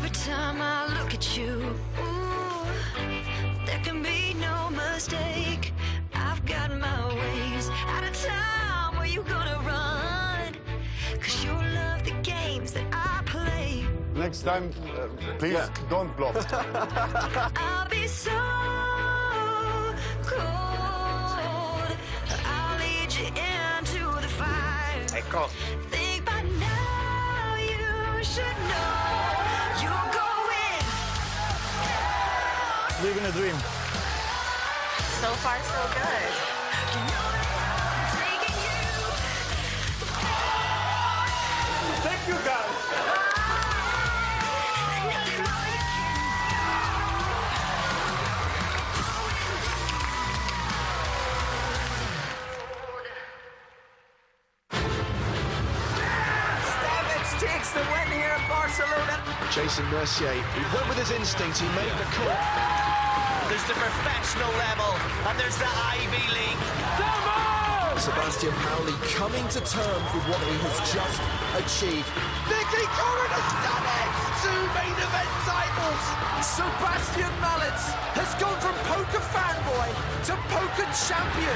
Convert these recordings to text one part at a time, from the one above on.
Every time I look at you, ooh, there can be no mistake. I've got my ways out of time. Where you gonna run? 'Cause you love the games that I play. Next time, please don't bluff. I'll be so cold. I'll lead you into the fire. Ecco. Think by now you should know you're going. Living a dream. So far, so good. You know I'm taking you. Thank you, guys. Takes the win here in Barcelona. Jason Mercier, he went with his instinct, he made the call. There's the professional level, and there's the Ivy League. Sebastian Pauli coming to terms with what he has just achieved. Nicky Corrin has done it! 2 main event titles! Sebastian Mallets has gone from poker fanboy to poker champion.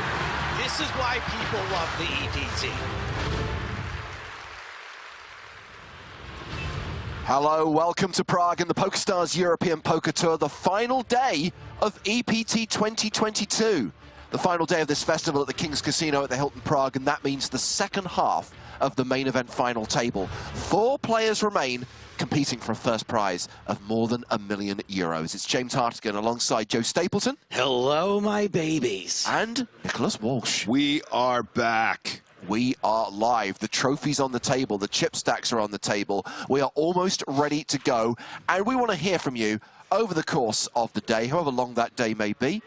This is why people love the EPT. Hello, welcome to Prague and the PokerStars European Poker Tour, the final day of EPT 2022. The final day of this festival at the King's Casino at the Hilton Prague, and that means the second half of the main event final table. 4 players remain competing for a first prize of more than €1 million. It's James Hartigan alongside Joe Stapleton. Hello, my babies. And Nicholas Walsh. We are back. We are live. The trophy's on the table. The chip stacks are on the table. We are almost ready to go. And we want to hear from you over the course of the day, however long that day may be.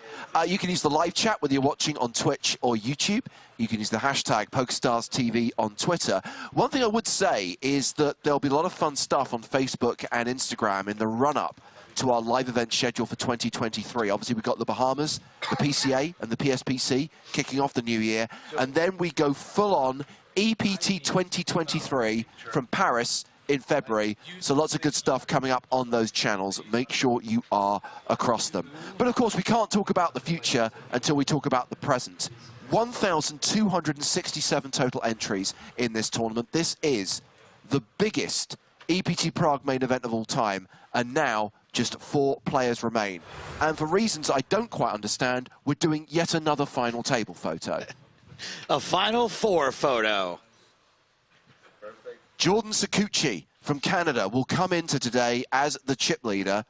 You can use the live chat whether you're watching on Twitch or YouTube. You can use the hashtag PokerStarsTV on Twitter. One thing I would say is that there'll be a lot of fun stuff on Facebook and Instagram in the run-up to our live event schedule for 2023. Obviously, we've got the Bahamas, the PCA, and the PSPC kicking off the new year. And then we go full-on EPT 2023 from Paris in February. So lots of good stuff coming up on those channels. Make sure you are across them. But of course, we can't talk about the future until we talk about the present. 1,267 total entries in this tournament. This is the biggest EPT Prague main event of all time. And now, just 4 players remain. And for reasons I don't quite understand, we're doing yet another final table photo. A Final Four photo. Jordan Sakuchi from Canada will come into today as the chip leader.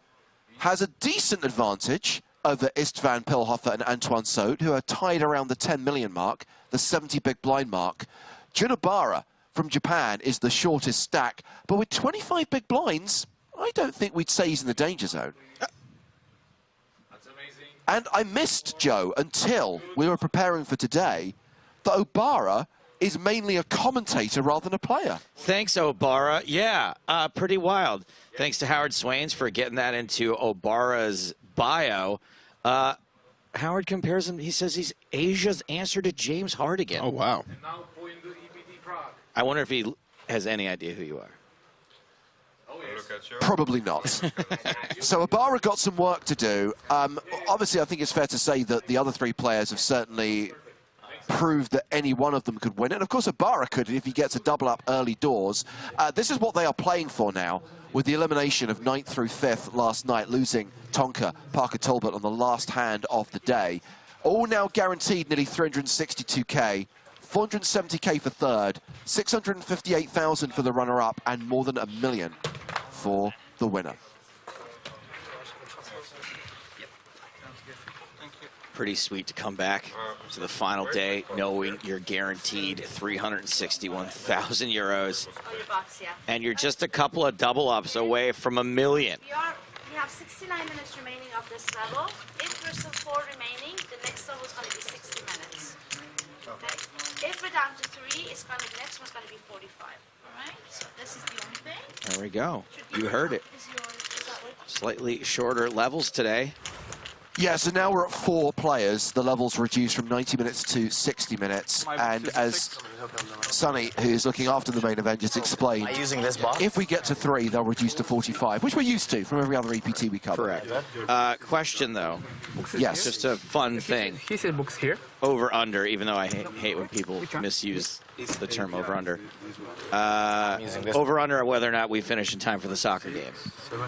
Has a decent advantage over Istvan Pilhofer and Antoine Saut, who are tied around the 10 million mark, the 70 big blind mark. Junobara from Japan is the shortest stack, but with 25 big blinds, I don't think we'd say he's in the danger zone. That's amazing. And I missed, Joe, until we were preparing for today, that Obara is mainly a commentator rather than a player. Thanks, Obara. Yeah, pretty wild. Thanks to Howard Swains for getting that into Obara's bio. Howard compares him, he says he's Asia's answer to James Hartigan. Oh, wow. And now going to EPT Prague. I wonder if he has any idea who you are. Oh, yes. Probably not. So Obara got some work to do. Obviously, I think it's fair to say that the other 3 players have certainly proved that any one of them could win it. And of course, Obara could if he gets a double up early doors. This is what they are playing for now, with the elimination of 9th through 5th last night, losing Tonka, Parker Talbot on the last hand of the day. All now guaranteed nearly 362k, 470k for third, 658,000 for the runner-up, and more than $1 million for the winner. Pretty sweet to come back to the final day knowing you're guaranteed 361,000 euros. And you're just a couple of double ups away from $1 million. We have 69 minutes remaining of this level. If we're still 4 remaining, the next level is going to be 60 minutes. Okay? If we're down to 3, the next one's going to be 45. All right? So this is the only thing. There we go. You heard it. Slightly shorter levels today. Yeah, so now we're at 4 players. The level's reduced from 90 minutes to 60 minutes. And as Sonny, who's looking after the main event, just explained, using this box? if we get to 3, they'll reduce to 45, which we're used to from every other EPT we cover. Correct. Question, though. Yes. Just a fun thing. He said books here. Over under, even though I hate when people misuse the term over under. Over under whether or not we finish in time for the soccer game,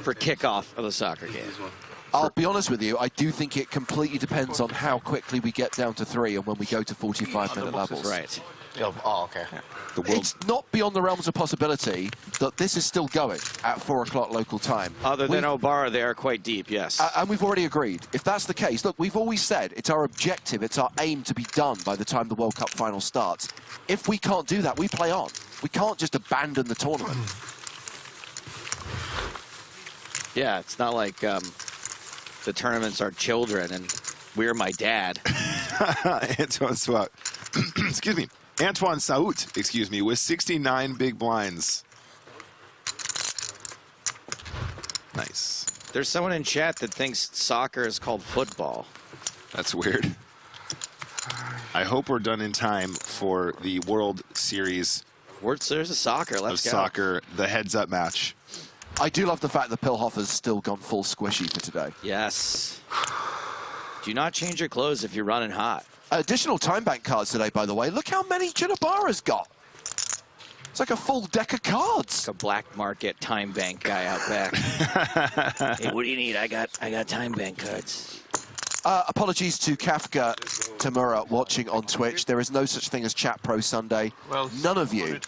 for kickoff of the soccer game. I'll be honest with you, I do think it completely depends on how quickly we get down to 3 and when we go to 45-minute levels. Right. Oh, okay. It's not beyond the realms of possibility that this is still going at 4 o'clock local time. Other than Obara, they are quite deep, yes. And we've already agreed. If that's the case, look, we've always said it's our objective, it's our aim to be done by the time the World Cup final starts. If we can't do that, we play on. We can't just abandon the tournament. Yeah, it's not like the tournaments are children and we're my dad. Antoine Saut. Excuse me. Antoine Saut, excuse me, with 69 big blinds. Nice. There's someone in chat that thinks soccer is called football. That's weird. I hope we're done in time for the World Series There's a soccer. Let's of go. soccer, the heads-up match. I do love the fact that Pilhofer's still gone full squishy for today. Yes. Do not change your clothes if you're running hot. Additional time bank cards today, by the way. Look how many Jinabara's got. It's like a full deck of cards. Like a black market time bank guy out back. Hey, what do you need? I got time bank cards. Apologies to Kafka Tamura watching on Twitch. There is no such thing as Chat Pro Sunday. Well, None of you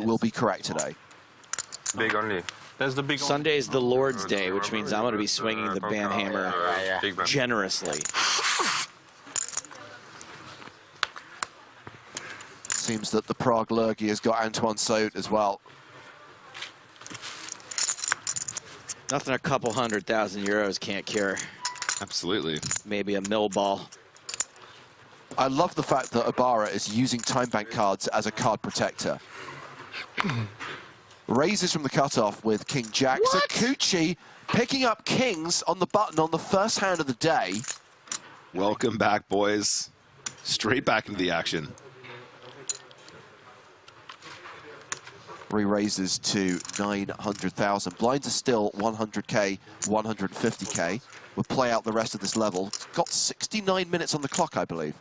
will be correct today. Big only. That's the big Sunday is the Lord's Day, which means I'm going to be swinging the banhammer generously. Seems that the Prague Lurgy has got Antoine Saut as well. Nothing a couple €100,000 can't cure. Absolutely. Maybe a mill ball. I love the fact that Ibarra is using time bank cards as a card protector. Raises from the cutoff with King Jack. Sakuchi picking up kings on the button on the first hand of the day. Welcome back, boys. Straight back into the action. Re-raises to 900,000. Blinds are still 100K, 150K. We'll play out the rest of this level. Got 69 minutes on the clock, I believe.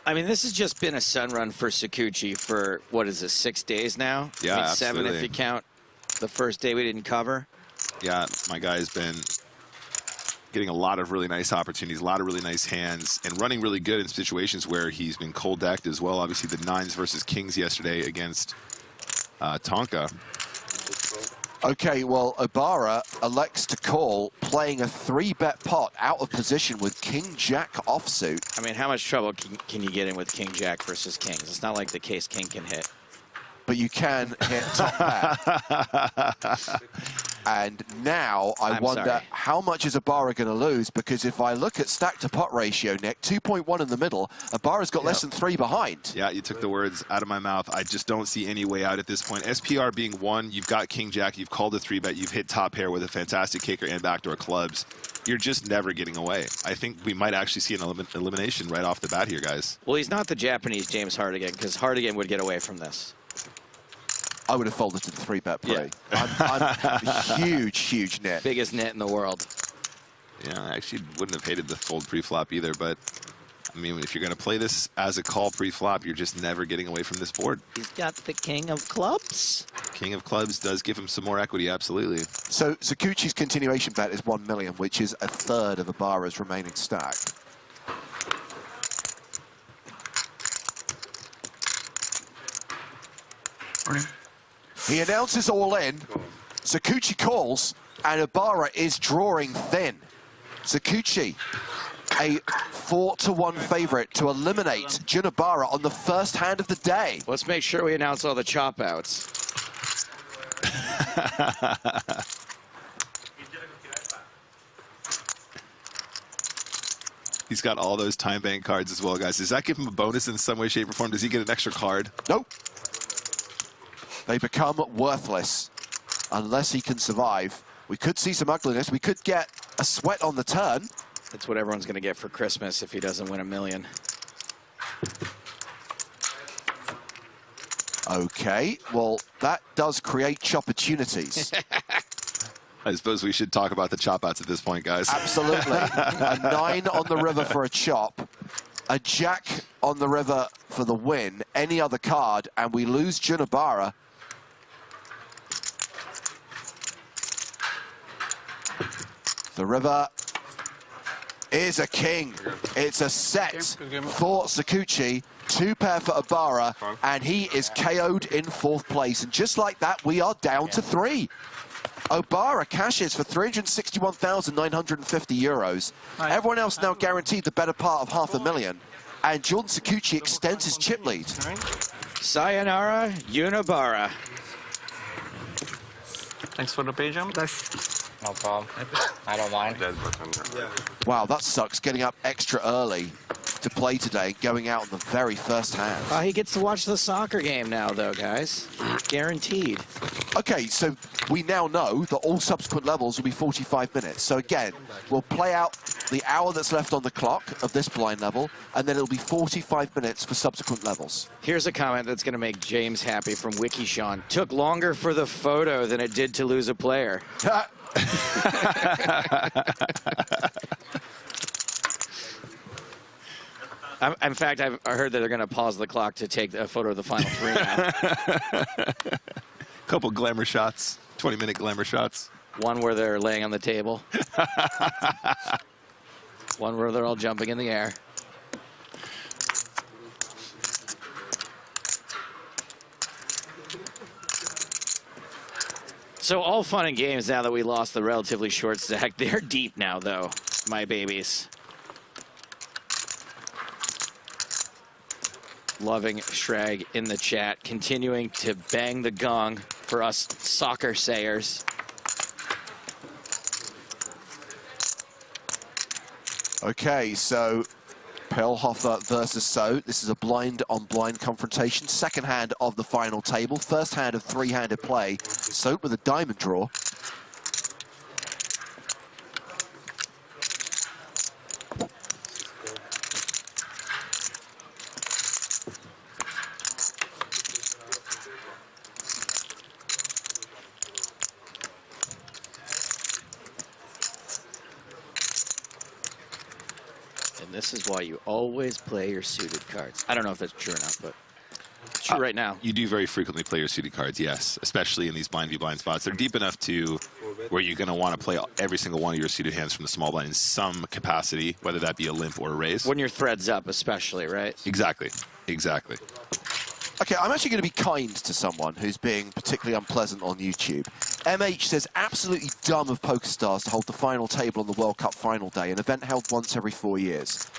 I mean, this has just been a sun run for Sakuchi for, what is this, 6 days now? Yeah, I mean, absolutely. 7 if you count the first day we didn't cover. Yeah, my guy's been getting a lot of really nice opportunities, a lot of really nice hands, and running really good in situations where he's been cold decked as well. Obviously, the 9s versus kings yesterday against Tonka. Okay, well, Ibarra elects to call, playing a 3-bet pot out of position with King Jack offsuit. I mean, how much trouble can you get in with King Jack versus Kings? It's not like the case King can hit. But you can hit top pair. And now I wonder how much is Ibarra going to lose, because if I look at stack to pot ratio, Nick, 2.1 in the middle, Ibarra's got less than 3 behind. Yeah, you took the words out of my mouth. I just don't see any way out at this point. SPR being 1, you've got King Jack, you've called a 3-bet, you've hit top pair with a fantastic kicker and backdoor clubs. You're just never getting away. I think we might actually see an elimination right off the bat here, guys. Well, he's not the Japanese James Hardigan, because Hardigan would get away from this. I would have folded to the 3-bet play. Yeah. I'm a huge net. Biggest net in the world. Yeah, I actually wouldn't have hated the fold pre-flop either, but I mean, if you're going to play this as a call pre-flop, you're just never getting away from this board. He's got the King of Clubs. King of Clubs does give him some more equity, absolutely. So Sakuchi's continuation bet is 1 million, which is a third of Ibarra's remaining stack. He announces all in, Sakuchi calls, and Ibarra is drawing thin. Sakuchi, a 4-1 favorite to eliminate Jun Ibarra on the first hand of the day. Let's make sure we announce all the chop outs. He's got all those time bank cards as well, guys. Does that give him a bonus in some way, shape, or form? Does he get an extra card? Nope. They become worthless unless he can survive. We could see some ugliness. We could get a sweat on the turn. That's what everyone's going to get for Christmas if he doesn't win $1 million. Okay, well, that does create opportunities. I suppose we should talk about the chop outs at this point, guys. Absolutely. A 9 on the river for a chop. A jack on the river for the win. Any other card, and we lose Junibara. The river is a king. It's a set for Sakuchi. 2 pair for Ibarra, and he is KO'd in 4th place. And just like that, we are down to 3. Ibarra cashes for 361,950 euros. Everyone else now guaranteed the better part of $500,000. And Jordan Sakuchi extends his chip lead. Sayonara, Unibara. Thanks for the pay jump. No problem. I don't mind. Wow, that sucks, getting up extra early to play today, going out on the very first hand. He gets to watch the soccer game now, though, guys. Guaranteed. Okay, so we now know that all subsequent levels will be 45 minutes. So again, we'll play out the hour that's left on the clock of this blind level, and then it'll be 45 minutes for subsequent levels. Here's a comment that's going to make James happy from WikiSean. Took longer for the photo than it did to lose a player. In fact, I heard that they're going to pause the clock to take a photo of the final 3 now. Couple glamour shots, 20-minute glamour shots. One where they're laying on the table. One where they're all jumping in the air. So all fun and games now that we lost the relatively short stack. They're deep now, though, my babies. Loving Shrag in the chat, continuing to bang the gong for us soccer sayers. Okay, so Perlhofer versus So. This is a blind-on-blind confrontation. Second hand of the final table. First hand of 3-handed play. So with a diamond draw. This is why you always play your suited cards. I don't know if that's true or not, but it's true right now. You do very frequently play your suited cards, yes, especially in these blind v blind spots. They're deep enough to where you're going to want to play every single one of your suited hands from the small blind in some capacity, whether that be a limp or a raise. When your thread's up, especially, right? Exactly. Exactly. Okay, I'm actually going to be kind to someone who's being particularly unpleasant on YouTube. MH says, absolutely dumb of PokerStars to hold the final table on the World Cup final day, an event held once every 4 years.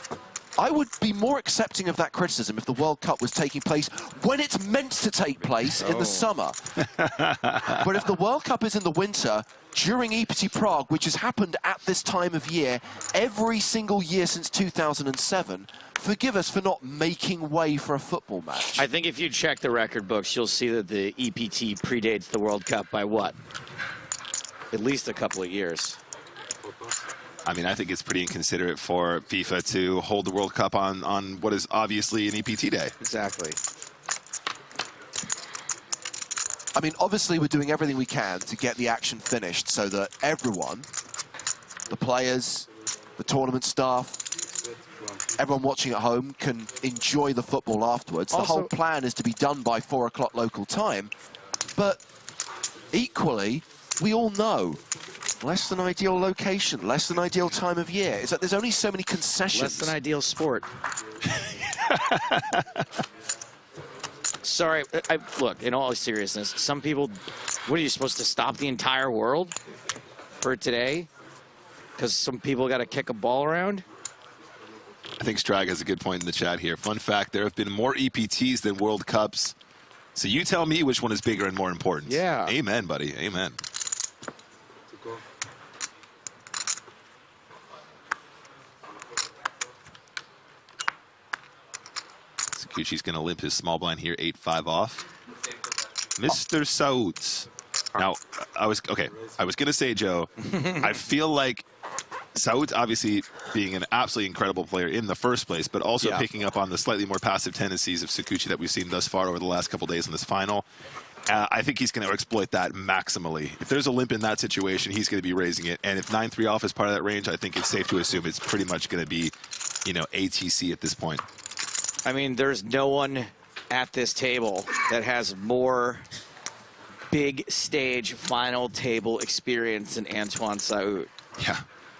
I would be more accepting of that criticism if the World Cup was taking place when it's meant to take place in the summer. But if the World Cup is in the winter, during EPT Prague, which has happened at this time of year every single year since 2007, forgive us for not making way for a football match. I think if you check the record books, you'll see that the EPT predates the World Cup by what? At least a couple of years. I mean, I think it's pretty inconsiderate for FIFA to hold the World Cup on what is obviously an EPT day. Exactly. I mean, obviously we're doing everything we can to get the action finished so that everyone, the players, the tournament staff, everyone watching at home can enjoy the football afterwards. The whole plan is to be done by 4 o'clock local time. But equally, we all know, less than ideal location, less than ideal time of year. It's like there's only so many concessions. Less than ideal sport. Sorry, look, in all seriousness, some people, what are you supposed to stop the entire world for today? Because some people got to kick a ball around? I think Strag has a good point in the chat here. Fun fact, there have been more EPTs than World Cups. So you tell me which one is bigger and more important. Yeah. Amen, buddy. Amen. Sakuchi's going to limp his small blind here, 8-5 off. Mr. Saud. Now, I was going to say, Joe, I feel like Seit obviously being an absolutely incredible player in the first place, but also picking up on the slightly more passive tendencies of Sakuchi that we've seen thus far over the last couple days in this final. I think he's going to exploit that maximally. If there's a limp in that situation, he's going to be raising it. And if 9-3 off is part of that range, I think it's safe to assume it's pretty much going to be, you know, ATC at this point. I mean, there's no one at this table that has more big stage final table experience than Antoine Sait. Yeah.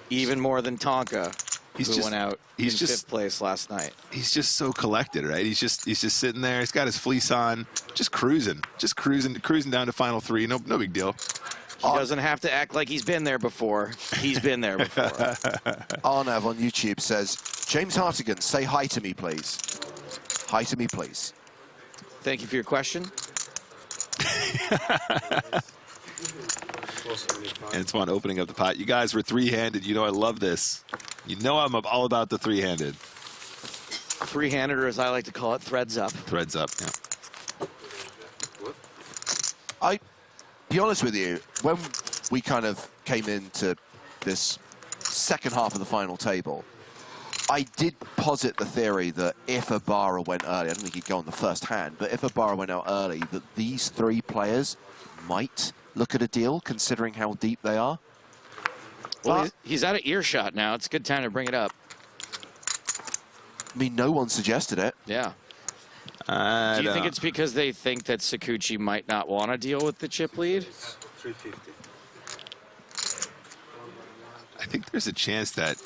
Even more than Tonka, who went out in fifth place last night. He's just so collected, right? He's just sitting there. He's got his fleece on, just cruising down to final three. No big deal. He doesn't have to act like he's been there before. He's been there before. Arnav on YouTube says, James Hartigan, say hi to me, please. Hi to me, please. Thank you for your question. Antoine opening up the pot. You guys were three-handed. You know I love this. You know I'm all about the three-handed. Three-handed, or as I like to call it, threads up. Threads up, yeah. I be honest with you, when we kind of came into this second half of the final table, I did posit the theory that if Ibarra went early, I don't think he'd go on the first hand, but if Ibarra went out early, that these three players might look at a deal, considering how deep they are. Well, he's out of earshot now. It's a good time to bring it up. I mean, no one suggested it. Yeah. Do you think it's because they think that Sakuchi might not want to deal with the chip lead? 350. I think there's a chance that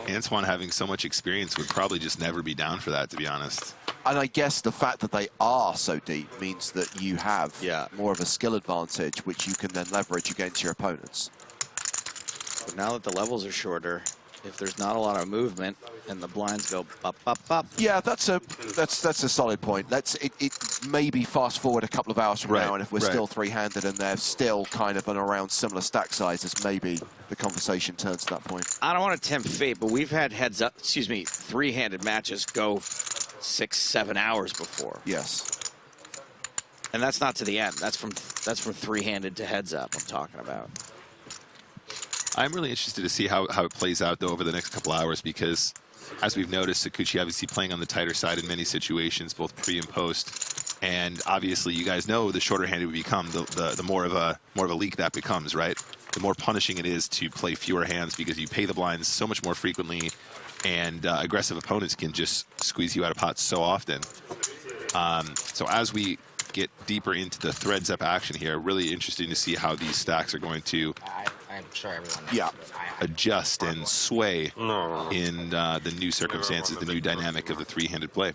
Antoine, having so much experience, would probably just never be down for that, to be honest. And I guess the fact that they are so deep means that you have more of a skill advantage, which you can then leverage against your opponents. But now that the levels are shorter, if there's not a lot of movement and the blinds go up, up, up. Yeah, that's a solid point. It maybe fast forward a couple of hours from now, and if we're still three-handed and they're still kind of around similar stack sizes, maybe the conversation turns to that point. I don't want to tempt fate, but we've had three-handed matches go 6-7 hours before. Yes. And that's not to the end. That's from three-handed to heads up I'm talking about. I'm really interested to see how it plays out, though, over the next couple hours, because, as we've noticed, Sakuchi obviously playing on the tighter side in many situations, both pre and post. And obviously, you guys know the shorter hand it would become, the more of a leak that becomes, right? The more punishing it is to play fewer hands because you pay the blinds so much more frequently, and aggressive opponents can just squeeze you out of pots so often. So as we get deeper into the threads up action here, really interesting to see how these stacks are going to I'm sure everyone knows adjust and sway in the new circumstances, the new dynamic of the three-handed play.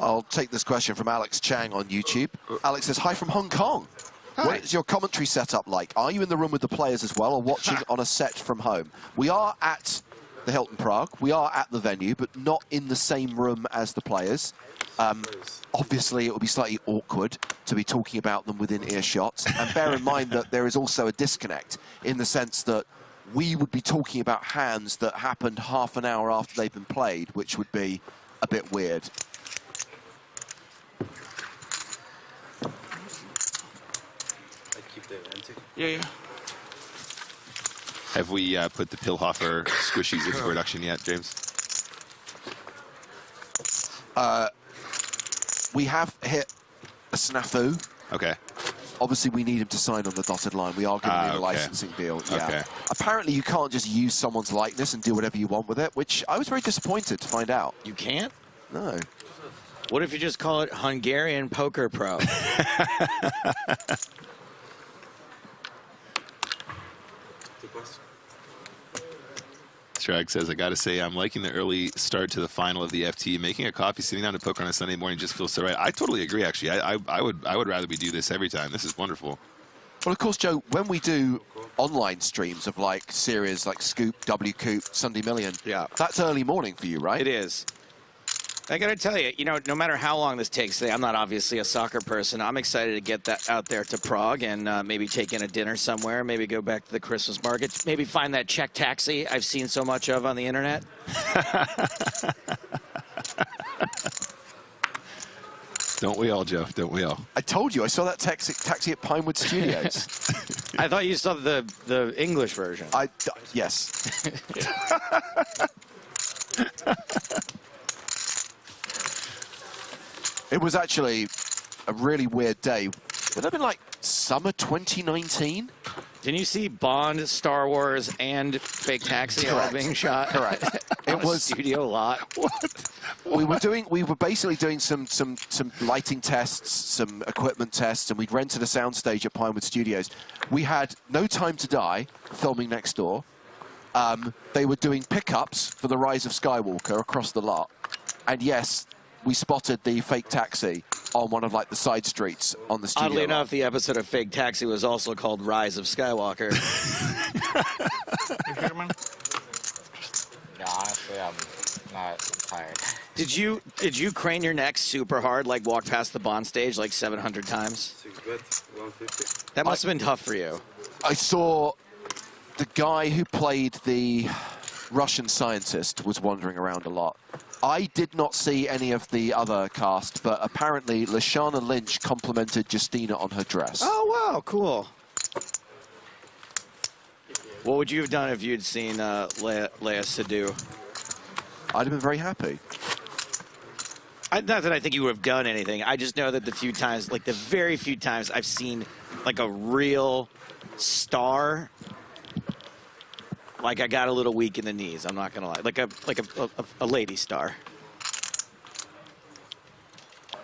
I'll take this question from Alex Chang on YouTube. Alex says, hi from Hong Kong. Hi. What is your commentary setup like? Are you in the room with the players as well, or watching on a set from home? We are at the Hilton Prague. We are at the venue, but not in the same room as the players. Obviously, it would be slightly awkward to be talking about them within earshot. And bear in mind that there is also a disconnect in the sense that we would be talking about hands that happened half an hour after they've been played, which would be a bit weird. Yeah. Have we put the Pillhofer squishies into production yet, James? We have hit a snafu. Okay. Obviously, we need him to sign on the dotted line. We are going to need a licensing deal. Yeah. Okay. Apparently, you can't just use someone's likeness and do whatever you want with it, which I was very disappointed to find out. You can't? No. What if you just call it Hungarian Poker Pro? Shrag says, I got to say, I'm liking the early start to the final of the FT. Making a coffee, sitting down to poker on a Sunday morning just feels so right. I totally agree, actually. I would rather we do this every time. This is wonderful. Well, of course, Joe, when we do online streams of like series like Scoop, W Coop, Sunday Million, that's early morning for you, right? It is. I got to tell you, no matter how long this takes, I'm not obviously a soccer person. I'm excited to get that out there to Prague and maybe take in a dinner somewhere, maybe go back to the Christmas market, maybe find that Czech taxi I've seen so much of on the internet. Don't we all, Joe? Don't we all? I told you, I saw that taxi at Pinewood Studios. I thought you saw the English version. Yes. It was actually a really weird day. Would that have been like summer 2019? Didn't you see Bond, Star Wars, and Fake Taxi all being shot? Correct. It was studio lot. What? We were basically doing some lighting tests, some equipment tests, and we'd rented a soundstage at Pinewood Studios. We had No Time to Die filming next door. They were doing pickups for The Rise of Skywalker across the lot, and yes, we spotted the Fake Taxi on one of like the side streets on the studio. Oddly enough, the episode of Fake Taxi was also called Rise of Skywalker. Yeah, honestly, I'm not tired. Did you crane your neck super hard, like walk past the Bond stage like 700 times? 6bet, 150. That must have been tough for you. I saw the guy who played the Russian scientist was wandering around a lot. I did not see any of the other cast, but apparently Lashana Lynch complimented Justina on her dress. Oh, wow, cool. What would you have done if you'd seen Leia Seydoux? I'd have been very happy. Not that I think you would have done anything. I just know that the few times, like the very few times I've seen like a real star, like I got a little weak in the knees. I'm not gonna lie, like a lady star.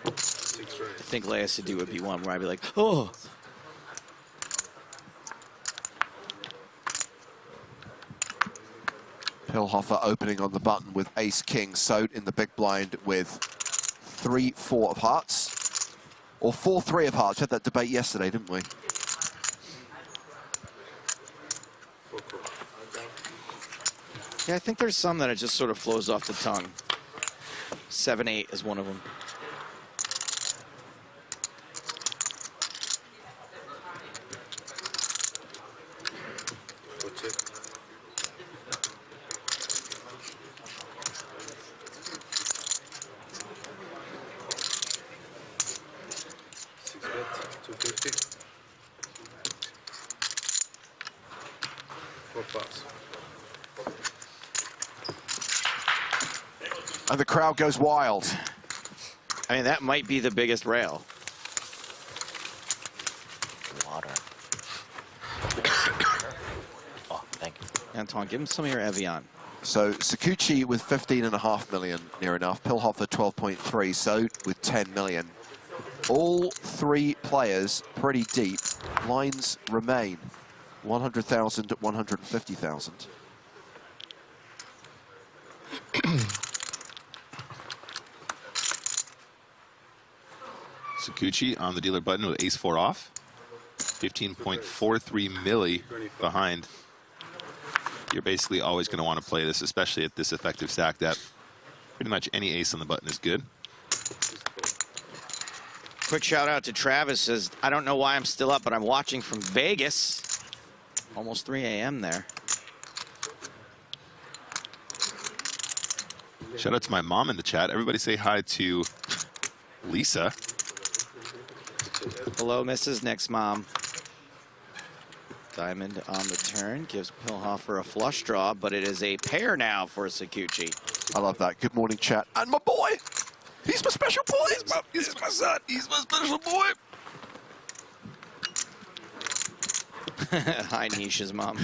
I think Leia Seydoux would be one where I'd be like, oh. Pilhofer opening on the button with ace-king. Seit in the big blind with 3-4 of hearts. Or 4-3 of hearts. We had that debate yesterday, didn't we? Yeah, I think there's some that it just sort of flows off the tongue. 7-8 is one of them. And the crowd goes wild. I mean, that might be the biggest rail. Water. Oh, thank you. Anton, give him some of your Evian. So Sakuchi with 15.5 million, near enough. Pilhofer 12.3. Seit with 10 million. All three players pretty deep. Lines remain 100,000 at 150,000. Sakuchi on the dealer button with ace-4 off. 15.43 milli behind. You're basically always going to want to play this, especially at this effective stack depth. Pretty much any ace on the button is good. Quick shout out to Travis, says, I don't know why I'm still up, but I'm watching from Vegas. Almost 3 a.m. there. Shout out to my mom in the chat. Everybody say hi to Lisa. Hello, Mrs. Nick's mom. Diamond on the turn gives Pilhofer a flush draw, but it is a pair now for Sakuchi. I love that. Good morning, chat. And my boy. He's my special boy. He's my son. He's my special boy. Hi, Nisha's mom.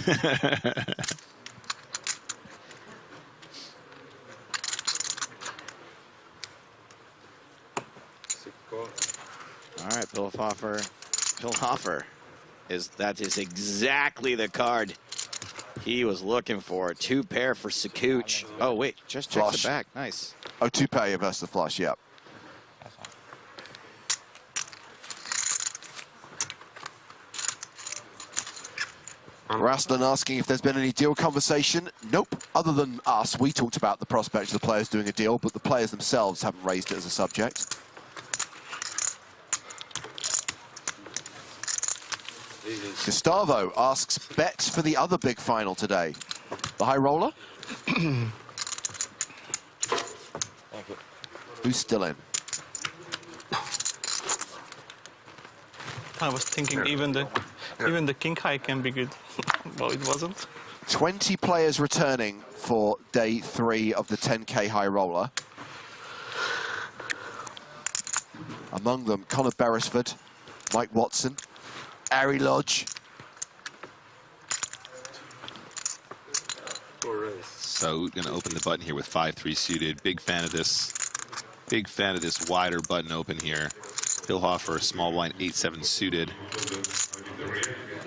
All right, Pilhofer that is exactly the card he was looking for. 2 pair for Sakuch. Oh wait, just check the back. Nice. Oh, 2 pair versus the flush. Yep. Rastlin asking if there's been any deal conversation. Nope. Other than us, we talked about the prospect of the players doing a deal, but the players themselves haven't raised it as a subject. Gustavo asks, bet for the other big final today. The high roller? Thank you. Who's still in? I was thinking even the king high can be good. Well, it wasn't. 20 players returning for day 3 of the 10K high roller. Among them, Conor Beresford, Mike Watson, Ari Lodge. So going to open the button here with 5-3 suited. Big fan of this. Big fan of this wider button open here. Hillhofer, small blind 8-7 suited.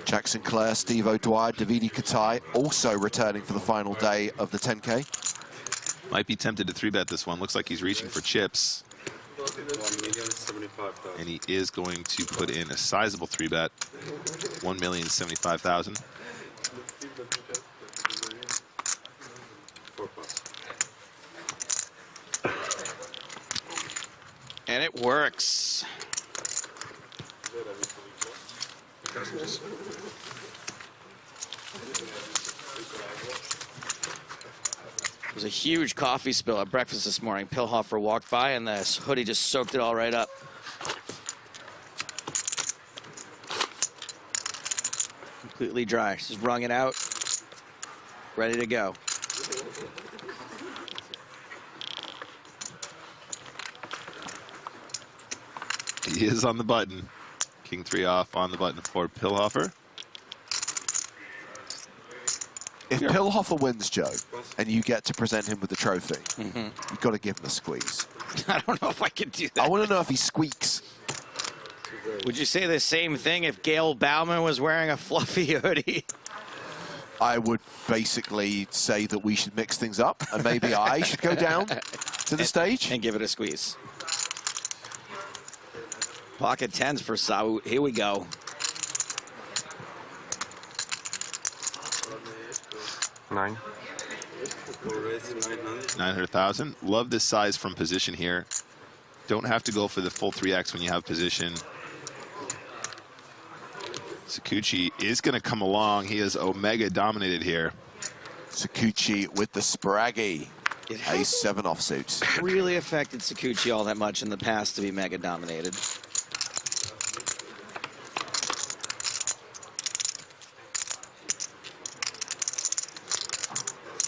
Jack Sinclair, Steve O'Dwyer, Davide Katai also returning for the final day of the 10K. Might be tempted to 3-bet this one. Looks like he's reaching for chips. And he is going to put in a sizable 3-bet. 1,075,000. And it works. It was a huge coffee spill at breakfast this morning. Pillhofer walked by and the hoodie just soaked it all right up. Completely dry. Just wrung it out. Ready to go. He is on the button. King 3 off on the button for Pillhofer. If Pillhofer wins, Joe, and you get to present him with the trophy, you've got to give him a squeeze. I don't know if I could do that. I want to know if he squeaks. Would you say the same thing if Gail Bauman was wearing a fluffy hoodie? I would basically say that we should mix things up, and maybe I should go down to the stage. And give it a squeeze. Pocket 10s for Saud. Here we go. Nine. 900,000. Love this size from position here. Don't have to go for the full 3x when you have position. Sakuchi is going to come along. He is Omega dominated here. Sakuchi with the Spraggy. A7 offsuit. Really affected Sakuchi all that much in the past to be mega dominated.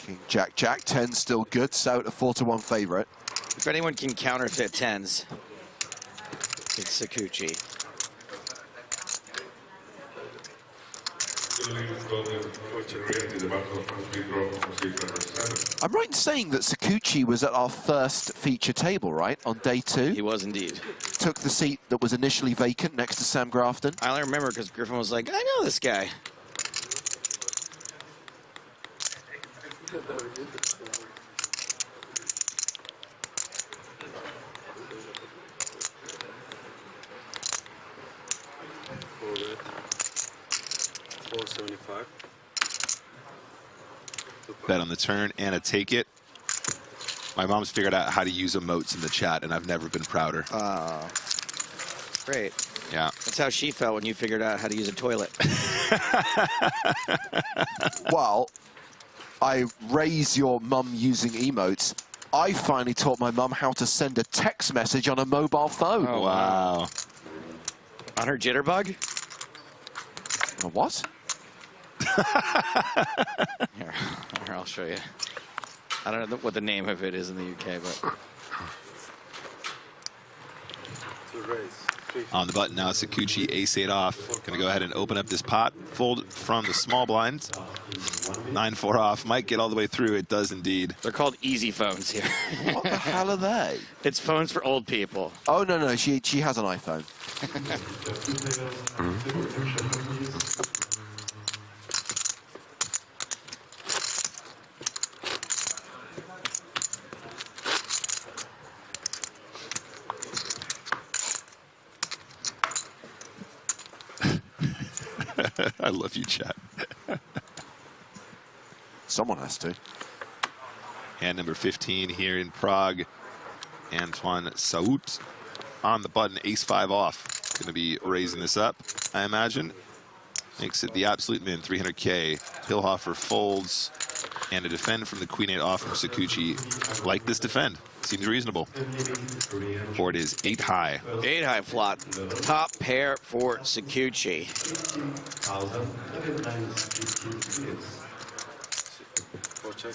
King Jack Jack 10 still good, so a 4-1 favorite. If anyone can counterfeit 10s, it's Sakuchi. I'm right in saying that Sakuchi was at our first feature table, right, on day 2? He was indeed. Took the seat that was initially vacant next to Sam Grafton. I only remember because Griffin was like, I know this guy. Bet on the turn and a take it. My mom's figured out how to use emotes in the chat, and I've never been prouder. Great. Yeah. That's how she felt when you figured out how to use a toilet. Well, I raise your mum using emotes. I finally taught my mum how to send a text message on a mobile phone. Oh, Wow. On her jitterbug? A what? Here, I'll show you. I don't know what the name of it is in the UK, but... On the button now, Sakuchi ace-8 off. Going to go ahead and open up this pot. Fold from the small blinds. 9-4 off. Might get all the way through. It does indeed. They're called easy phones here. What the hell are they? It's phones for old people. Oh, no, no, she has an iPhone. I love you, chat. Someone has to. Hand number 15 here in Prague. Antoine Saut on the button, ace-5 off. Going to be raising this up, I imagine. Makes it the absolute min, 300K. Pillhofer folds, and a defend from the queen-8 off from Sakuchi. Like this defend. Seems reasonable. Board is 8 high. 8 high flop. Top pair for Sakuchi. Check.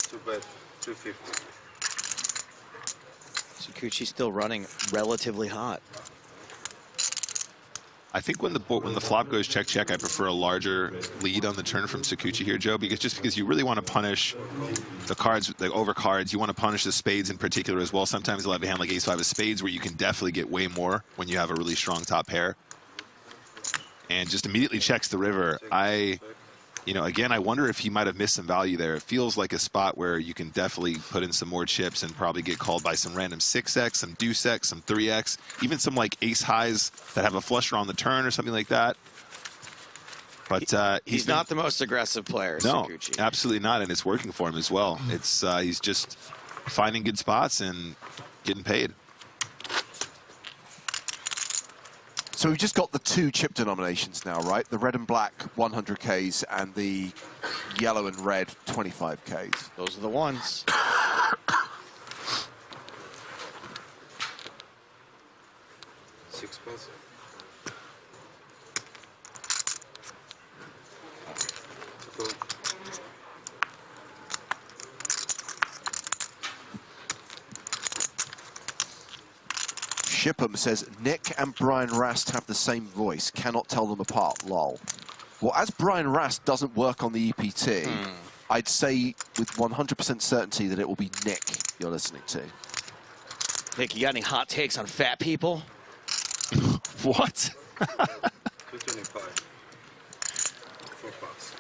Too bad. 250. Sakuchi still running relatively hot. I think when the flop goes check check, I prefer a larger lead on the turn from Sakuchi here, Joe, because you really want to punish the cards, the over cards. You want to punish the spades in particular as well. Sometimes you'll have a hand like ace-5 of spades where you can definitely get way more when you have a really strong top pair. And just immediately checks the river. Again, I wonder if he might have missed some value there. It feels like a spot where you can definitely put in some more chips and probably get called by some random 6x, some deuce x, some 3x, even some like ace highs that have a flush draw on the turn or something like that. But he's not the most aggressive player, no, Sakuchi. absolutely not, and it's working for him as well. It's he's just finding good spots and getting paid. So we've just got the 2 chip denominations now, right? The red and black 100Ks and the yellow and red 25Ks. Those are the ones. Six pass. Shipham says, Nick and Brian Rast have the same voice. Cannot tell them apart, lol. Well, as Brian Rast doesn't work on the EPT, I'd say with 100% certainty that it will be Nick you're listening to. Nick, you got any hot takes on fat people? What? 225. 4 pass.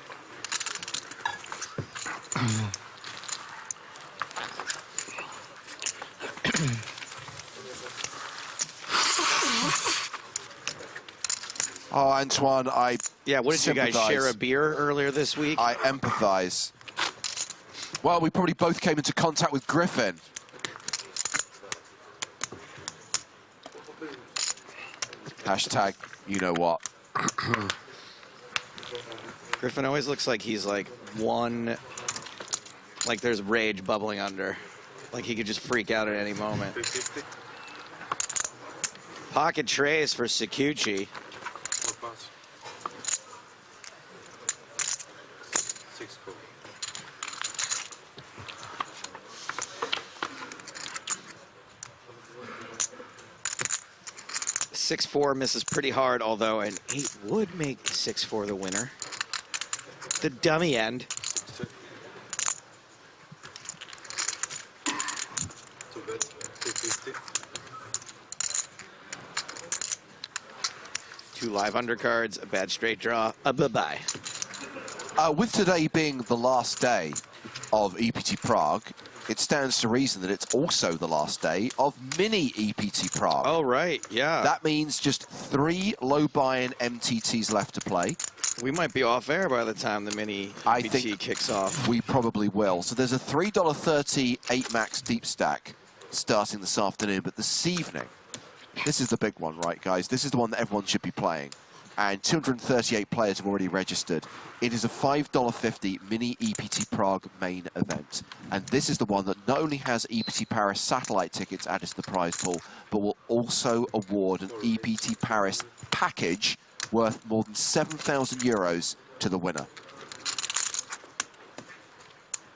Oh, Antoine, Yeah, what did you guys sympathize. share a beer earlier this week? I empathize. Well, we probably both came into contact with Griffin. Hashtag, you know what. Griffin always looks like he's like like there's rage bubbling under. Like he could just freak out at any moment. 350. Pocket trays for Sakuchi. 4 pass. 6 4. 6-4 misses pretty hard, although an 8 would make 6-4 the winner. The dummy end. 2 bet. 250. 2 live undercards, a bad straight draw, a bye-bye. With today being the last day of EPT Prague, it stands to reason that it's also the last day of mini EPT Prague. Oh, right, yeah. That means just 3 low buy-in MTTs left to play. We might be off air by the time the mini I EPT think kicks off. We probably will. So there's a $3.30 8-max deep stack starting this afternoon, but this evening, this is the big one, right, guys? This is the one that everyone should be playing. And 238 players have already registered. It is a $5.50 mini EPT Prague main event. And this is the one that not only has EPT Paris satellite tickets added to the prize pool, but will also award an EPT Paris package worth more than 7,000 euros to the winner.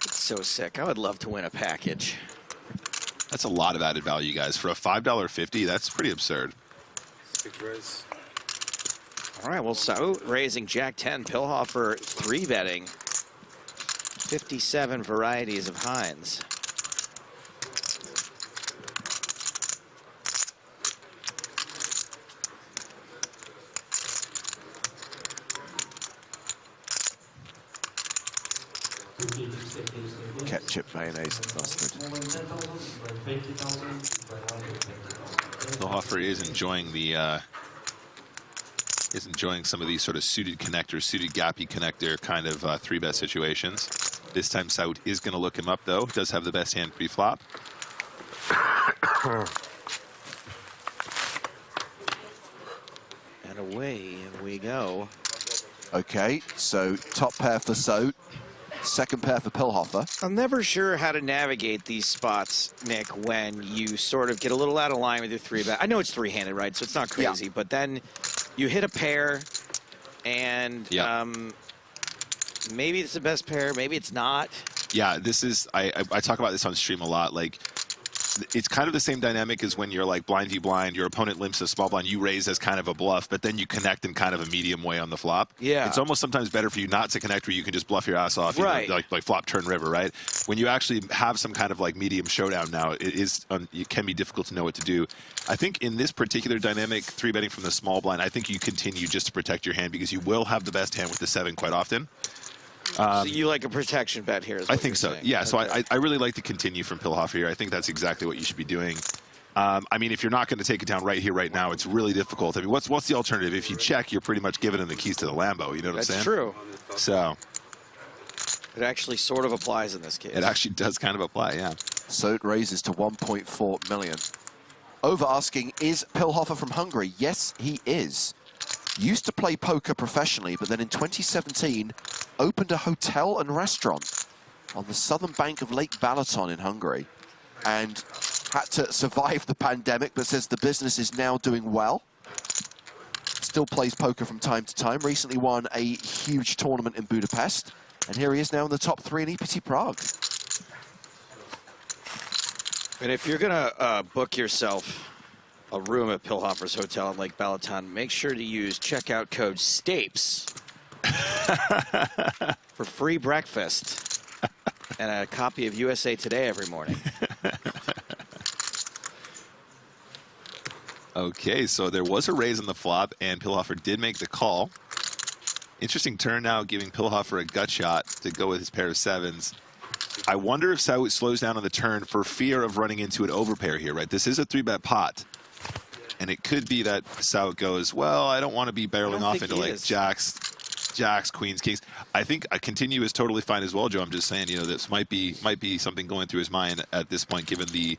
It's so sick. I would love to win a package. That's a lot of added value, guys. For a $5.50, that's pretty absurd. 6 raise. All right, well, so raising Jack 10, Pillhofer 3-betting 57 varieties of Heinz. Ketchup, mayonnaise, and mustard. Pillhofer is enjoying the some of these sort of suited connector, suited gappy connector kind of 3-bet situations. This time Seit is going to look him up, though. Does have the best hand pre-flop. And away we go. Okay, so top pair for Seit, second pair for Pilhofer. I'm never sure how to navigate these spots, Nick, when you sort of get a little out of line with your 3-bet. I know it's three-handed, right? So it's not crazy, but then you hit a pair, and maybe it's the best pair, maybe it's not. Yeah, this is, I talk about this on stream a lot. Like, it's kind of the same dynamic as when you're like blind v blind, your opponent limps a small blind, you raise as kind of a bluff, but then you connect in kind of a medium way on the flop. Yeah. It's almost sometimes better for you not to connect where you can just bluff your ass off, right? You know, like flop, turn, river, right? When you actually have some kind of like medium showdown now, it can be difficult to know what to do. I think in this particular dynamic, 3-betting from the small blind, I think you continue just to protect your hand because you will have the best hand with the 7 quite often. So you like a protection bet here? I think so. Saying. Yeah. Okay. So I really like to continue from Pilhofer here. I think that's exactly what you should be doing. I mean, if you're not going to take it down right here, right now, it's really difficult. I mean, what's the alternative? If you check, you're pretty much giving him the keys to the Lambo. You know what I'm saying? That's true. So it actually sort of applies in this case. It actually does kind of apply. Yeah. Seit raises to 1.4 million. Over asking, is Pilhofer from Hungary? Yes, he is. Used to play poker professionally, but then in 2017 opened a hotel and restaurant on the southern bank of Lake Balaton in Hungary and had to survive the pandemic, but says the business is now doing well. Still plays poker from time to time. Recently won a huge tournament in Budapest, and here he is now in the top 3 in EPT Prague. And if you're gonna book yourself a room at Pilhofer's Hotel in Lake Balaton, make sure to use checkout code STAPES for free breakfast and a copy of USA Today every morning. Okay, so there was a raise on the flop, and Pilhofer did make the call. Interesting turn now, giving Pilhofer a gut shot to go with his pair of 7s. I wonder if Seit slows down on the turn for fear of running into an overpair here, right? This is a 3-bet pot. And it could be that Seit goes, well, I don't want to be barreling off into like jacks, queens, kings. I think a continue is totally fine as well, Joe. I'm just saying, you know, this might be something going through his mind at this point, given the.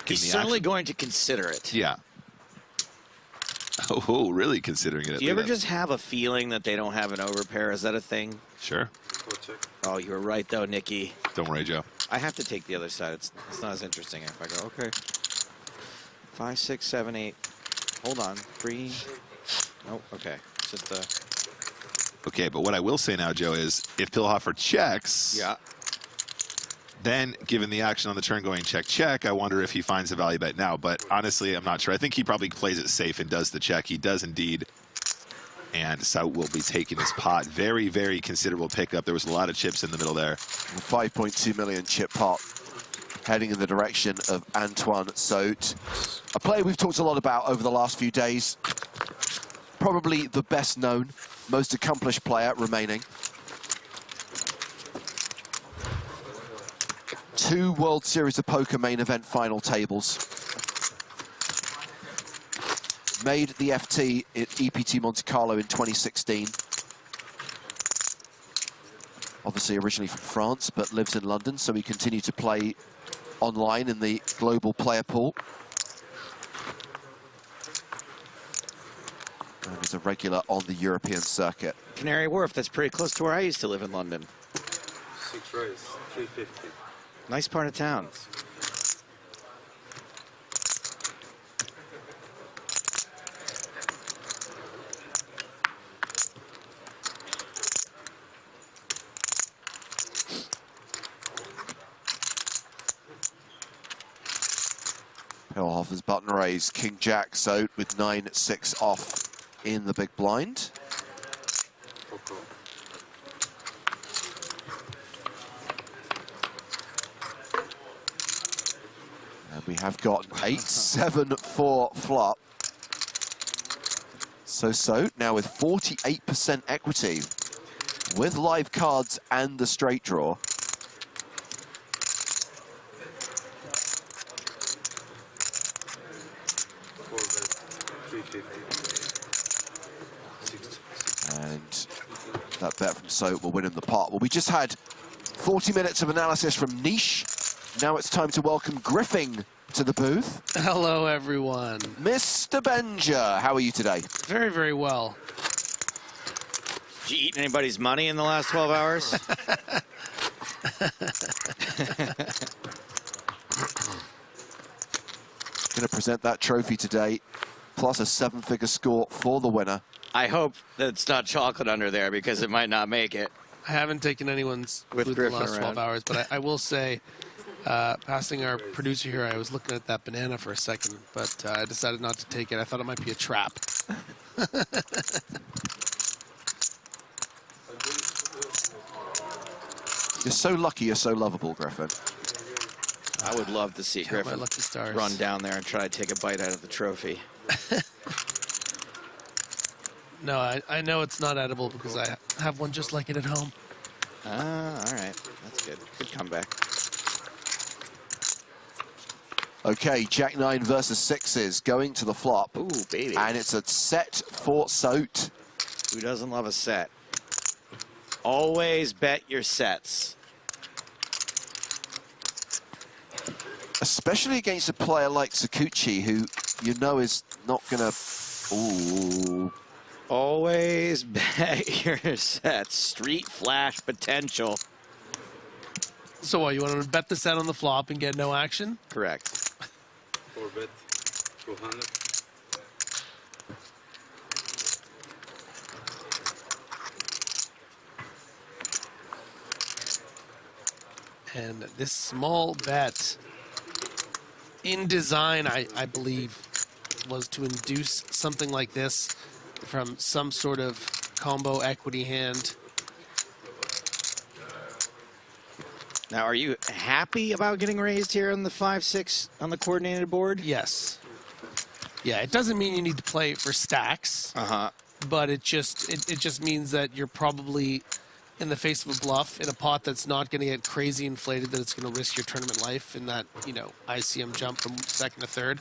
He's certainly going to consider it. Yeah. Oh, really considering it. Do you ever just have a feeling that they don't have an overpair? Is that a thing? Sure. Oh, you were right though, Nikki. Don't worry, Joe. I have to take the other side. It's not as interesting if I go, okay. 5, 6, 7, 8. Hold on. 3. Nope. Okay. It's just a. Okay, but what I will say now, Joe, is if Pilhofer checks, then given the action on the turn going check, check, I wonder if he finds a value bet now. But honestly, I'm not sure. I think he probably plays it safe and does the check. He does indeed. And Seit will be taking his pot. Very, very considerable pickup. There was a lot of chips in the middle there. 5.2 million chip pot heading in the direction of Antoine Seit. A player we've talked a lot about over the last few days. Probably the best known, most accomplished player remaining. 2 World Series of Poker main event final tables. Made the FT at EPT Monte Carlo in 2016. Obviously originally from France, but lives in London, so we continue to play online in the global player pool. And is a regular on the European circuit. Canary Wharf, that's pretty close to where I used to live in London. 6 raise, 350. Nice part of town. Pilhofer's button raise, King Jack Seit with 9-6 off in the big blind. And we have got 8-7-4 flop. So Seit now with 48% equity with live cards and the straight draw. And that bet from Seit will win him the pot. Well, we just had 40 minutes of analysis from Niche. Now it's time to welcome Griffing to the booth. Hello, everyone. Mr. Benja, how are you today? Very, very well. Did you eat anybody's money in the last 12 hours? Going to present that trophy today, plus a 7-figure score for the winner. I hope that it's not chocolate under there because it might not make it. I haven't taken anyone's food in the last 12 hours, but I will say, passing our producer here, I was looking at that banana for a second, but I decided not to take it. I thought it might be a trap. You're so lucky, you're so lovable, Griffin. I would love to see Count my Griffin lucky stars. run down there and try to take a bite out of the trophy. No, I know it's not edible because I have one just like it at home. Ah, all right. That's good. Good comeback. Okay, Jack 9 versus 6s going to the flop. Ooh, baby. And it's a set for Seit. Who doesn't love a set? Always bet your sets. Especially against a player like Sakuchi, who you know is not going to... Ooh. Always bet your sets. Street flash potential. So what, you want to bet the set on the flop and get no action? Correct. 4 bet, 200. And this small bet, in design, I believe, was to induce something like this from some sort of combo equity hand. Now, are you happy about getting raised here on the 5-6 on the coordinated board? Yes. Yeah, it doesn't mean you need to play for stacks, but it just means that you're probably in the face of a bluff in a pot that's not going to get crazy inflated, that it's going to risk your tournament life in that, you know, ICM jump from second to third.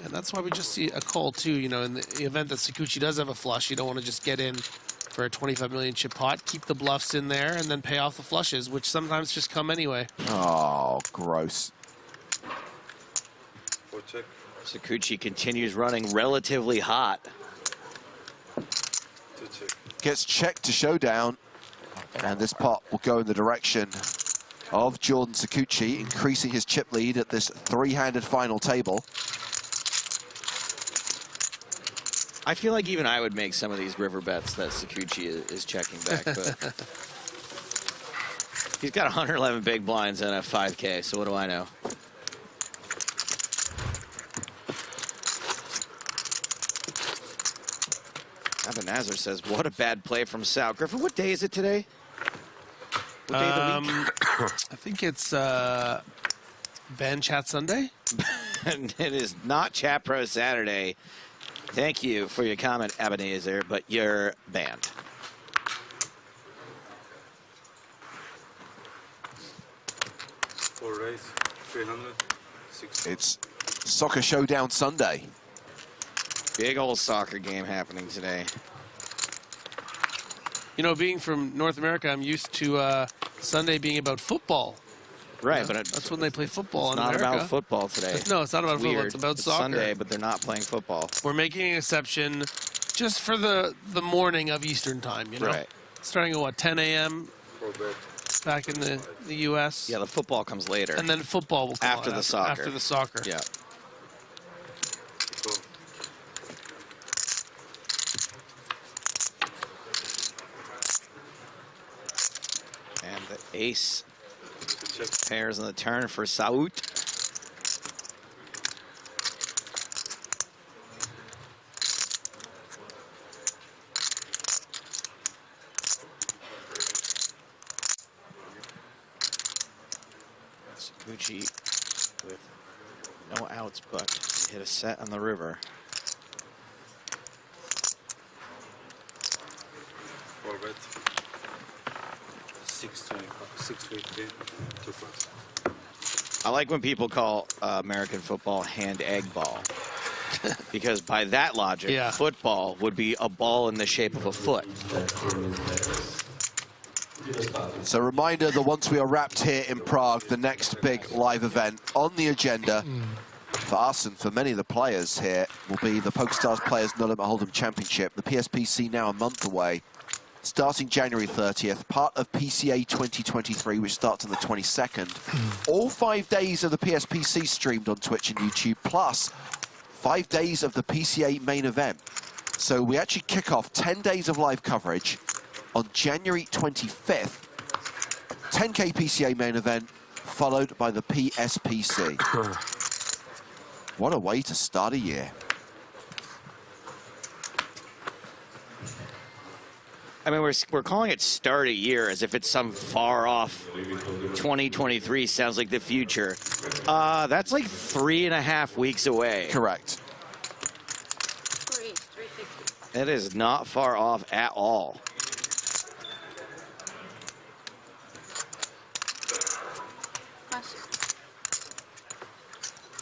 And that's why we just see a call too, you know, in the event that Sakuchi does have a flush, you don't want to just get in for a 25 million chip pot, keep the bluffs in there, and then pay off the flushes, which sometimes just come anyway. Oh, gross. 4 check. Sakuchi continues running relatively hot. 2 check. Gets checked to showdown, and this pot will go in the direction of Jordan Sakuchi, increasing his chip lead at this 3-handed final table. I feel like even I would make some of these river bets that Sakuchi is checking back, but he's got 111 big blinds and a 5K, so what do I know? Abanazar says, what a bad play from Sal. Griffin, what day is it today? What day of the week? I think it's Ban Chat Sunday. And it is not Chat Pro Saturday. Thank you for your comment, Ebenezer, but you're banned. Four raise, 300, 6. It's Soccer Showdown Sunday. Big old soccer game happening today. You know, being from North America, I'm used to Sunday being about football. Right, but that's when they play football in It's not America. about football today. No, it's not about football. Weird. It's about soccer. Sunday, but they're not playing football. We're making an exception just for the morning of Eastern time, you know? Right. Starting at, what, 10 a.m. 4 bet. back in the U.S.? Yeah, the football comes later. And then football will come After on the soccer. After the soccer. Yeah. 4. And the ace Check. pairs on the turn for Saut. Sakuchi with no outs, but hit a set on the river. 4 bet. 650, 2 points. I like when people call American football hand-egg ball. Because by that logic, Yeah. football would be a ball in the shape of a foot. So reminder that once we are wrapped here in Prague, the next big live event on the agenda for us and for many of the players here will be the PokerStars Players No Limit Hold'em Championship. The PSPC now a month away, starting January 30th, part of PCA 2023, which starts on the 22nd. All 5 days of the PSPC streamed on Twitch and YouTube, plus 5 days of the PCA main event. So we actually kick off 10 days of live coverage on January 25th. 10K PCA main event, followed by the PSPC. What a way to start a year. I mean, we're calling it start a year as if it's some far off 2023 sounds like the future. That's like 3.5 weeks away. Correct. 350. It is not far off at all.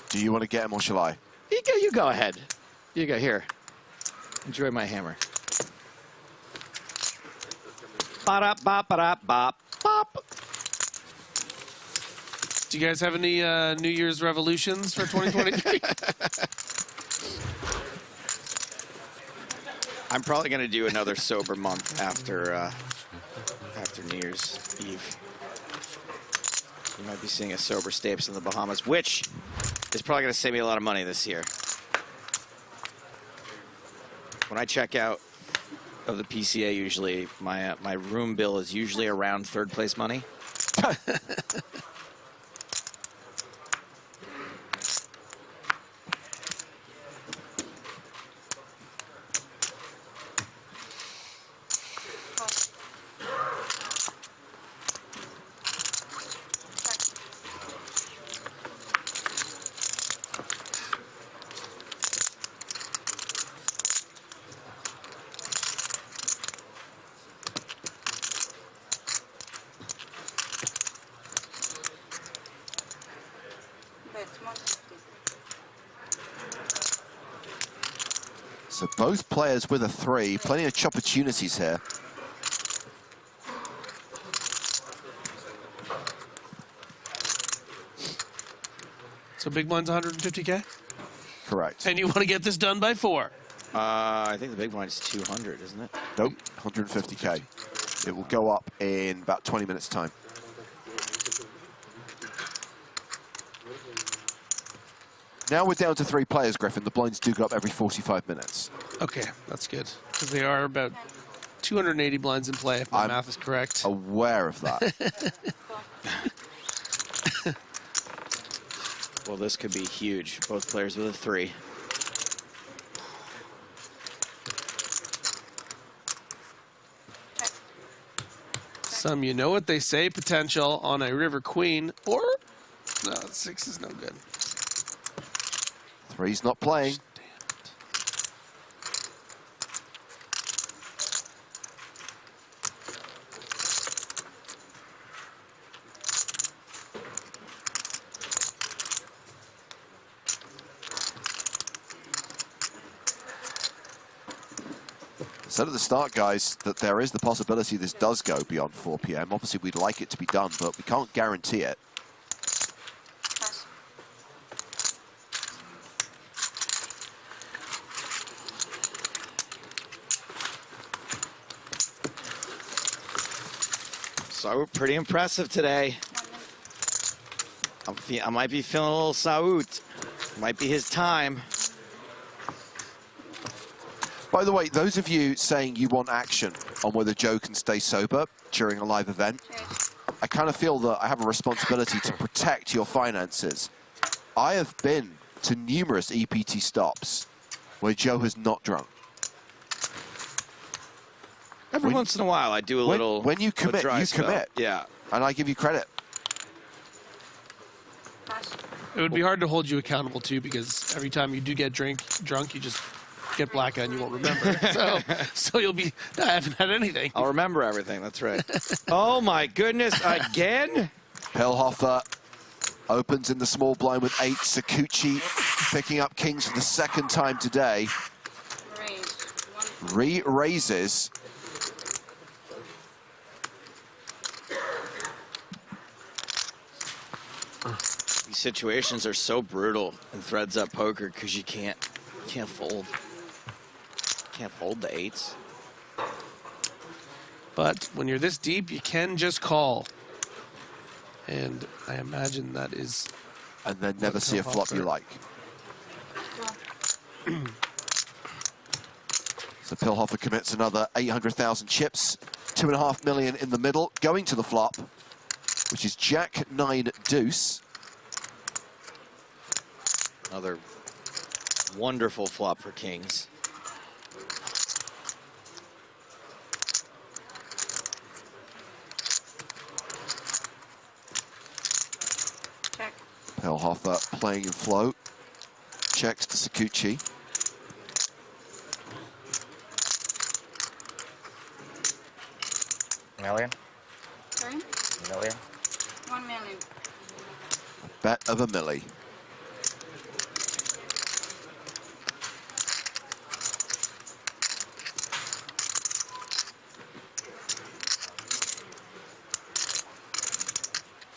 Do you want to get him or shall I? You go ahead. You go here. Enjoy my hammer. Ba-da, bop, ba-da, bop, bop. Do you guys have any New Year's revolutions for 2023? I'm probably going to do another sober month after New Year's Eve. You might be seeing a sober Stapes in the Bahamas, which is probably going to save me a lot of money this year. When I check out of the PCA, usually my room bill is usually around third place money. So both players with a 3, plenty of opportunities here. So big blind's 150K? Correct. And you want to get this done by 4? I think the big blind is 200, isn't it? Nope, 150K. It will go up in about 20 minutes' time. Now we're down to 3 players, Griffin. The blinds do go up every 45 minutes. Okay, that's good. Because they are about 280 blinds in play, if my math is correct. Aware of that. Well, this could be huge. Both players with a 3. Some, you know what they say, potential on a river queen, or no, 6 is no good. 3's not playing. Said at the start, guys, that there is the possibility this does go beyond 4 p.m. Obviously, we'd like it to be done, but we can't guarantee it. So pretty impressive today. I might be feeling a little Saout. Might be his time. By the way, those of you saying you want action on whether Joe can stay sober during a live event, I kind of feel that I have a responsibility to protect your finances. I have been to numerous EPT stops where Joe has not drunk. Every once in a while, I do a little. When you commit, you commit. Yeah. And I give you credit. It would be hard to hold you accountable, too, because every time you do get drunk, you just get blackout and you won't remember. So you'll be, I haven't had anything. I'll remember everything. That's right. Oh, my goodness. Again? Hillhofer opens in the small blind with 8. Sakuchi picking up kings for the 2nd time today. Re-raises. He's situations are so brutal in threads up poker because you can't fold. Can't fold the 8s. But when you're this deep, you can just call. And I imagine that is... And then never see a flop you like. So Pilhofer commits another 800,000 chips, 2.5 million in the middle, going to the flop, which is Jack 9 deuce. Another wonderful flop for kings. Check. Pilhofer playing in flow, checks to Sakuchi. Million? Sorry? Million? 1 million. Bet of a milli.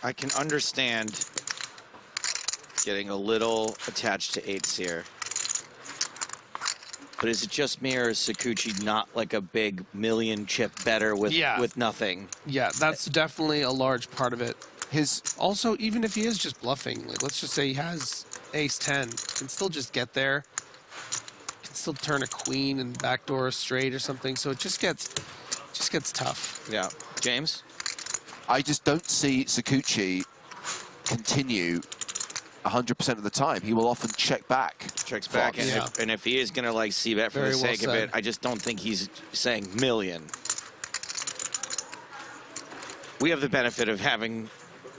I can understand getting a little attached to 8s here. But is it just me, or is Sakuchi not like a big million chip better with nothing? Yeah, that's definitely a large part of it. Also, even if he is just bluffing, like let's just say he has ace 10, can still just get there. Can still turn a queen and backdoor a straight or something. So it just gets tough. Yeah, James. I just don't see Sakuchi continue 100% of the time. He will often check back. Checks back, flops. and if he is going to like c-bet for the sake of it, I just don't think he's saying million. We have the benefit of having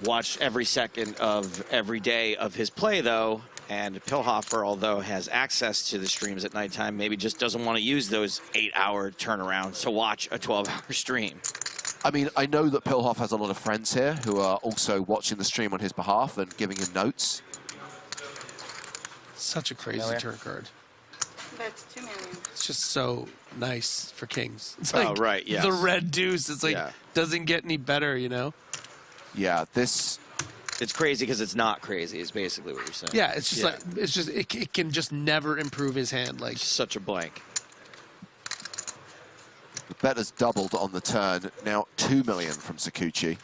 watched every second of every day of his play, though, and Pilhofer, although has access to the streams at nighttime, maybe just doesn't want to use those 8-hour turnarounds to watch a 12-hour stream. I mean, I know that Pilhofer has a lot of friends here who are also watching the stream on his behalf and giving him notes. Such a crazy turn card. That's 2 million. It's just so nice for kings. It's Oh, like right, yes. the red deuce. It's like, doesn't get any better, you know? Yeah, this... It's crazy because it's not crazy, is basically what you're saying. Yeah, it's just like, it can just never improve his hand. Like, such a blank. The bet has doubled on the turn. Now 2 million from Sakuchi.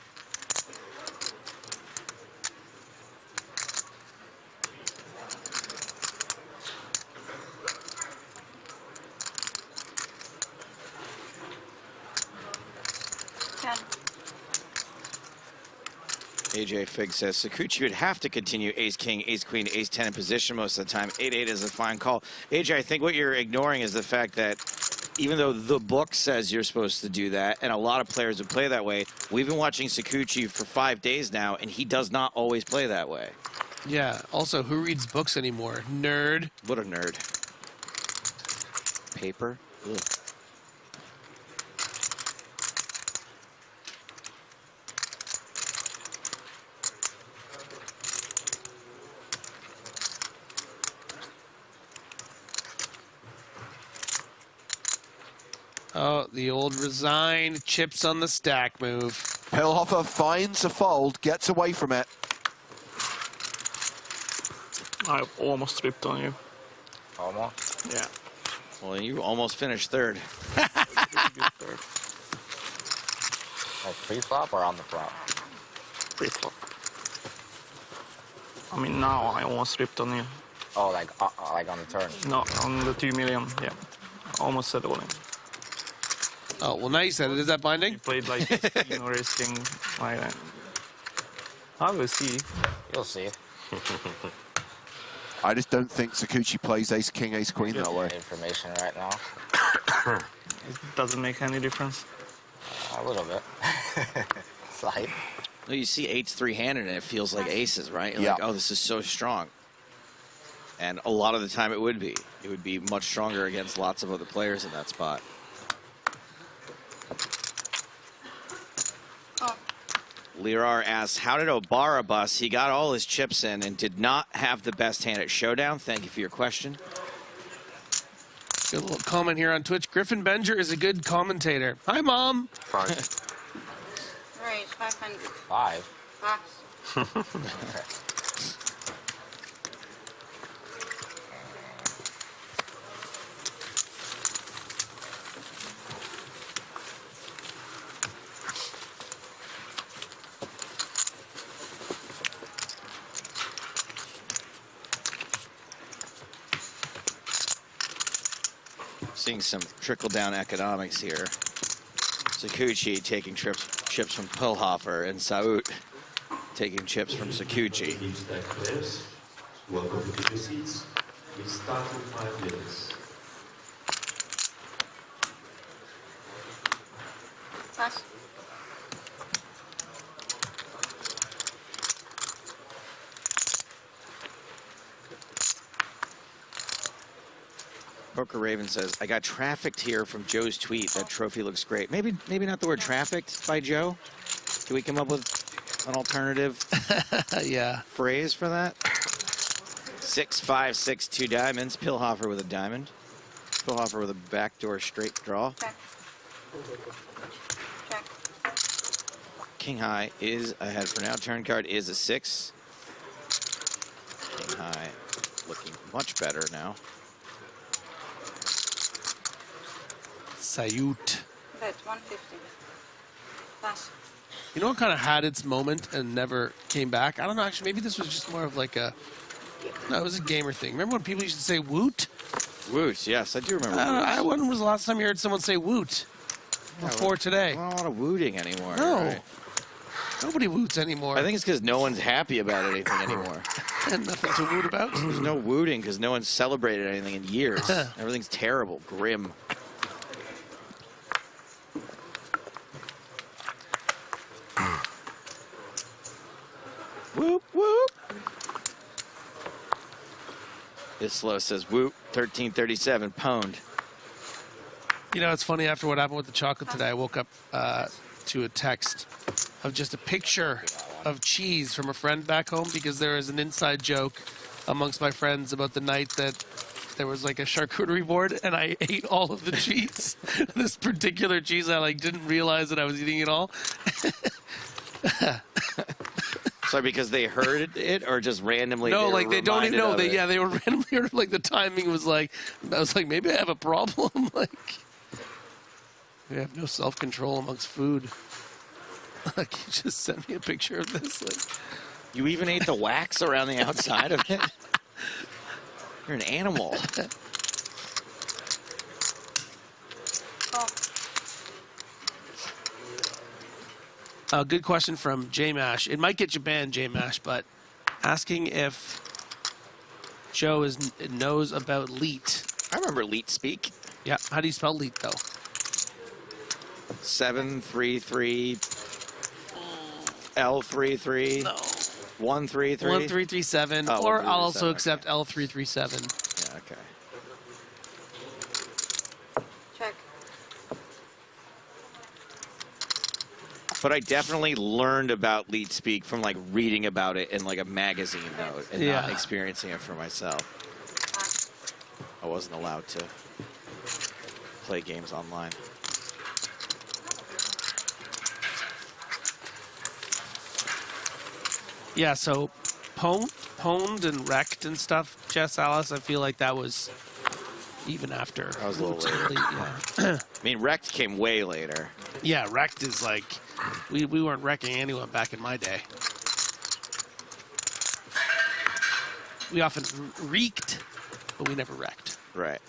AJ Fig says Sakuchi would have to continue ace-king, ace-queen, ace-10 in position most of the time. 8-8 is a fine call. AJ, I think what you're ignoring is the fact that even though the book says you're supposed to do that, and a lot of players would play that way, we've been watching Sakuchi for 5 days now, and he does not always play that way. yeah. Also, who reads books anymore? Nerd. What a nerd. Paper? Ugh. Oh, the old resigned chips on the stack move. Pilhofer finds a fold, gets away from it. I almost tripped on you. Almost? Yeah. Well, you almost finished third. Like pre-flop or on the flop? Pre-flop. I mean, now I almost tripped on you. Oh, like on the turn? No, on the 2 million, yeah. Almost said all in. Oh, well, now you said it. Is that binding? You played like king or ace king like that. I will see. You'll see. I just don't think Sakuchi plays ace-king, ace-queen that way. Information right now. It doesn't make any difference. A little bit. Slight. Well, you see 8's three-handed, and it feels like aces, right? You're like, oh, this is so strong. And a lot of the time it would be. It would be much stronger against lots of other players in that spot. Lirar asks, how did Obara bust? He got all his chips in and did not have the best hand at Showdown. Thank you for your question. Good little comment here on Twitch. Griffin Benger is a good commentator. Hi, Mom. Right, 500. 5? Pass. Seeing some trickle-down economics here. Sakuchi taking chips from Pilhofer, and Saut taking chips from Sakuchi. Welcome to your seats. We start in 5 minutes. Pass. Poker Raven says, I got trafficked here from Joe's tweet. That trophy looks great. Maybe not the word trafficked by Joe. Can we come up with an alternative phrase for that? 6, 5, 6, 2 diamonds. Pilhofer with a diamond. Pilhofer with a backdoor straight draw. Check. Check. King high is ahead for now. Turn card is a 6. King high looking much better now. Sayut. Bet 150. Pass. You know what kind of had its moment and never came back? I don't know, actually, maybe this was just more of like a... No, it was a gamer thing. Remember when people used to say woot? Woot, yes, I do remember I woot. when was the last time you heard someone say woot? Before today. Not a lot of wooting anymore. No. Right? Nobody woots anymore. I think it's because no one's happy about anything anymore. And nothing to woot about. There's no wooting because no one's celebrated anything in years. Everything's terrible, grim. Whoop, whoop. This slow says whoop, 1337, pwned. You know, it's funny, after what happened with the chocolate today, I woke up to a text of just a picture of cheese from a friend back home, because there is an inside joke amongst my friends about the night that there was like a charcuterie board and I ate all of the cheese. This particular cheese, I like didn't realize that I was eating it all. Sorry, because they heard it or just randomly? No, they like were they don't even know. reminded of it? They were randomly heard, like the timing was like, I was like, maybe I have a problem. Like, we have no self-control amongst food. Like, you just sent me a picture of this. Like, you even ate the wax around the outside of it? You're an animal. Good question from J-Mash. It might get you banned, J-Mash, but asking if Joe knows about LEET. I remember LEET speak. Yeah. How do you spell LEET, though? 733 L33. No. 133. 1337. Oh, or I'll 1337, also okay. accept L337. Yeah, okay. Check. But I definitely learned about LEET speak from like reading about it in like a magazine though, and not experiencing it for myself. I wasn't allowed to play games online. Yeah, so pwned and wrecked and stuff, Jess Alice, I feel like that was even after. That was a little later. Yeah. I mean, wrecked came way later. Yeah, wrecked is like, we weren't wrecking anyone back in my day. We often reeked, but we never wrecked. Right.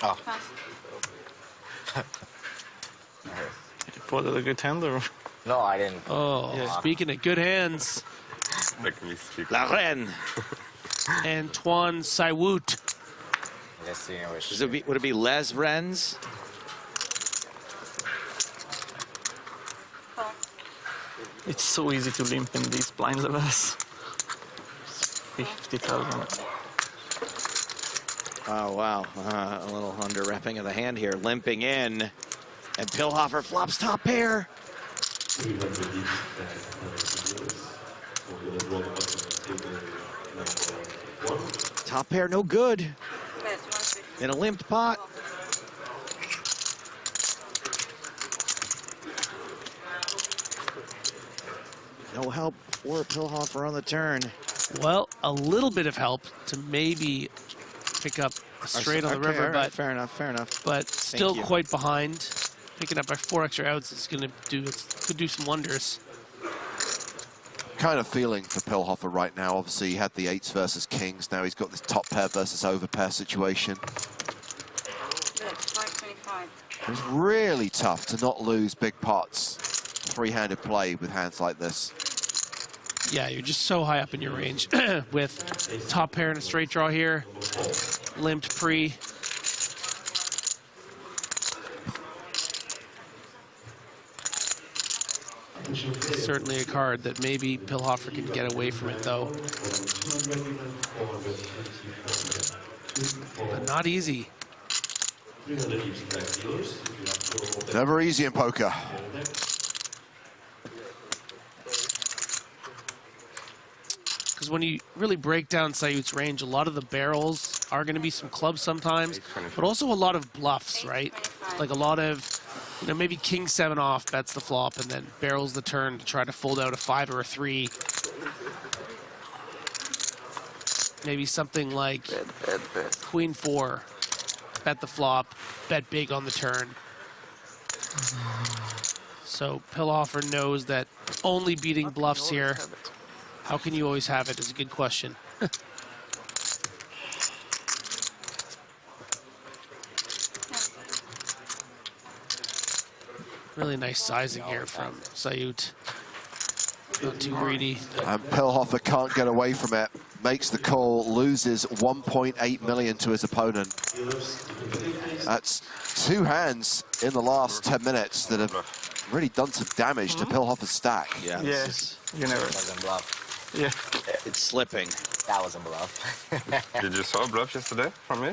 Oh. Was it a good hand or? No, I didn't. Oh, speaking of good hands, Let me speak. La Reine. Antoine Saiwoot. Let's see which. Would it be Les Rennes? It's so easy to limp in these blind levels. 50,000. Oh, wow. A little under-repping of the hand here. Limping in. And Pilhofer flops top pair. Top pair, no good. Bet 150. In a limped pot. No help for Pilhofer on the turn. Well, a little bit of help to maybe pick up a straight on the river, all right, but fair enough, fair enough. But still you. quite behind. Picking up by 4 extra outs is going to could do some wonders. kind of feeling for Pilhofer right now. Obviously, he had the 8s versus kings. Now he's got this top pair versus over pair situation. It's really tough to not lose big pots. Three-handed play with hands like this. Yeah, you're just so high up in your range with top pair and a straight draw here. Limped pre. Certainly a card that maybe Pilhofer can get away from it, though. But not easy. Never easy in poker. Because when you really break down Sayut's range, a lot of the barrels are going to be some clubs sometimes, but also a lot of bluffs, right? Like a lot of, you know, maybe king 7 off bets the flop and then barrels the turn to try to fold out a 5 or a 3. Maybe something like queen 4, bet the flop, bet big on the turn. So Pilhofer knows that only beating bluffs here. How can you always have it is a good question. Really nice sizing here from Sayut. Not too greedy. And Pilhofer can't get away from it. Makes the call, loses 1.8 million to his opponent. That's 2 hands in the last 10 minutes that have really done some damage to Pilhofer's stack. Yeah. Yes, you never. Wasn't bluff. Yeah. It's slipping. That wasn't bluff. Did you saw a bluff yesterday from me?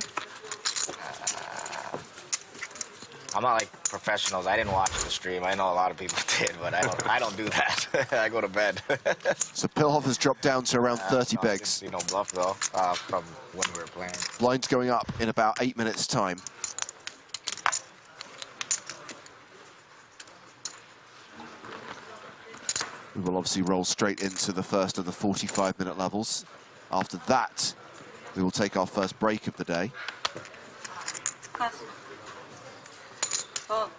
I'm not like professionals. I didn't watch the stream. I know a lot of people did, but I don't do that. I go to bed. So Pilhofer's dropped down to around 30 bigs. You know, bluff though, from when we were playing. Blinds going up in about 8 minutes' time. We will obviously roll straight into the first of the 45-minute levels. After that, we will take our first break of the day. Oh.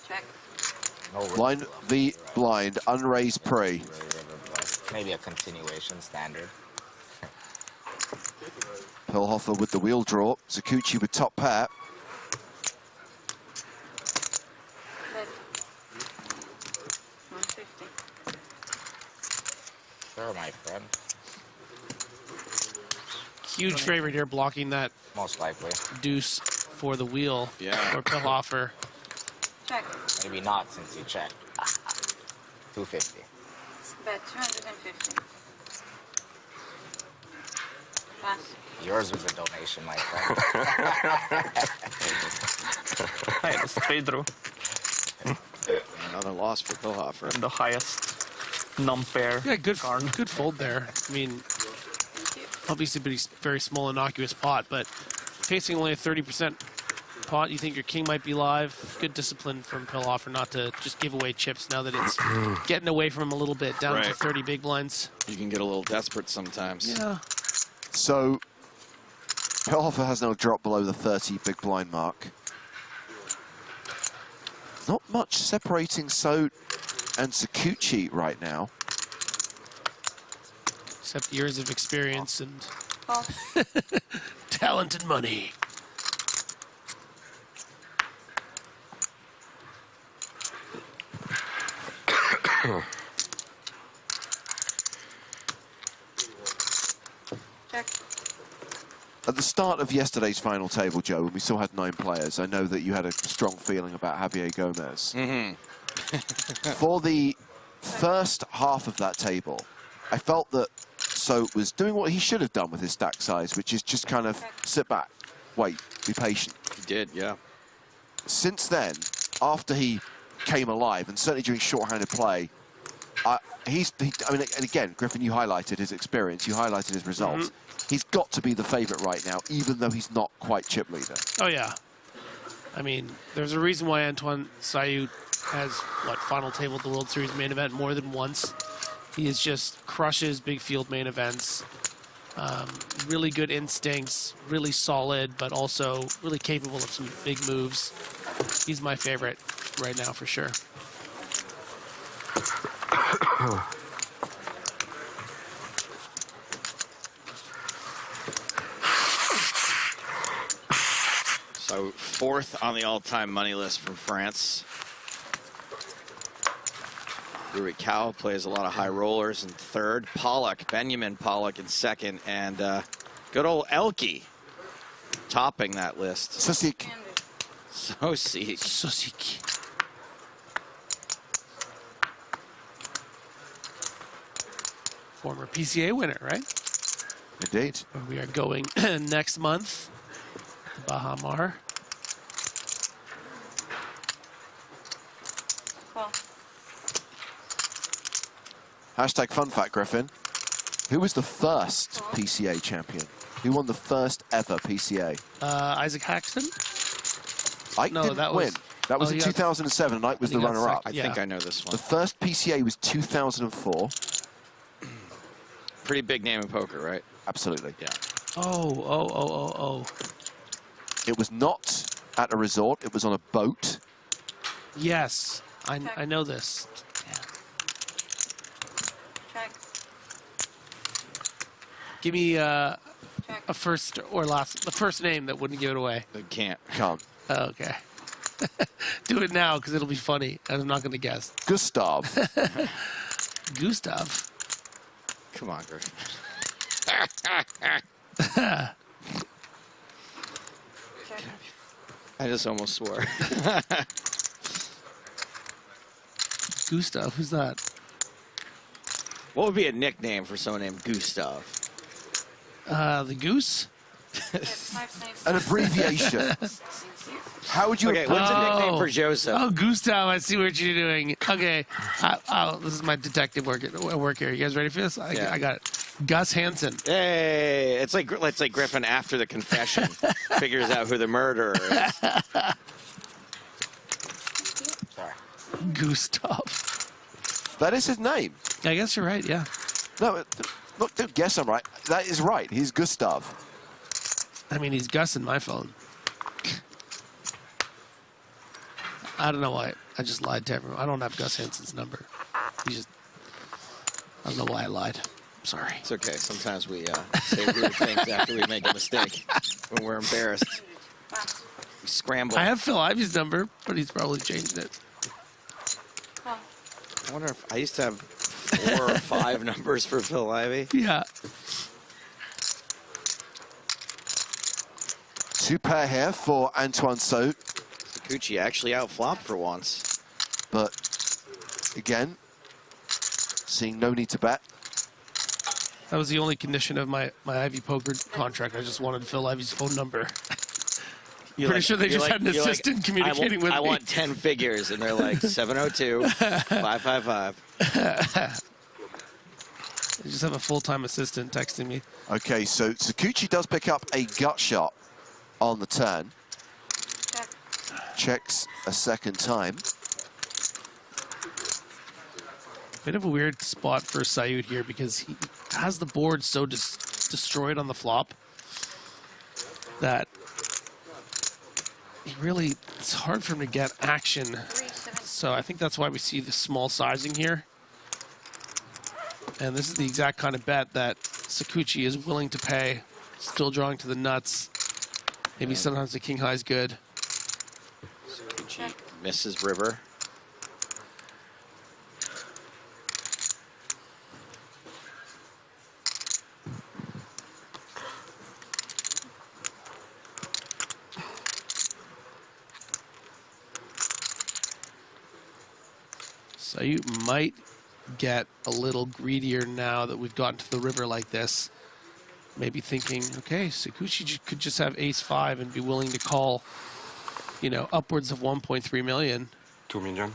Check. Blind v blind, unraised pre. Maybe a continuation standard. Pilhofer with the wheel draw. Zakuchi with top pair. Sure, my friend. Huge favorite here, blocking that Most likely. deuce for the wheel for Pilhofer. Check. Maybe not since you checked. 250. Bet 250. Pass. Yours was a donation, my friend. Hey, it's straight draw. Another loss for Pilhofer. And the highest non-pair. Yeah, good fold there. I mean, obviously very small, innocuous pot, but facing only a 30% pot, you think your king might be live. Good discipline from Pilhofer not to just give away chips now that it's getting away from him a little bit, down to 30 big blinds. You can get a little desperate sometimes. Yeah. So Pilhofer has now dropped below the 30 big blind mark. Not much separating So and Zakuchi right now. Except years of experience and talent and money. At the start of yesterday's final table, Joe, when we still had 9 players, I know that you had a strong feeling about Javier Gomez. For the first half of that table, I felt that So was doing what he should have done with his stack size, which is just kind of sit back, wait, be patient. He did, yeah. Since then, after he came alive, and certainly during short-handed play, I mean, and again, Griffin, you highlighted his experience, you highlighted his results. He's got to be the favorite right now, even though he's not quite chip leader. Oh, yeah. I mean, there's a reason why Antoine Sayut has, final table at the World Series main event more than once. He is just crushes big field main events. Really good instincts, really solid, but also really capable of some big moves. He's my favorite right now for sure. So 4th on the all-time money list from France. Rui Cow plays a lot of high rollers in 3rd. Pollock, Benjamin Pollock in 2nd. And good old Elke topping that list. Sosik. Sosik. Former PCA winner, right? Indeed. We are going next month to Bahamar. Cool. Hashtag fun fact, Griffin. Who was the first PCA champion? Who won the first ever PCA? Isaac Haxton? Ike No, didn't that win. was- That was oh, in he got- 2007, and Ike was he the got runner-up. I think I know this one. The first PCA was 2004. Pretty big name in poker, right? Absolutely. Yeah. Oh. It was not at a resort. It was on a boat. Yes, I know this. Check. Give me a first or last, the first name that wouldn't give it away. I can't. Can't. Oh, okay. Do it now because it'll be funny. I'm not going to guess. Gustav. Gustav. Come on, Griffin. I just almost swore. Gustav, who's that? What would be a nickname for someone named Gustav? The Goose? An abbreviation. How would you... Okay, what's a nickname for Joseph? Oh, Gustav, I see what you're doing. Okay. This is my detective work here. You guys ready for this? Yeah. I got it. Gus Hansen. Hey, it's like Griffin after the confession figures out who the murderer is. Sorry. Gustav. That is his name. I guess you're right, yeah. No, look, don't guess I'm right. That is right. He's Gustav. I mean, he's Gus in my phone. I don't know why. I just lied to everyone. I don't have Gus Hansen's number. I don't know why I lied. I'm sorry. It's okay. Sometimes we say weird things after we make a mistake when we're embarrassed. We scramble. I have Phil Ivy's number, but he's probably changed it. I wonder if I used to have 4 or 5 numbers for Phil Ivey. Yeah. 2 pair here for Antoine Saut. Gucci actually outflopped for once. But, again, seeing no need to bet. That was the only condition of my Ivy poker contract. I just wanted Phil Ivy's phone number. Pretty sure they just had an assistant communicating with me. I want 10 figures, and they're like 702 555. They just have a full-time assistant texting me. Okay, so Sakuchi does pick up a gut shot on the turn. Checks a second time. Bit of a weird spot for Sayud here because he has the board so destroyed on the flop that he really, it's hard for him to get action. So I think that's why we see the small sizing here. And this is the exact kind of bet that Sakuchi is willing to pay. Still drawing to the nuts. Maybe sometimes the king high is good. Sakuchi misses river. So you might get a little greedier now that we've gotten to the river like this. Maybe thinking, okay, Sakuchi could just have ace-5 and be willing to call, you know, upwards of 1.3 million. 2 million.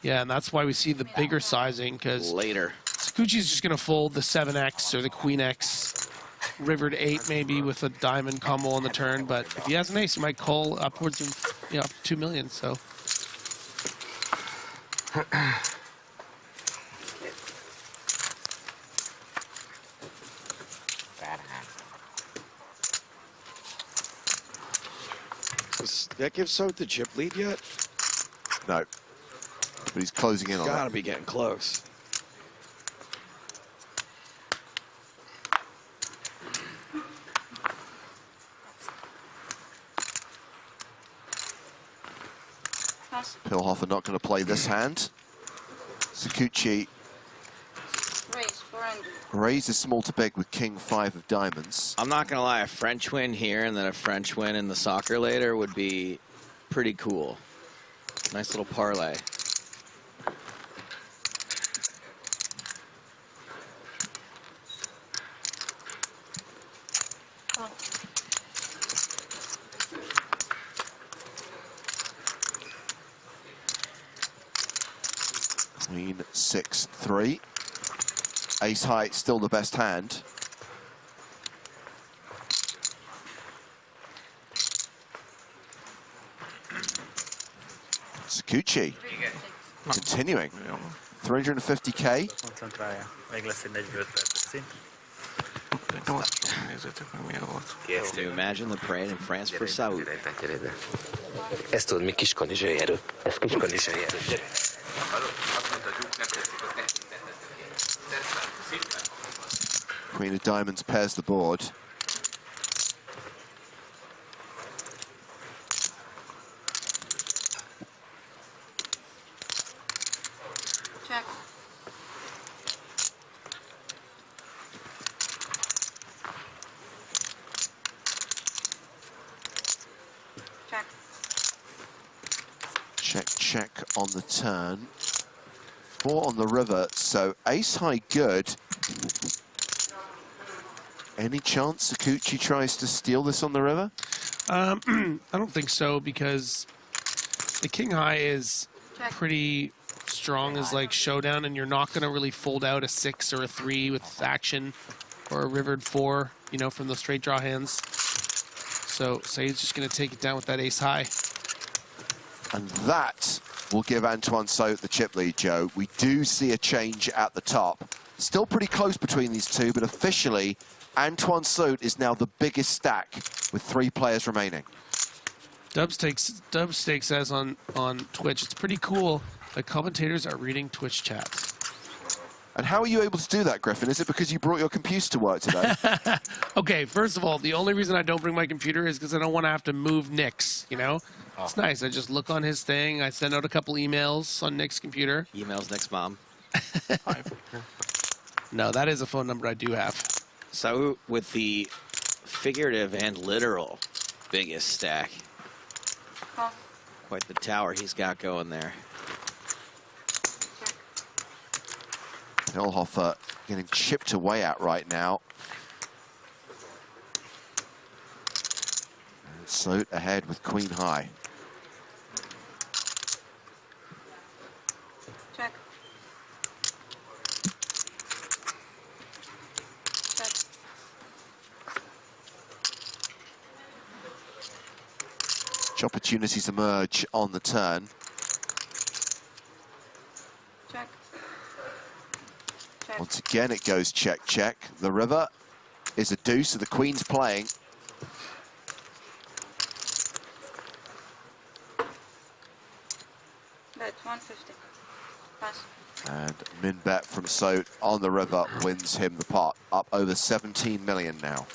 Yeah, and that's why we see the bigger sizing, because later Sakuchi's just going to fold the 7x or the queen x, river to 8 maybe with a diamond combo on the turn. But if he has an ace, he might call upwards of, you know, 2 million. So. Does that give Soap the chip lead yet? No. But he's closing in on Gotta it. be getting close. Pilhofer not going to play this hand. Sakuchi Raise 400. raises small to big with king 5 of diamonds. I'm not gonna lie, a French win here and then a French win in the soccer later would be pretty cool. Nice little parlay. Queen 6-3. Ace high, still the best hand. Sakuchi continuing. 350k. Can you imagine the parade in France for Saud? Ezt tudod, mi kis kanizsai erő. Ez kis kanizsai erő. Queen of diamonds pairs the board. Check. Check. Check, check on the turn. 4 on the river, so ace high good. Any chance Sakuchi tries to steal this on the river? I don't think so, because the king high is pretty strong as like showdown, and you're not going to really fold out a 6 or a 3 with action, or a rivered 4, you know, from the straight draw hands. So Said's just going to take it down with that ace high. And that will give Antoine Saut the chip lead, Joe. We do see a change at the top. Still pretty close between these two, but officially Antoine Saut is now the biggest stack with 3 players remaining. Dubstakes says on Twitch, it's pretty cool that commentators are reading Twitch chats. And how are you able to do that, Griffin? Is it because you brought your computer to work today? Okay, first of all, the only reason I don't bring my computer is because I don't want to have to move Nick's, you know? Oh. It's nice. I just look on his thing. I send out a couple emails on Nick's computer. Emails Nick's mom. No, that is a phone number I do have. So with the figurative and literal biggest stack. Quite the tower he's got going there. Pilhofer getting chipped away at right now. And Saut ahead with queen high. Check. Check. Opportunities emerge on the turn. Check. Check. Once again, it goes check, check. The river is a deuce, so the queen's playing. Bet 150. Pass. And min bet from Saut on the river wins him the pot. Up over 17 million now.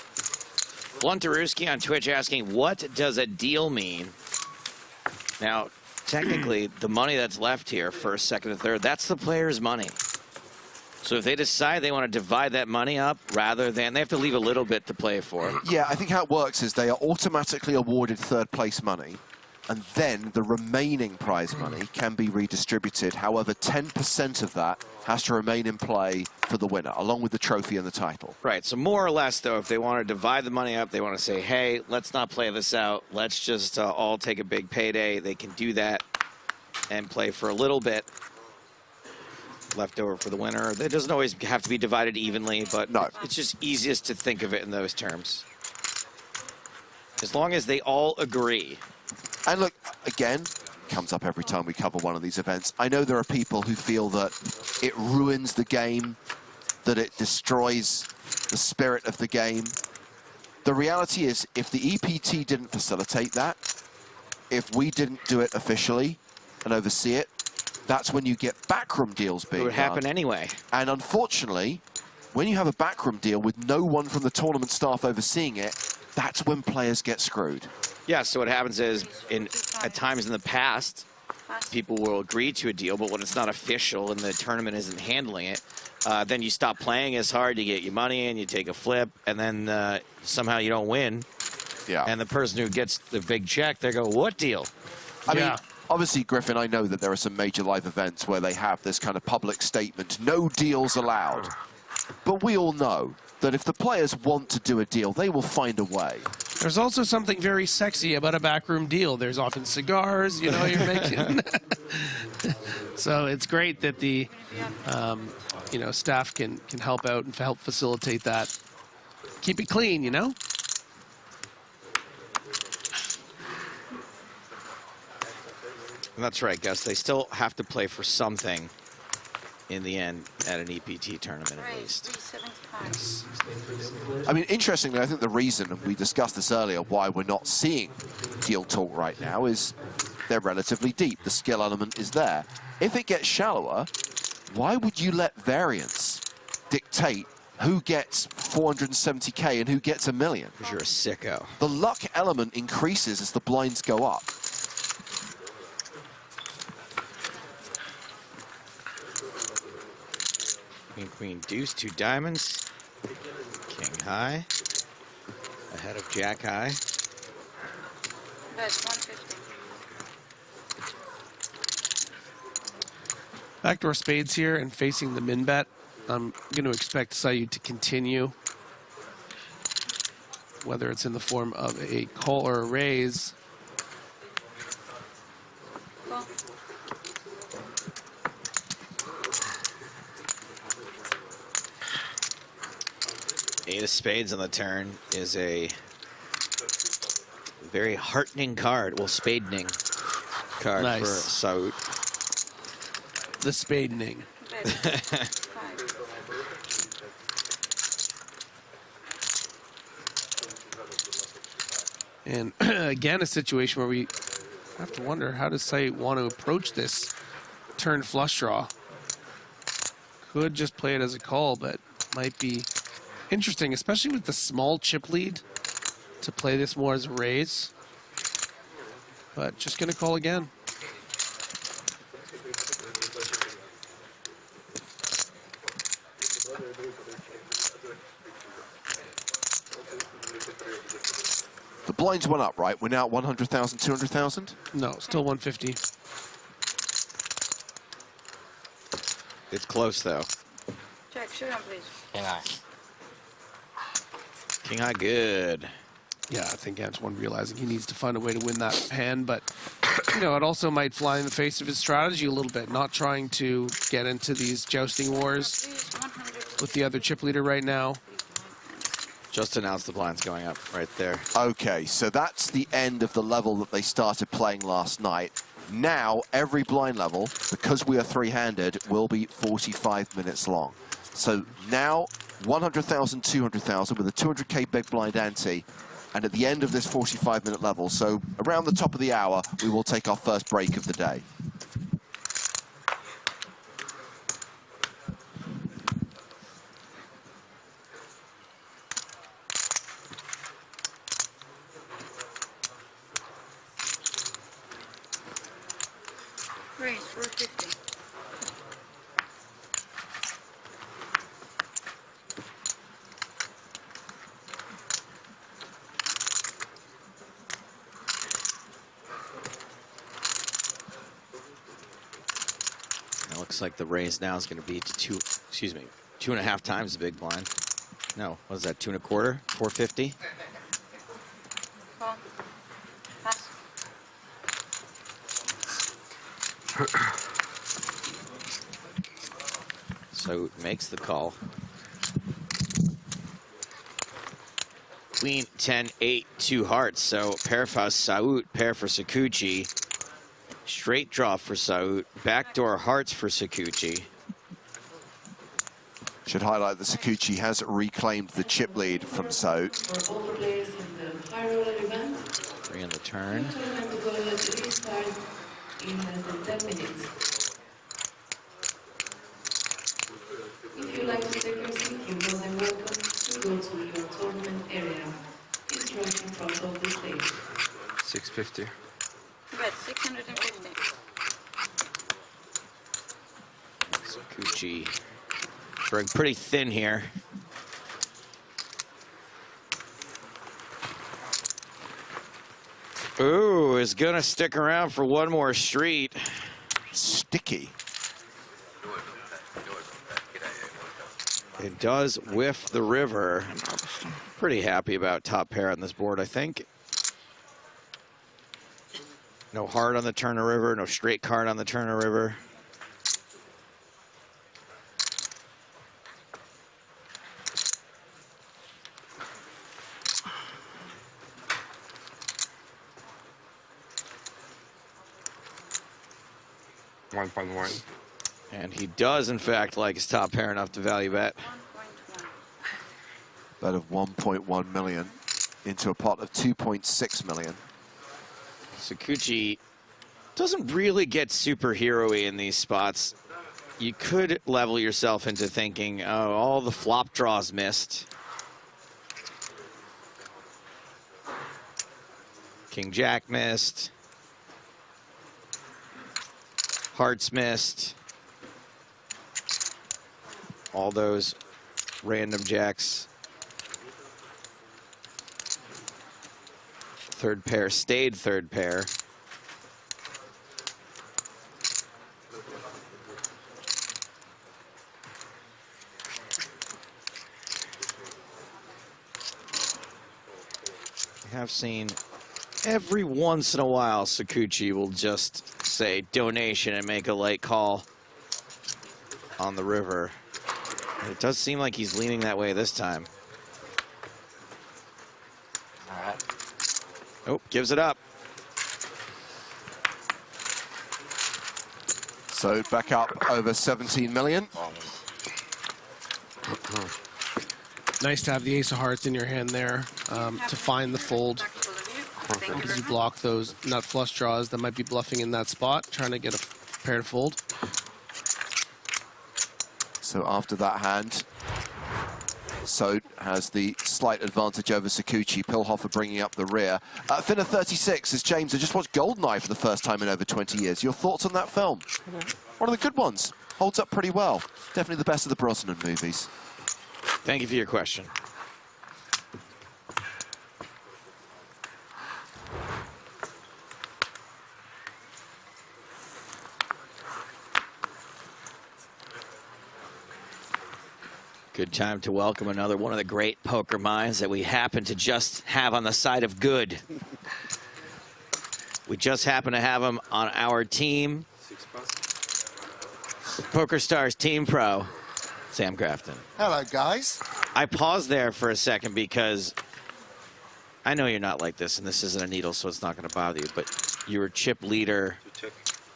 Bluntaruski on Twitch asking, what does a deal mean? Now, technically, the money that's left here, first, second, and third, that's the player's money. So if they decide they want to divide that money up, rather than, they have to leave a little bit to play for. Yeah, I think how it works is they are automatically awarded third place money, and then the remaining prize money can be redistributed. However, 10% of that has to remain in play for the winner, along with the trophy and the title. Right, so more or less, though, if they want to divide the money up, they want to say, hey, let's not play this out. Let's just all take a big payday. They can do that and play for a little bit left over for the winner. It doesn't always have to be divided evenly, but no, it's just easiest to think of it in those terms. As long as they all agree. And look, again, comes up every time we cover one of these events. I know there are people who feel that it ruins the game, that it destroys the spirit of the game. The reality is, if the EPT didn't facilitate that, if we didn't do it officially and oversee it, that's when you get backroom deals being done. It would happen anyway. And unfortunately, when you have a backroom deal with no one from the tournament staff overseeing it, that's when players get screwed. Yeah, so what happens is, at times in the past, people will agree to a deal, but when it's not official and the tournament isn't handling it, then you stop playing as hard, you get your money in, you take a flip, and then somehow you don't win. Yeah. And the person who gets the big check, they go, what deal? I mean, obviously, Griffin, I know that there are some major live events where they have this kind of public statement, no deals allowed. But we all know that if the players want to do a deal, they will find a way. There's also something very sexy about a backroom deal. There's often cigars, you know, you're making. So it's great that the, you know, staff can help out and help facilitate that. Keep it clean, you know? And that's right, Gus. They still have to play for something in the end at an EPT tournament, at least. I mean, interestingly, I think the reason, and we discussed this earlier, why we're not seeing deal talk right now is they're relatively deep. The skill element is there. If it gets shallower, why would you let variance dictate who gets 470K and who gets $1 million? Because you're a sicko. The luck element increases as the blinds go up. Queen, queen, deuce, 2 diamonds. King high. Ahead of jack high. That's 150. Backdoor spades here and facing the min bet. I'm going to expect Sait to continue, whether it's in the form of a call or a raise. Call. Eight of spades on the turn is a very heartening card. Well, spadening card Nice. for Sait. The spadening. And again, a situation where we have to wonder, how does Sait want to approach this turn flush draw? Could just play it as a call, but might be interesting, especially with the small chip lead, to play this more as a raise. But just going to call again. The blinds went up, right? We're now at 100,000, 200,000? No, still 150. It's close, though. Check, shoot him, please. King high. King high, good. Yeah, I think Antoine realizing he needs to find a way to win that hand, but you know, it also might fly in the face of his strategy a little bit, not trying to get into these jousting wars with the other chip leader right now. Just announced the blinds going up right there. Okay, so that's the end of the level that they started playing last night. Now, every blind level, because we are three-handed, will be 45 minutes long. So now, 100,000, 200,000 with a 200K big blind ante. And at the end of this 45-minute level, so around the top of the hour, we will take our first break of the day. Raise, 450. It looks like the raise now is going to be to 2.5 times the big blind. No, what is that, 2 1/4? 450? Call. Pass. So makes the call. Queen 10 8 2 hearts. So pair for Sait, pair for Sakuchi. Straight draw for Sait. Backdoor hearts for Sakuchi. Should highlight that Sakuchi has reclaimed the chip lead from Sait. For all the players in the high roller event, 3 on the turn. the tournament will restart in less than 10 minutes. If you'd like to take your seat, you're more than welcome to go to your tournament area. It's right in front of the stage. 650. Bet, 650. Sakuchi throwing pretty thin here. Ooh, is gonna stick around for one more street. Sticky. It does whiff the river. I'm pretty happy about top pair on this board, I think. No heart on the turn of river, no straight card on the turn of river. And he does, in fact, like his top pair enough to value bet. Bet of 1.1 million into a pot of 2.6 million. Sakuchi doesn't really get superhero-y in these spots. You could level yourself into thinking, oh, all the flop draws missed. King Jack missed. Hearts missed. All those random jacks. Third pair stayed third pair. I have seen every once in a while Sakuchi will just say donation and make a late call on the river. And it does seem like he's leaning that way this time. All right. Oh, gives it up. So back up over 17 million. Nice to have the ace of hearts in your hand there to find the fold. Because you block those nut flush draws that might be bluffing in that spot, trying to get a pair to fold. So after that hand, Sode has the slight advantage over Sakuchi. Pilhofer bringing up the rear. Finna 36 as James has just watched Goldeneye for the first time in over 20 years. Your thoughts on that film? One of the good ones. Holds up pretty well. Definitely the best of the Brosnan movies. Thank you for your question. Good time to welcome another one of the great poker minds that we happen to just have on the side of good. We just happen to have him on our team. Poker Stars Team Pro, Sam Grafton. Hello, guys. I paused there for a second because I know you're not like this, and this isn't a needle, so it's not going to bother you, but you were chip leader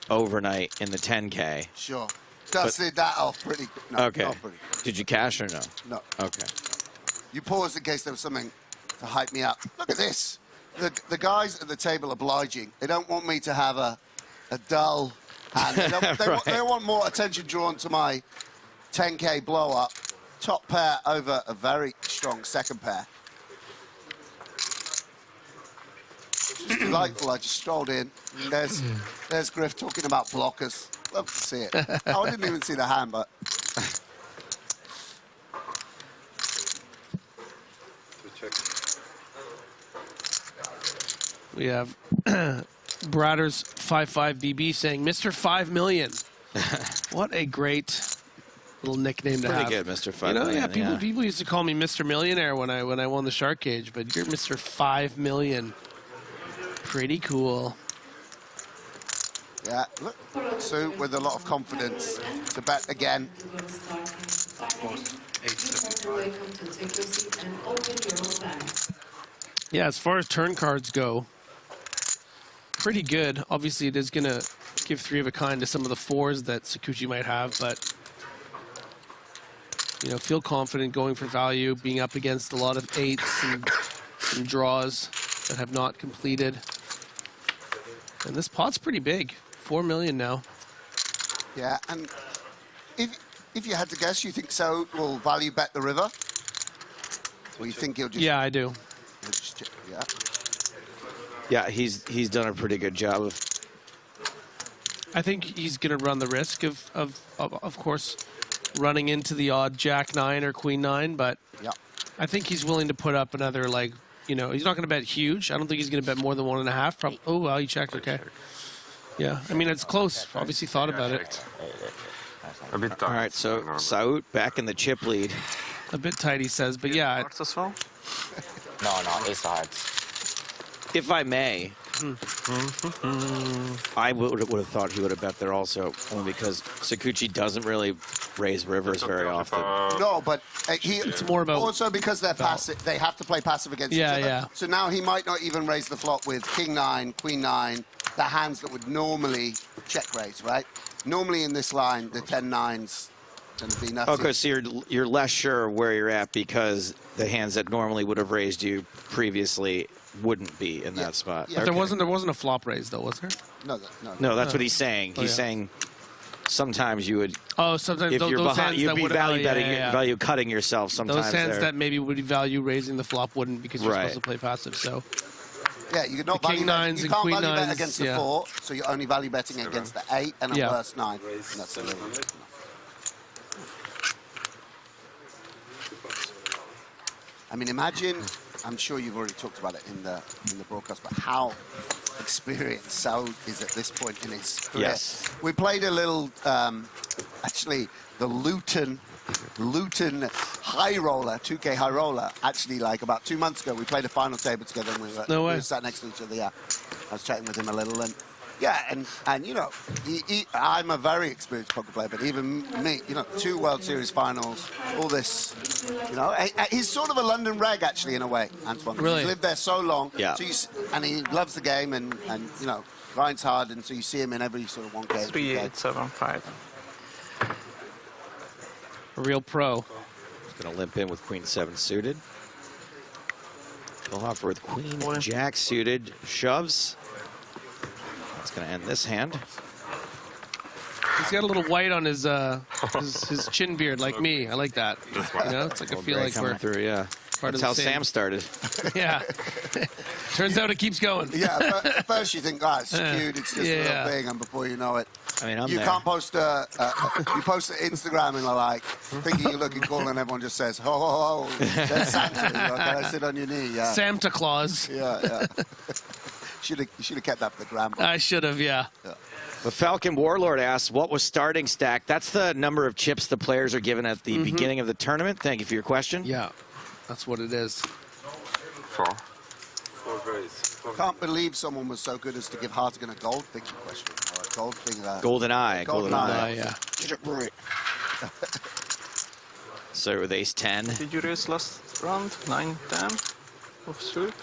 overnight in the 10K. Sure. Dusted that off pretty. No, Okay. not pretty. Did you cash or no? No. Okay. You paused in case there was something to hype me up. Look at this. The guys at the table obliging. They don't want me to have a dull hand. They want more attention drawn to my 10K blow up. Top pair over a very strong second pair. Just delightful. I just strolled in. And there's Griff talking about blockers. Love to see it. Oh, I didn't even see the hand, but. We have Bradder's 55BB saying, Mr. 5 million. What a great little nickname to have. Pretty good, Mr. 5 you know, million. yeah, people used to call me Mr. Millionaire when I won the Shark Cage, but you're Mr. 5 million. Pretty cool. Yeah, look, Sue with a lot of confidence to bet again. Yeah, as far as turn cards go, pretty good. Obviously, it is going to give 3 of a kind to some of the 4s that Sakuchi might have, but you know, feel confident going for value, being up against a lot of 8s and some draws that have not completed. And this pot's pretty big. 4 million now. Yeah, and if you had to guess, you think so will value bet the river? Or you think he'll just... Yeah, I do. Yeah. Yeah, he's done a pretty good job of... I think he's going to run the risk of course, running into the odd Jack-9 or Queen-9, but yeah. I think he's willing to put up another, like, you know, he's not going to bet huge. I don't think he's going to bet more than 1.5. Oh, well, he checked. Okay. Yeah, I mean, it's close. Obviously thought about it. A bit tight. All right, so Saud back in the chip lead. A bit tight, he says, but yeah. No, ace of hearts. If I may, I would have thought he would have bet there also, only because Sakuchi doesn't really raise rivers very often. No, but it's more about also because they're passive. They have to play passive against each other. Yeah. So now he might not even raise the flop with King-9, Queen-9, the hands that would normally check raise, right? Normally in this line, the 10-9s going to be nothing. Okay, so you're less sure where you're at because the hands that normally would have raised you previously wouldn't be in that spot. But there wasn't a flop raise though, was there? No, that's what he's saying. He's saying sometimes you would. Oh, sometimes if those you're behind, hands you'd that be would value cutting yourself sometimes. Those hands there. that maybe would value raising the flop wouldn't because you're supposed to play passive. So yeah, you could not value bet. You can't value bet against the 4, so you're only value betting against the 8 and a worse 9. And that's a little. I mean, imagine. I'm sure you've already talked about it in the broadcast, but how experienced Saud is at this point in his career. Yes. We played a little, actually, the Luton high roller, 2K high roller. Actually, like about 2 months ago, we played a final table together, and we were sat next to each other. Yeah, I was chatting with him a little, and yeah, and you know, I'm a very experienced poker player, but even me, you know, 2 World Series finals, all this, you know, he's sort of a London reg actually in a way, Antoine. Really? He's lived there so long, yeah. So and he loves the game and you know, grinds hard, and so you see him in every sort of 1K. 3, 8, 7, 5. A real pro. He's going to limp in with Queen 7 suited. He'll offer with Queen Jack suited, shoves. That's going to end this hand. He's got a little white on his his chin beard, like me. I like that. You know, it's like I feel like we're through. Yeah, part that's of how the same. Sam started. Yeah. Turns out it keeps going. Yeah. At first you think, it's cute. It's just a little thing, and before you know it, I mean, you can't post you post to Instagram and you're like thinking you're looking cool, and everyone just says, "Oh, there's Santa. You know, can I sit on your knee?" Yeah. Santa Claus. Yeah. You should have kept that for the gram. I should have, yeah. The Falcon Warlord asks, what was starting stack? That's the number of chips the players are given at the beginning of the tournament. Thank you for your question. Yeah, that's what it is. 4. 4 raise. Can't believe someone was so good as to give Hartigan a gold thinking question. Or a gold thing. Golden Eye. Yeah. So with ace 10. Did you raise last round? 9, 10 of suit?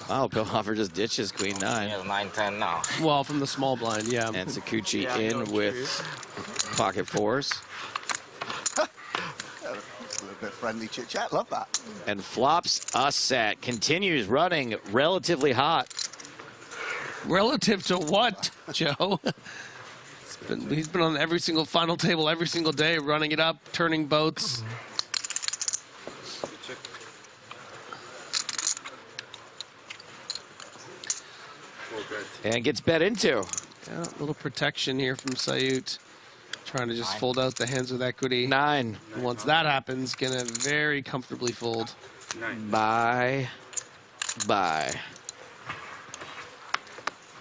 Wow, Billhofer just ditches Queen 9. Yeah, 9, 10 now. Well, from the small blind, yeah. And Sakuchi in with pocket 4s. A little bit friendly chit chat. Love that. And flops a set. Continues running relatively hot. Relative to what, Joe? He's been on every single final table every single day, running it up, turning boats. And gets bet into. Yeah, a little protection here from Sayut. Trying to just fold out the hands with equity. 9. And once that happens, gonna very comfortably fold. 9. Bye.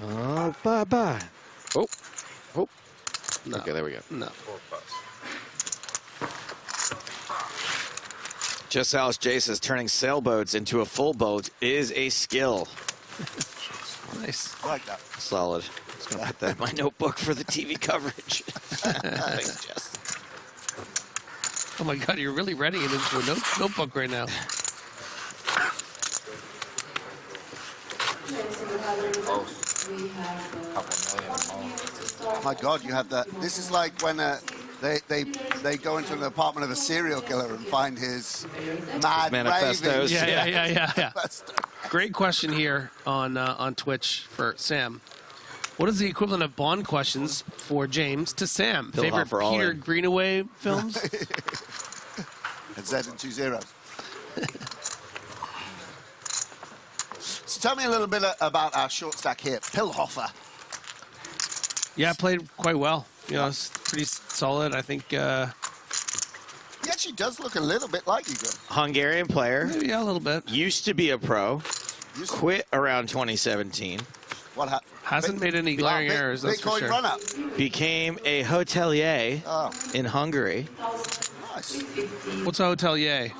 Oh, bye. Oh. No. Okay, there we go. No. 4 pass. Just Alice J says turning sailboats into a full boat is a skill. Nice. I like that. Solid. Just gonna put that in my notebook for the TV coverage. Thanks, Jess. Oh my God, you're really writing it into a notebook right now. Oh my God, you have that. This is like when they go into an apartment of a serial killer and find his mad manifestos. ravings. Yeah. Great question here on Twitch for Sam. What is the equivalent of Bond questions for James to Sam? Bill Favorite Hoffer, all Peter in. Greenaway films? And Z and 2 zeros. So tell me a little bit about our short stack here. Pillhofer. Yeah, played quite well. You know, it's pretty solid. I think. He actually does look a little bit like you, guys. Hungarian player. Yeah, a little bit. Used to be a pro. Quit around 2017. What happened? Hasn't made any glaring errors. That's for Bitcoin sure. run-up. Became a hotelier in Hungary. Nice. What's a hotelier?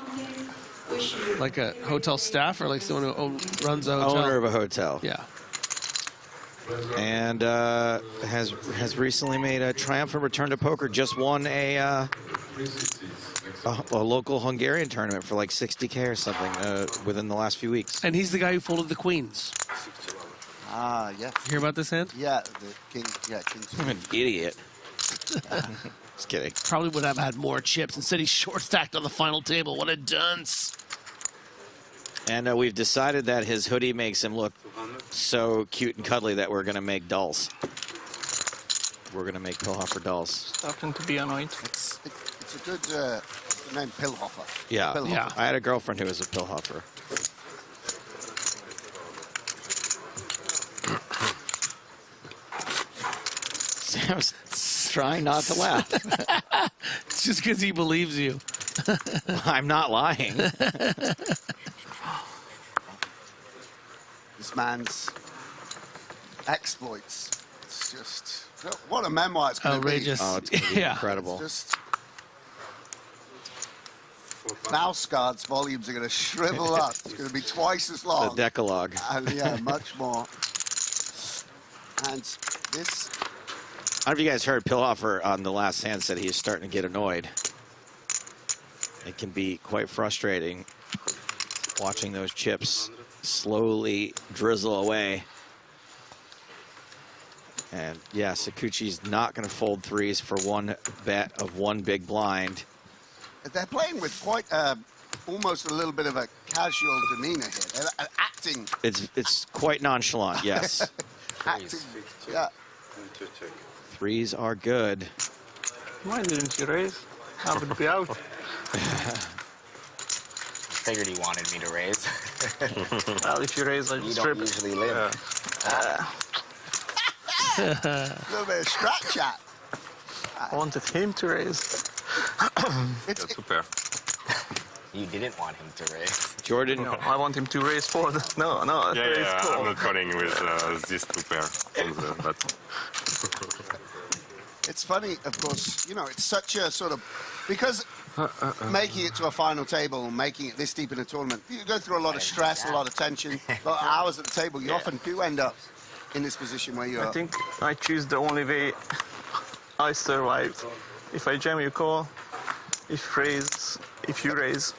Like a hotel staff or like someone who runs a hotel? Owner of a hotel. Yeah. And has recently made a triumphant return to poker. Just won a local Hungarian tournament for like 60K or something within the last few weeks. And he's the guy who folded the queens. Ah, yes. Hear about this hand? Yeah, the king. Yeah, king. I'm an idiot. Just kidding. Probably would have had more chips. Instead, he's short stacked on the final table. What a dunce. And we've decided that his hoodie makes him look so cute and cuddly that we're going to make dolls. We're going to make Pillhofer dolls. Starting to be annoyed. It's a good name, Pillhofer. Yeah. Pillhofer. Yeah. I had a girlfriend who was a Pillhofer. Sam's trying not to laugh. It's just because he believes you. I'm not lying. This man's exploits. It's just what a memoir it's going to be. Outrageous. Oh, it's going to be Yeah. incredible. It's just mouse guards volumes are going to shrivel up. It's going to be twice as The long. Decalogue. And yeah, much more. And this. I don't know if you guys heard Pillhofer on the last hand said he's starting to get annoyed. It can be quite frustrating watching those chips slowly drizzle away. And yeah, Sakuchi's not going to fold threes for one bet of one big blind. They're playing with quite almost a little bit of a casual demeanor here. They're acting. It's quite nonchalant, yes. Acting. Yeah. Threes are good. Why didn't you raise? I would be out. Figured he wanted me to raise. Well, if you raise, I You just don't strip. usually live. A little bit of strat chat. I wanted him to raise. It's Super. You didn't want him to raise. Jordan. No, I want him to raise four. No, no, Yeah, raise yeah, four. I'm not calling with these two pairs. But It's funny, of course, you know, it's such a sort of, because making it to a final table, making it this deep in a tournament, you go through a lot of stress, a lot of tension, a lot of hours at the table. You often do end up in this position where you're... I think I choose the only way I survived. If I jam, you call. If you raise,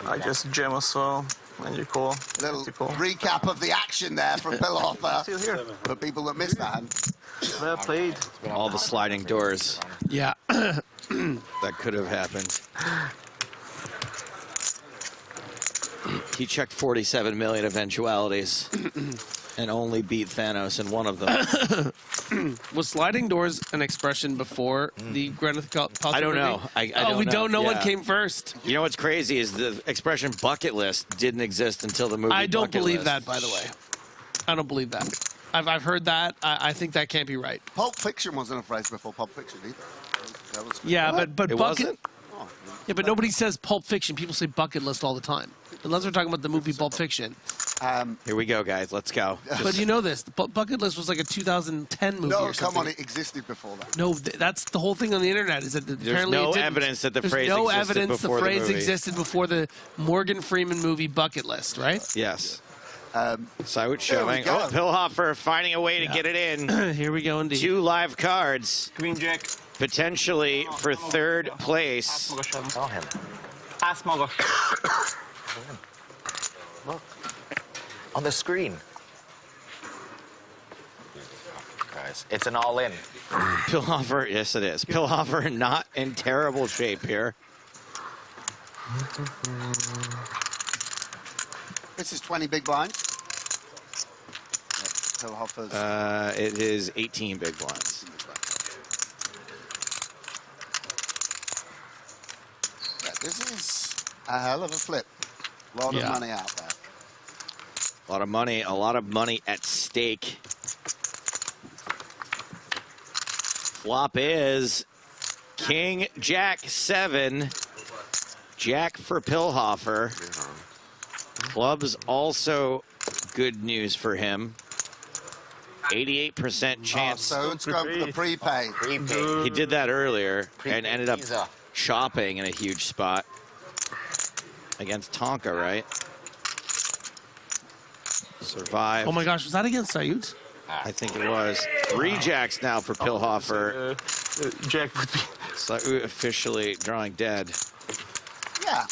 I just jam as well, and you call. Little You call. recap of the action there from Pillhofer Still here. for people that missed that. Well played. All the sliding doors Yeah. that could have happened. He checked 47 million eventualities and only beat Thanos in one of them. Was sliding doors an expression before the Gwyneth Paltrow I don't movie? know. I don't we know. don't know what Yeah. came first. You know what's crazy is the expression bucket list didn't exist until the movie I don't Bucket believe List. that, by the way. I don't believe that. I've heard that. I think that can't be right. Pulp Fiction wasn't a phrase before Pulp Fiction either. That was Yeah, but It bucket. wasn't? Yeah, but nobody says Pulp Fiction. People say bucket list all the time. Unless we're talking about the movie Pulp Fiction. Here we go, guys. Let's go. But you know this. The bucket list was like a 2010 movie No, or something. come on, it existed before that. No, that's the whole thing on the internet. Is that apparently no it didn't. evidence that the There's phrase no existed evidence before the the phrase movie. existed before the Morgan Freeman movie Bucket List, right? Yes. There So it's we showing. go. Oh, Pillhofer finding a way to get it in. Here we go indeed. 2 live cards, Queen Jack. potentially for third place. Tell him. Pass magas. Look. On the screen. Guys, it's an all-in. Pillhofer, yes it is. Pillhofer not in terrible shape here. This is 20 big blinds. Pillhofer's. It is 18 big blinds. Yeah, this is a hell of a flip. A lot of money out there. A lot of money at stake. Flop is King, Jack, 7. Jack for Pilhofer. Clubs also good news for him. 88% chance. So it's going for the prepay. He did that earlier and ended up chopping in a huge spot against Tonka, right? Survived. Oh my gosh, was that against Sait? I think it was. 3 jacks now for Pilhofer. Jack would be. Sait officially drawing dead. Yeah.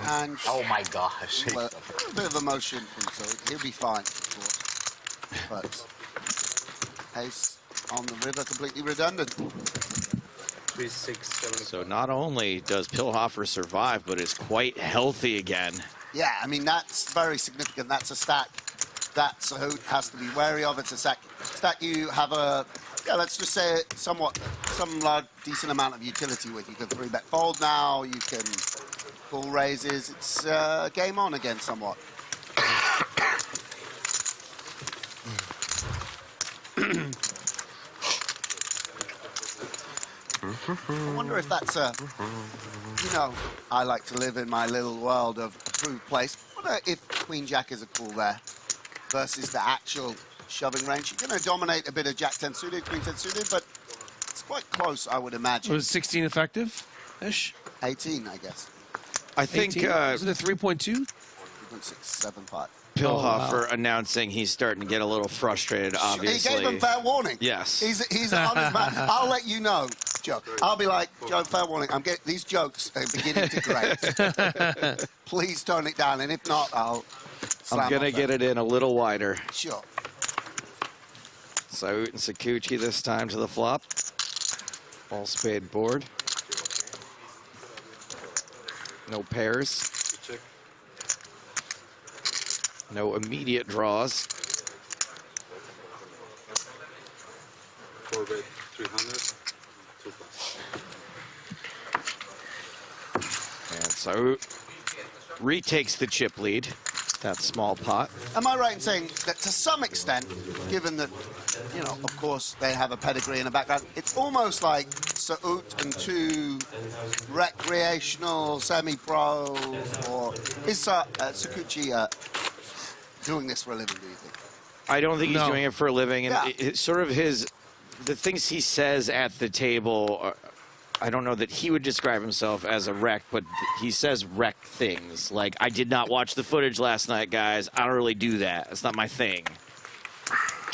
And oh my gosh. Well, a bit of emotion from Sait. He'll be fine, of course. But ace on the river, completely redundant. 3, 6, 7. So not only does Pilhofer survive, but is quite healthy again. Yeah, I mean, that's very significant. That's a stack that Sait has to be wary of. It's a stack you have a, yeah, let's just say some large, decent amount of utility with. You can 3-bet fold now, you can full raises. It's game on again somewhat. I wonder if that's a, you know, I like to live in my little world of approved place. I wonder if Queen Jack is a call there versus the actual shoving range. You're going to dominate a bit of Jack 10 suited, Queen 10 suited, but it's quite close, I would imagine. Was 16 effective-ish? 18, I guess. I think... was it a 3.2? 3.675. Pilhofer announcing he's starting to get a little frustrated, obviously. He gave him fair warning. Yes. He's an honest man. I'll let you know, Joe. I'll be like, Joe, fair warning. I'm getting these jokes are beginning to grate. Please tone it down, and if not, I'll slam I'm gonna get it in a little wider. Sure. Sait and Sakuchi this time to the flop. All spade board. No pairs. No immediate draws. 4-bet 300. 2+. And Sait retakes the chip lead. That small pot. Am I right in saying that to some extent, given that, you know, of course, they have a pedigree and a background, it's almost like Sait and 2 recreational, semi-pro, or is Sakuchi doing this for a living, do you think? I don't think he's doing it for a living. And Yeah. it's sort of the things he says at the table, I don't know that he would describe himself as a wreck, but he says wreck things. Like, I did not watch the footage last night, guys. I don't really do that. It's not my thing.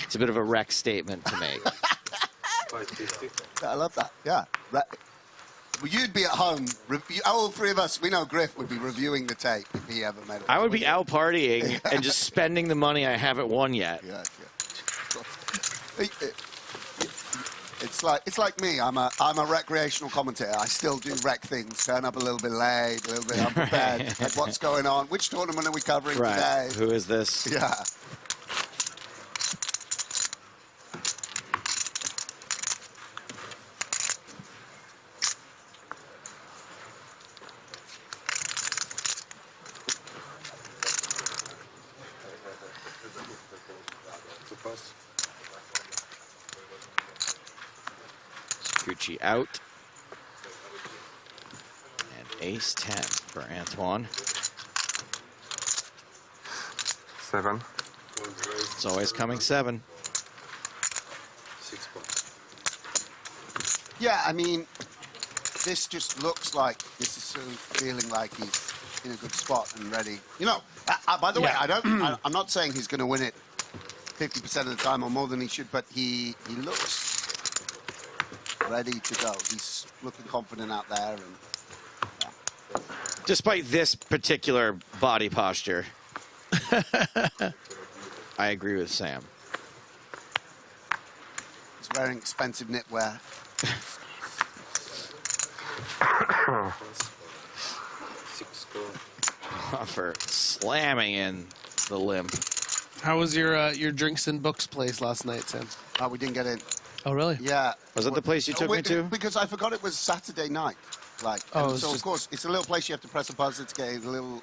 It's a bit of a wreck statement to make. 550. I love that, yeah. Well, you'd be at home, all 3 of us, we know Griff would be reviewing the tape if he ever made it. I would be out partying and just spending the money I haven't won yet. Yeah. It's like me. I'm a recreational commentator. I still do rec things. Turn up a little bit late, a little bit unprepared. Right. Like, what's going on? Which tournament are we covering Right. today? Who is this? Yeah. Sakuchi out. And ace 10 for Antoine. 7. It's always coming 7. 6 points. Yeah, I mean, this just looks like this is sort of feeling like he's in a good spot and ready. You know, by the way, I'm not saying he's going to win it 50% of the time or more than he should, but he looks ready to go. He's looking confident out there. And, yeah. Despite this particular body posture, I agree with Sam. He's wearing expensive knitwear. 6 score. For slamming in the limp. How was your drinks and books place last night, Sam? We didn't get in. Oh, really? Yeah. Was it the place you took me to? Because I forgot it was Saturday night. Like, Oh, so just... of course it's a little place you have to press a buzzer to get a little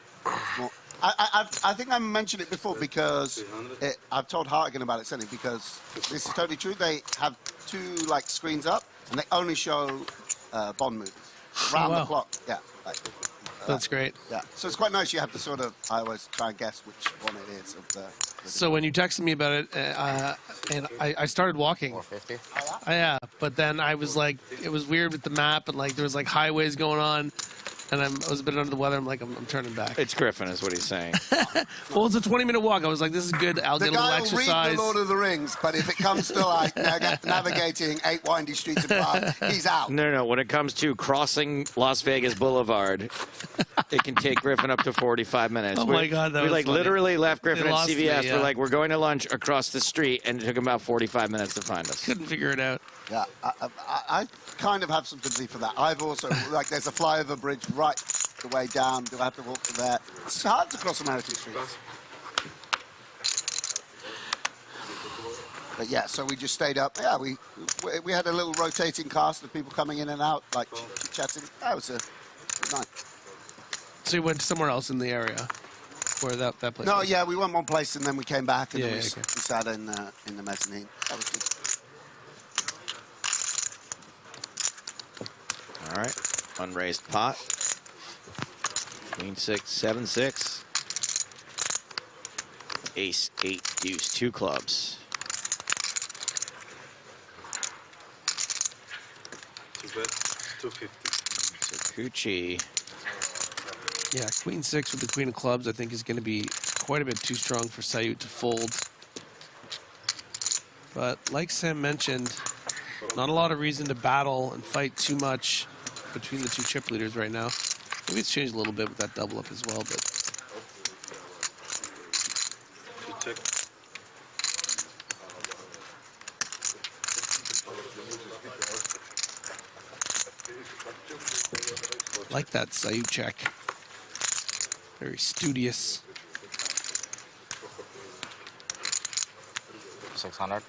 more. I think I mentioned it before because I've told Hartigan about it, certainly, because this is totally true. They have 2 like screens up, And they only show bond movies round the wow. clock. Yeah. Like, That's great. Yeah. So it's quite nice. You have to sort of, I always try and guess which one it is of the So when you texted me about it, and I started walking. 450. Yeah, but then I was like, it was weird with the map, and like there was like highways going on, and I was a bit under the weather. I'm like, I'm turning back. It's Griffin, is what he's saying. Well, it's a 20-minute walk. I was like, this is good. I'll get a little guy will exercise. read the Lord of the Rings, but if it comes to like navigating 8 windy streets in Prague, he's out. No. When it comes to crossing Las Vegas Boulevard, it can take Griffin up to 45 minutes. Oh my God, that we was like funny. literally left Griffin They at lost me, CVS. yeah. We're like, we're going to lunch across the street, and it took him about 45 minutes to find us. Couldn't figure it out. Yeah, I kind of have some sympathy for that. I've also, like, there's a flyover bridge right the way down. Do I have to walk to there? It's hard to cross American Street. But yeah, so we just stayed up. Yeah, we had a little rotating cast of people coming in and out, like chatting. That was a good night. So you went somewhere else in the area, where that place? No, was? yeah, we went one place and then we came back and Yeah, then we, okay. we sat in the mezzanine. That was good. All right, unraised pot. Queen 6, 7, 6. Ace, 8, deuce, 2 clubs. 250. So Cucci. Yeah, Queen 6 with the Queen of Clubs, I think, is going to be quite a bit too strong for Sait to fold. But like Sam mentioned, not a lot of reason to battle and fight too much between the two chip leaders right now. Maybe it's changed a little bit with that double up as well, but like that Sait check. Very studious. 600.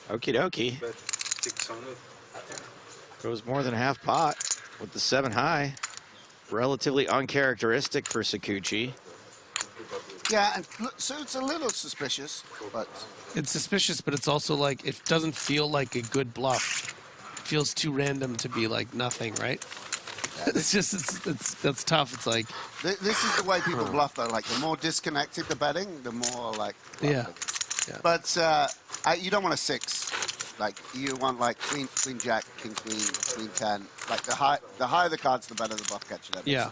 Okie dokie. 600. Goes more than half pot with the 7 high. Relatively uncharacteristic for Sakuchi. Yeah, and so it's a little suspicious, but It's suspicious, but it's also like, it doesn't feel like a good bluff. It feels too random to be like nothing, right? It's just, that's tough. It's like, this is the way people bluff, though. Like, the more disconnected the betting, the more, like... yeah. But you don't want a 6. Like, you want, like, queen, jack, king, queen, 10. Like, the higher the cards, the better the bluff catcher. Basically. Yeah.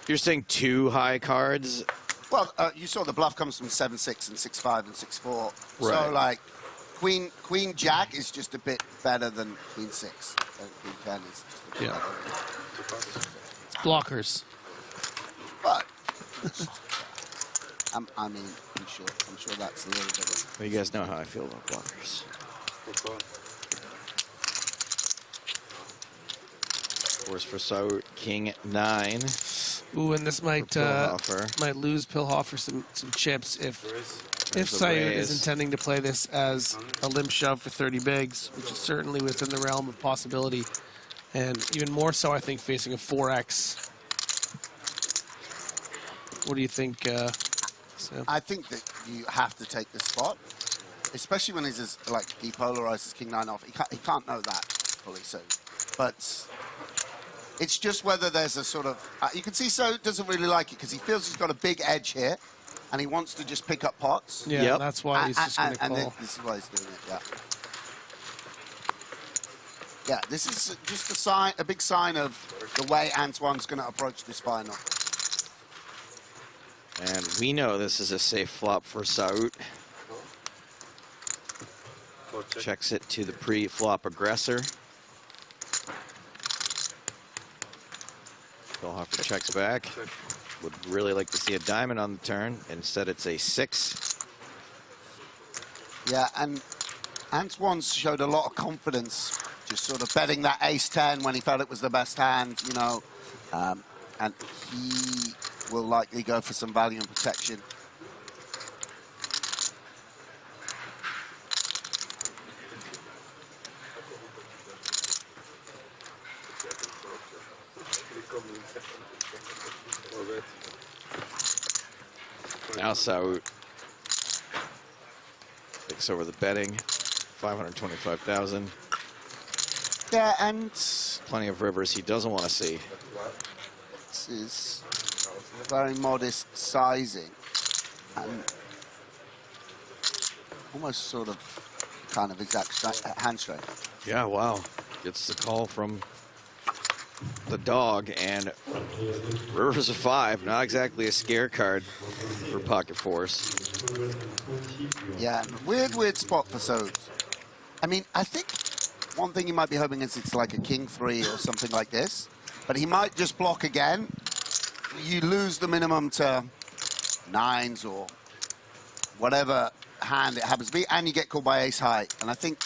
You're saying 2 high cards? Well, you saw the bluff comes from 7-6 and 6-5 and 6-4. Right. So, like, queen, jack is just a bit better than queen 6. And queen 10 is just a bit better. Blockers. But, I'm sure that's a little bit of... Well, you guys know how I feel about blockers. Course for Saut, king 9. Ooh, and this might lose Pilhofer some chips if Saut is intending to play this as a limp shove for 30 bigs, which is certainly within the realm of possibility, and even more so, I think, facing a 4x. What do you think, Sam? I think that you have to take the spot, especially when he's as, like, depolarized as king 9 off. He can't know that fully soon, but it's just whether there's a sort of you can see Saut doesn't really like it because he feels he's got a big edge here, and he wants to just pick up pots. Yeah, that's why he's just going to call. And this is why he's doing it. Yeah. Yeah, this is just a big sign of the way Antoine's going to approach this final. And we know this is a safe flop for Saut. Checks it to the pre-flop aggressor. Pilhofer checks back. Would really like to see a diamond on the turn. Instead, it's a 6. Yeah, and Antoine's showed a lot of confidence, just sort of betting that ace-10 when he felt it was the best hand, you know. And he will likely go for some value and protection. Now Saut takes over the betting. 525,000. Yeah, and plenty of rivers he doesn't want to see. This is very modest sizing and almost sort of kind of exact hand strength. Yeah, wow. Gets the call from the dog, and rivers of 5, not exactly a scare card for pocket fours. Yeah, weird spot for Sodes. I mean, I think one thing you might be hoping is it's like a king 3 or something like this, but he might just block again. You lose the minimum to 9s or whatever hand it happens to be, and you get called by ace high. And I think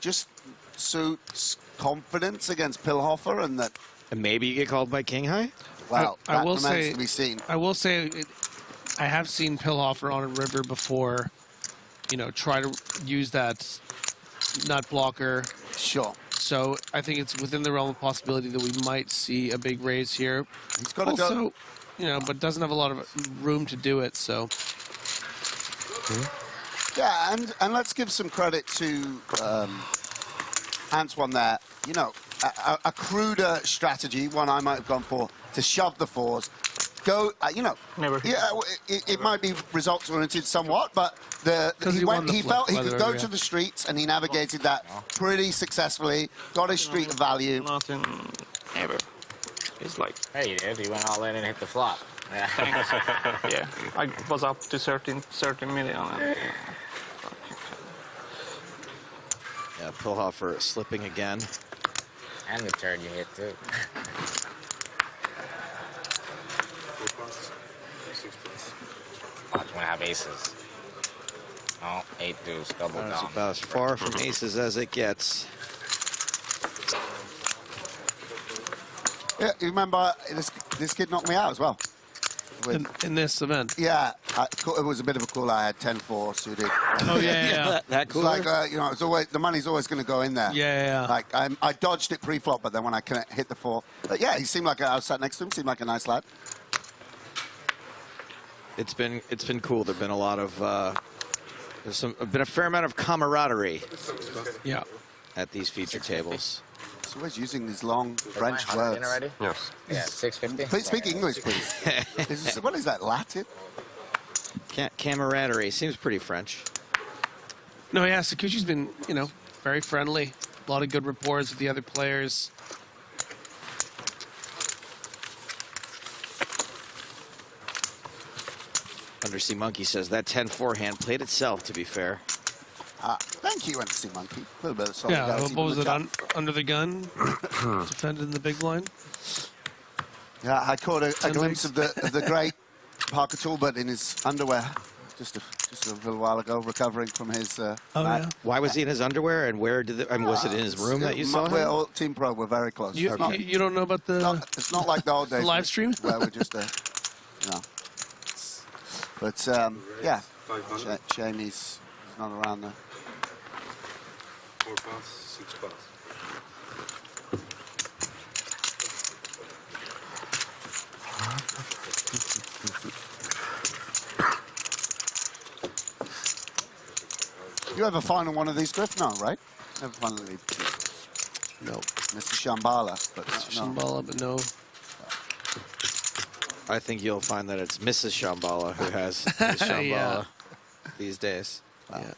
just suits confidence against Pillhofer, and that. And maybe you get called by king high? Well, I will remains say, to be seen. I will say, I have seen Pillhofer on a river before. You know, try to use that nut blocker. Sure. So I think it's within the realm of possibility that we might see a big raise here. He's got to also, go. You know, but doesn't have a lot of room to do it. So. Yeah, and let's give some credit to Antoine there. You know, a cruder strategy, one I might have gone for, to shove the 4s. Go, you know, it might be results oriented somewhat, but he felt he could go to the streets, and he navigated that pretty successfully. Got his street of value. Nothing ever. It's like. Hey, you did. You went all in and hit the flop. Yeah, yeah. I was up to 30 million. Yeah, Pillhofer slipping again. And the turn you hit too. Watch when I have aces. Oh, 8 deuce, double That's down. about as far from aces as it gets. Yeah, you remember this kid knocked me out as well. In this event. Yeah, it was a bit of a cooler. I had 10-4 suited. Oh yeah. That It's cool. like you know, it's always the money's always going to go in there. Yeah. Like I dodged it pre-flop, but then when I couldn't hit the 4, but yeah, he seemed like I was sat next to him. Seemed like a nice lad. It's been cool. There've been a lot of been a fair amount of camaraderie. Yeah. At these feature tables. He's always using these long French words. Already? Yes. Yeah, 650. Please speak English, please. What is that, Latin? Camaraderie seems pretty French. No, yeah, Sakuchi's been, you know, very friendly. A lot of good rapport with the other players. Undersea Monkey says that 10-4 hand played itself, to be fair. Thank you, Undersea Monkey. A little bit of Yeah, solidarity. what was it, under the gun? Defended in the big blind? Yeah, I caught a glimpse of the great Parker Talbot in his underwear just a little while ago, recovering from his yeah. Why was he in his underwear, and where did was it in his room that you saw We're him? all Team Pro. We're very close. You don't know about the it's not like the old days. the live stream? Where we're just But yeah, shame he's not around there. 4 pass, 6 pass. You have a final one of these, Griff? No, right? Never finally. No. Mr. Shambhala, but Shambhala, but no. I think you'll find that it's Mrs. Shambhala who has Mrs. Shambhala Yeah. these days. Yeah.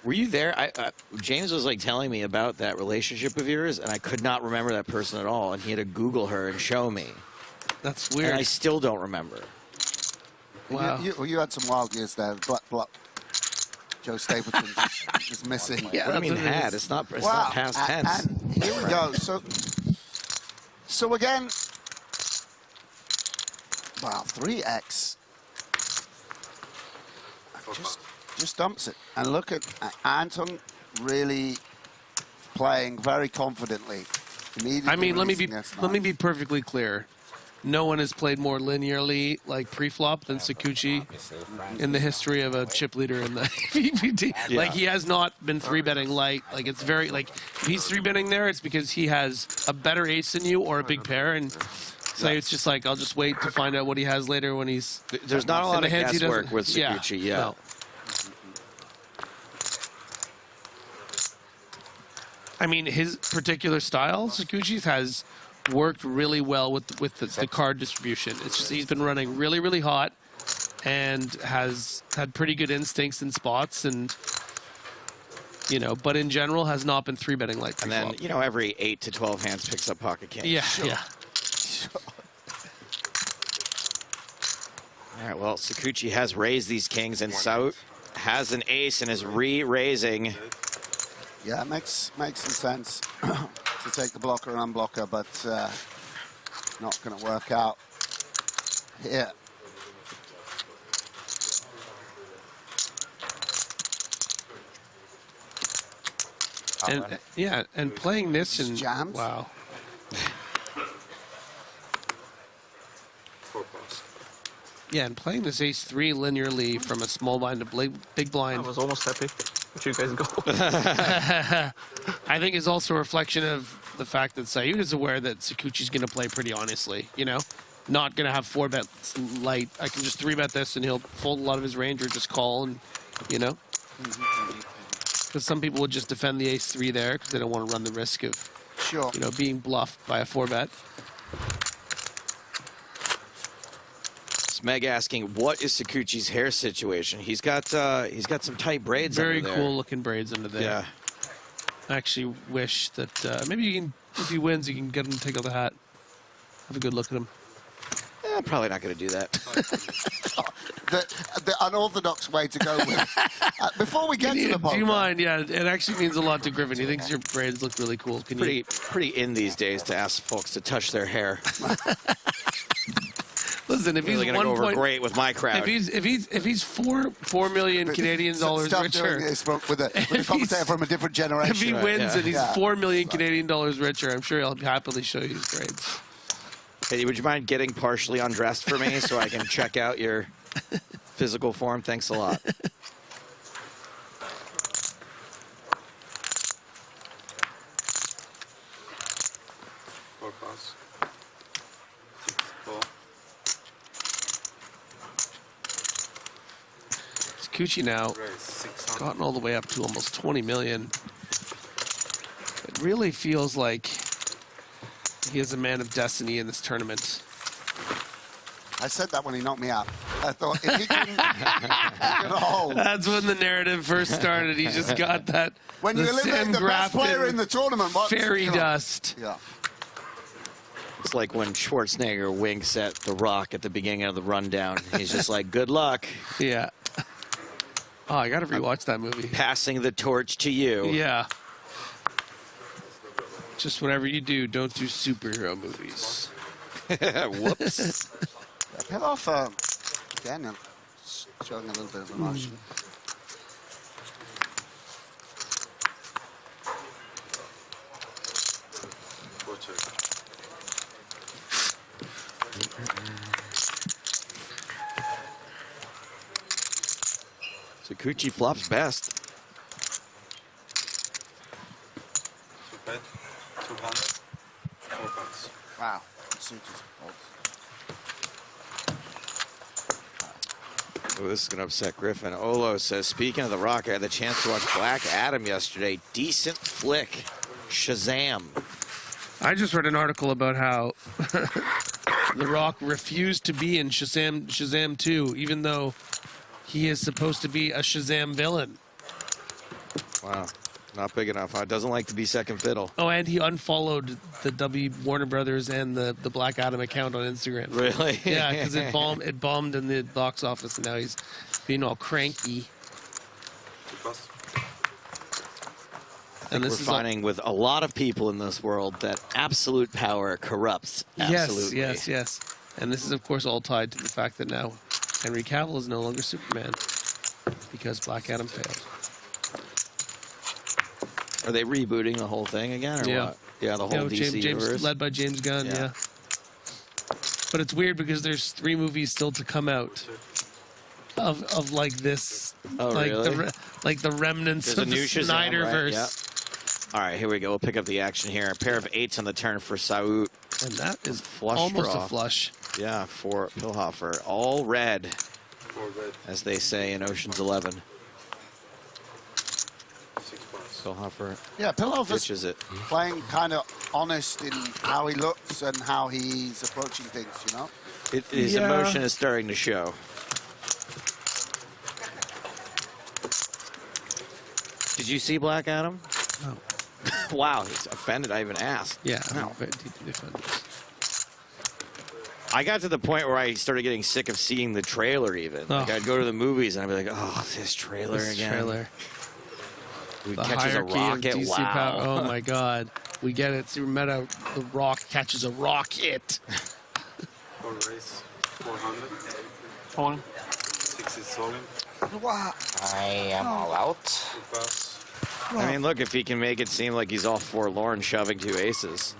Were you there? James was like telling me about that relationship of yours, and I could not remember that person at all. And he had to Google her and show me. That's weird. And I still don't remember. Wow. You had some wild years there. Joe Stapleton just missing. Yeah, what do you mean had? It's not past tense. And here we go. So again, wow, 3x. Just dumps it. And look at Anton really playing very confidently. I mean, let me be perfectly clear. No one has played more linearly, like pre-flop, than Sakuchi in the history of a chip leader in the EPT. Yeah. Like, he has not been 3-betting light. Like, it's very, like, if he's 3-betting there, it's because he has a better ace than you or a big pair. And So it's just like, I'll just wait to find out what he has later when he's... There's not a lot of guesswork with Yeah, Sakuchi, yeah. no. I mean, his particular style, Sakuchi's, has worked really well with the card distribution. It's just he's been running really, really hot and has had pretty good instincts in spots and, you know, but in general has not been 3-betting like And then, you know, every 8 to 12 hands picks up pocket kings. Yeah, yeah. All right, well, Sakuchi has raised these kings, and Seit has an ace and is re-raising. Yeah, it makes some sense to take the blocker and unblocker, but not going to work out here. And yeah, and playing this and jams. Wow. Yeah, and playing this ace-3 linearly from a small blind to big blind. I was almost happy. Let you guys go. I think is also a reflection of the fact that Seit is aware that Sakuchi's going to play pretty honestly, you know? Not going to have 4-bets light. I can just 3-bet this and he'll fold a lot of his range or just call and, you know? Because some people would just defend the ace-3 there because they don't want to run the risk of, you know, being bluffed by a 4-bet. Meg asking, what is Sakuchi's hair situation? He's got some tight braids. Very under there. cool looking braids under there. Yeah. I actually wish that maybe you can, if he wins, you can get him to take out the hat. Have a good look at him. I'm probably not going to do that. the unorthodox way to go with. Before we get to the do you mind? Yeah, it actually means a lot to Griffin. He thinks your braids look really cool. Can you? Pretty in these days to ask folks to touch their hair. Listen, if he's really 1 go over point, great with my crowd. If he's 4 million Canadian dollars Stop richer, doing this with a commentator from a different generation. if he wins and he's Yeah. 4 million Canadian dollars richer, I'm sure he'll happily show you his braids. Hey, would you mind getting partially undressed for me so I can check out your physical form? Thanks a lot. Sakuchi now gotten all the way up to almost 20 million. It really feels like he is a man of destiny in this tournament. I said that when he knocked me out. I thought if he can hold. That's when the narrative first started. He just got that. When you eliminate the best player in the tournament, fairy dust. Yeah. It's like when Schwarzenegger winks at The Rock at the beginning of the rundown. He's just like, good luck. Yeah. Oh, I got to rewatch that movie. Passing the torch to you. Yeah. Just whatever you do, don't do superhero movies. Whoops. Peel off Daniel, showing a little bit of emotion. Sakuchi flops best. Bet 200, 4 points. Wow. Oh, this is going to upset Griffin. Olo says, speaking of The Rock, I had the chance to watch Black Adam yesterday. Decent flick. Shazam. I just read an article about how The Rock refused to be in Shazam 2, even though he is supposed to be a Shazam villain. Wow. Not big enough. Huh? Doesn't like to be second fiddle. Oh, and he unfollowed the Warner Brothers and the Black Adam account on Instagram. Really? Yeah, because it bombed in the box office, and now he's being all cranky. And we're finding with a lot of people in this world that absolute power corrupts. Absolutely. Yes. And this is, of course, all tied to the fact that now Henry Cavill is no longer Superman because Black Adam failed. Are they rebooting the whole thing again, or what? Yeah, the whole DC universe? Led by James Gunn, yeah. But it's weird because there's 3 movies still to come out of like this, Oh, like really? the remnants There's of a the new Shazam, right? Snyderverse. Yep. All right, here we go. We'll pick up the action here. A pair of 8s on the turn for Seit. And that is Flush almost draw. a flush. Yeah, for Pilhofer. All red, as they say in Ocean's 11. 6 points. Pilhofer. Yeah, Pilhofer's ditches it. playing kind of honest in how he looks and how he's approaching things, you know? His emotion is starting to show. Did you see Black Adam? No. Wow, he's offended I even asked. Yeah, Wow. I'm deeply offended. I got to the point where I started getting sick of seeing the trailer even. Like Oh. I'd go to the movies and I'd be like, oh, this trailer This again. trailer. He The catches a hierarchy rocket. of DC Wow. power. Oh my God. We get it. Super meta. The Rock catches a rocket. 4 raise, 400. All. 6 is solid. Wow. I am all out. 2 pass. I mean, look, if he can make it seem like he's all forlorn shoving 2 aces.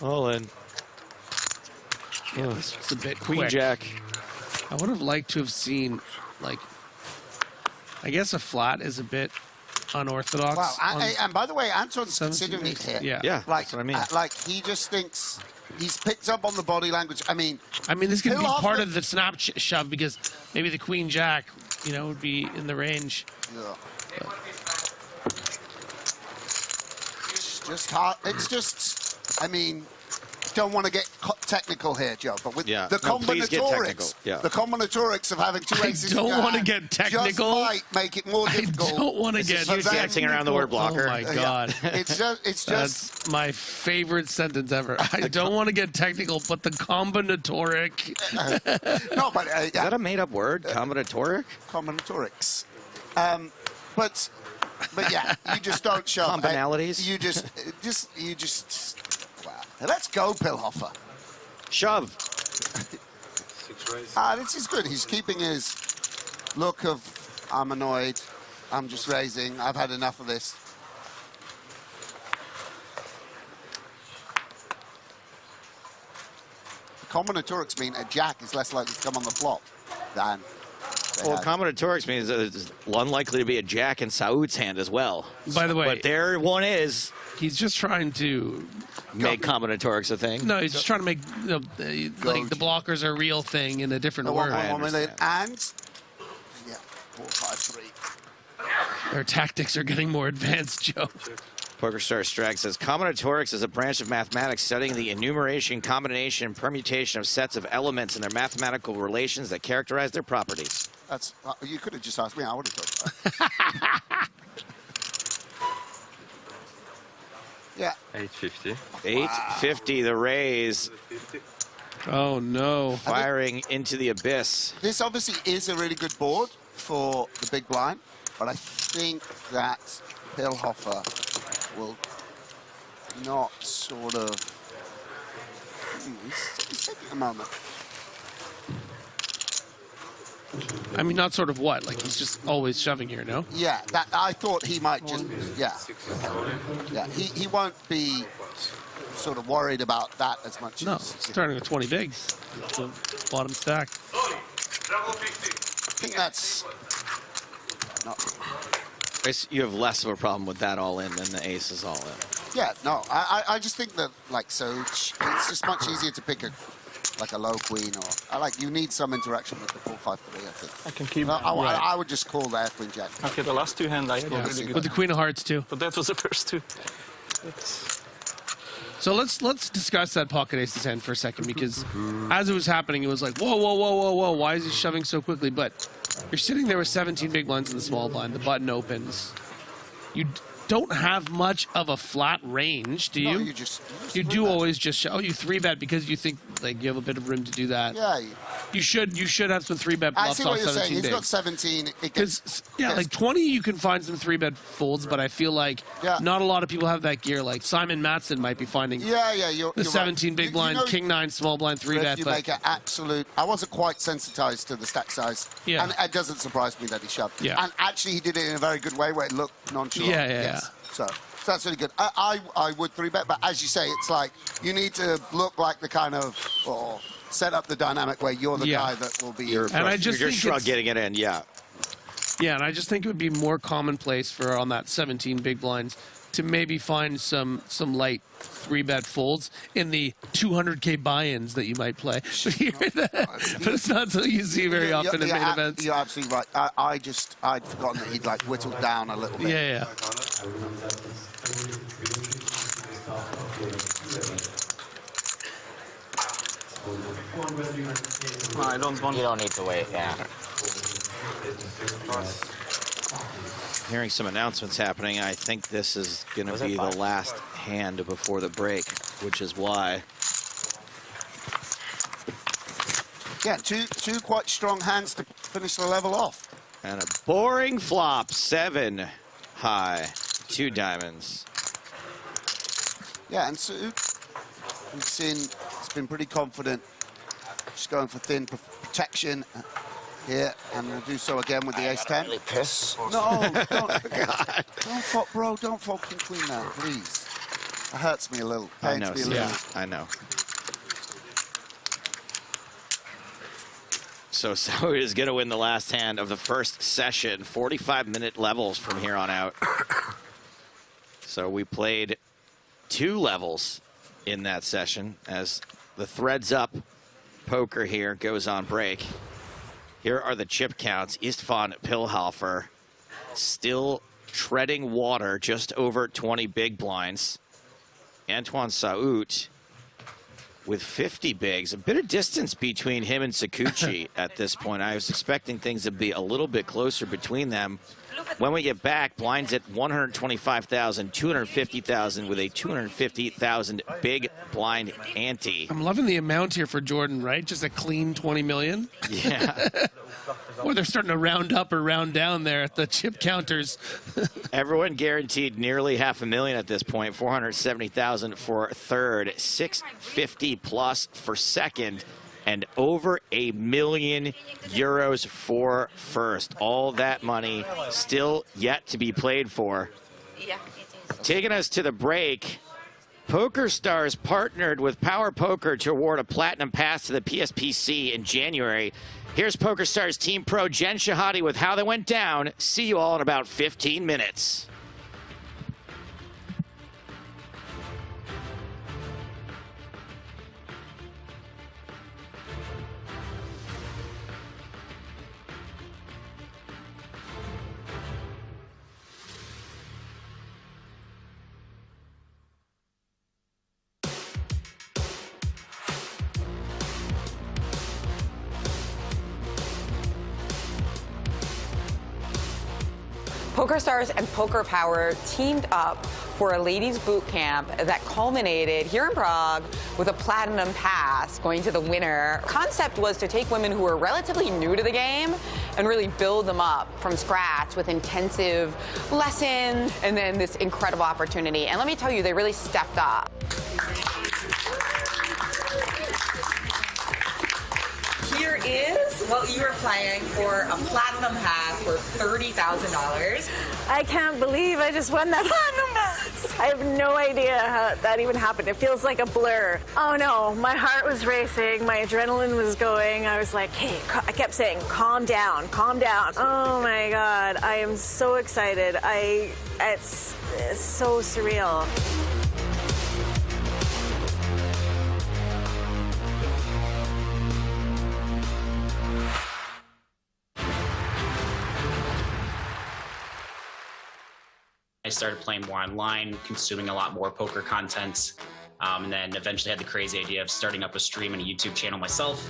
All in. Yeah, this was a bit Queen quick. Jack. I would have liked to have seen, like, I guess a flat is a bit unorthodox. Wow. on- And by the way, Anton's 17 considering it here. Yeah. Yeah, Like, that's what I mean. like he just thinks he's picked up on the body language. I mean, this could be Pilhofer- part of the snap shove because maybe the Queen Jack, would be in the range. yeah. It's just hard. It's just, I mean, don't want to get technical here, Joe, but with Yeah. the No, please get technical. combinatorics, Yeah. the combinatorics of having 2 I aces. don't in your wanna hand get technical. Just might make it more difficult. I don't want to This get is you dancing around the word blocker. Oh my God. It's just. That's my favorite sentence ever. I don't want to get technical, but the combinatoric. No, but Is that a made-up word? Combinatoric? combinatorics. But yeah, you just don't show Commonalities? You just. Wow. Let's go, Pilhofer. Shove. 6 raise. This is good. He's keeping his look of I'm annoyed. I'm just raising. I've had enough of this. Combinatorics mean a jack is less likely to come on the flop than. Well, combinatorics means that it's unlikely to be a jack in Saud's hand as well. By the way, But there one is. he's just trying to Make combinatorics a thing. No, he's just trying to make like the blockers are a real thing in a different word. And yeah, 4, 5, 3. Their tactics are getting more advanced, Joe. PokerStar Strike says combinatorics is a branch of mathematics studying the enumeration, combination, and permutation of sets of elements and their mathematical relations that characterize their properties. That's you could have just asked me. I would have told you. Yeah. 850. 850, the raise. Oh no! Firing into the abyss. This obviously is a really good board for the big blind, but I think that Pilhofer will not sort of. He's taking a moment. I mean, not sort of what? Like he's just always shoving here, no? Yeah, that I thought he might just. Yeah, yeah. He won't be sort of worried about that as much. No, as, it's starting with 20 bigs. It's the bottom stack. I think that's. Not, You have less of a problem with that all in than the ace is all in. yeah, no. I just think that it's just much easier to pick a low queen or you need some interaction with the 4, 5, 3. I think. I can keep. I would just call there queen jack. Okay, the last 2 hands I had were really good. With the Queen of Hearts too. But that was the first 2. So let's discuss that pocket aces hand for a second because as it was happening, it was like whoa, whoa, whoa, whoa, whoa. Why is he shoving so quickly? But you're sitting there with 17 big blinds in the small blind. The button opens. You don't have much of a flat range, do you? No, you do always just show. Oh, you 3-bet because you think like you have a bit of room to do that. Yeah. You should have some 3-bet I bluffs see off what you're 17 saying. He's bigs. got 17. It gets, like 20, you can find some 3-bet folds, but I feel like not a lot of people have that gear. Like Simon Matson might be finding you're the 17 right. big blind, king 9, small blind 3-bet. You make an absolute. I wasn't quite sensitized to the stack size. Yeah. And it doesn't surprise me that he shoved. Yeah. And actually, he did it in a very good way where it looked nonchalant. Yeah. So that's really good. I would 3-bet, but as you say, it's like you need to look like the kind of or set up the dynamic where you're the guy that will be. You're shrug getting it in, yeah. Yeah, and I just think it would be more commonplace for on that 17 big blinds to maybe find some light 3-bet folds in the 200K buy-ins that you might play. But it's not something you see very often in main events. You're absolutely right. I'd forgotten that he'd like whittled down a little bit. Yeah. No, I don't want. You don't need to wait. Yeah. Hearing some announcements happening, I think this is going to be the last hand before the break, which is why. Yeah, two quite strong hands to finish the level off. And a boring flop, 7 high, 2 diamonds. Yeah, and so we've seen it's been pretty confident, just going for thin protection here, and we'll do so again with the ace-10. Really piss. No, don't fold, bro. Don't fold king queen now, please. That hurts me a little. I know, me a little. yeah, I know. So is going to win the last hand of the first session. 45-minute levels from here on out. So we played 2 levels in that session as the Threads Up poker here goes on break. Here are the chip counts. Istvan Pilhofer still treading water, just over 20 big blinds. Antoine Saout with 50 bigs. A bit of distance between him and Sakuchi at this point. I was expecting things to be a little bit closer between them. When we get back, blinds at 125,000, 250,000 with a 250,000 big blind ante. I'm loving the amount here for Jordan, right? Just a clean 20 million. Yeah. Or they're starting to round up or round down there at the chip counters. Everyone guaranteed nearly $500,000 at this point. 470,000 for third, 650 plus for second, and over €1 million for first. All that money still yet to be played for. Taking us to the break, PokerStars partnered with Power Poker to award a platinum pass to the PSPC in January. Here's PokerStars Team Pro Jen Shahadi with how they went down. See you all in about 15 minutes. PokerStars and Poker Power teamed up for a ladies boot camp that culminated here in Prague with a platinum pass going to the winner. Concept was to take women who were relatively new to the game and really build them up from scratch with intensive lessons and then this incredible opportunity. And let me tell you, they really stepped up. Here is what you are playing for a platinum pass for $30,000. I can't believe I just won that platinum pass. I have no idea how that even happened. It feels like a blur. Oh no, my heart was racing, my adrenaline was going. I was like, hey, I kept saying, calm down, calm down. Oh my God, I am so excited. It's so surreal. I started playing more online, consuming a lot more poker content, and then eventually had the crazy idea of starting up a stream and a YouTube channel myself.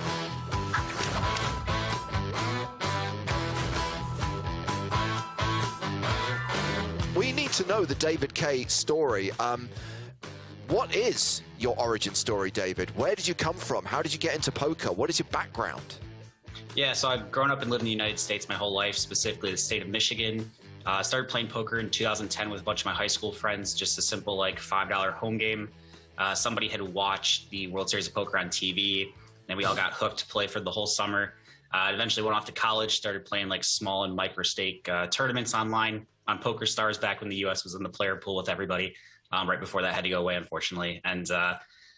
We need to know the David K story. What is your origin story, David? Where did you come from? How did you get into poker? What is your background? Yeah, so I've grown up and lived in the United States my whole life, specifically the state of Michigan. Started playing poker in 2010 with a bunch of my high school friends, just a simple like $5 home game. Somebody had watched the World Series of Poker on TV, and we all got hooked to play for the whole summer. Eventually went off to college, started playing like small and micro stake tournaments online on PokerStars back when the US was in the player pool with everybody. Right before that had to go away, unfortunately. And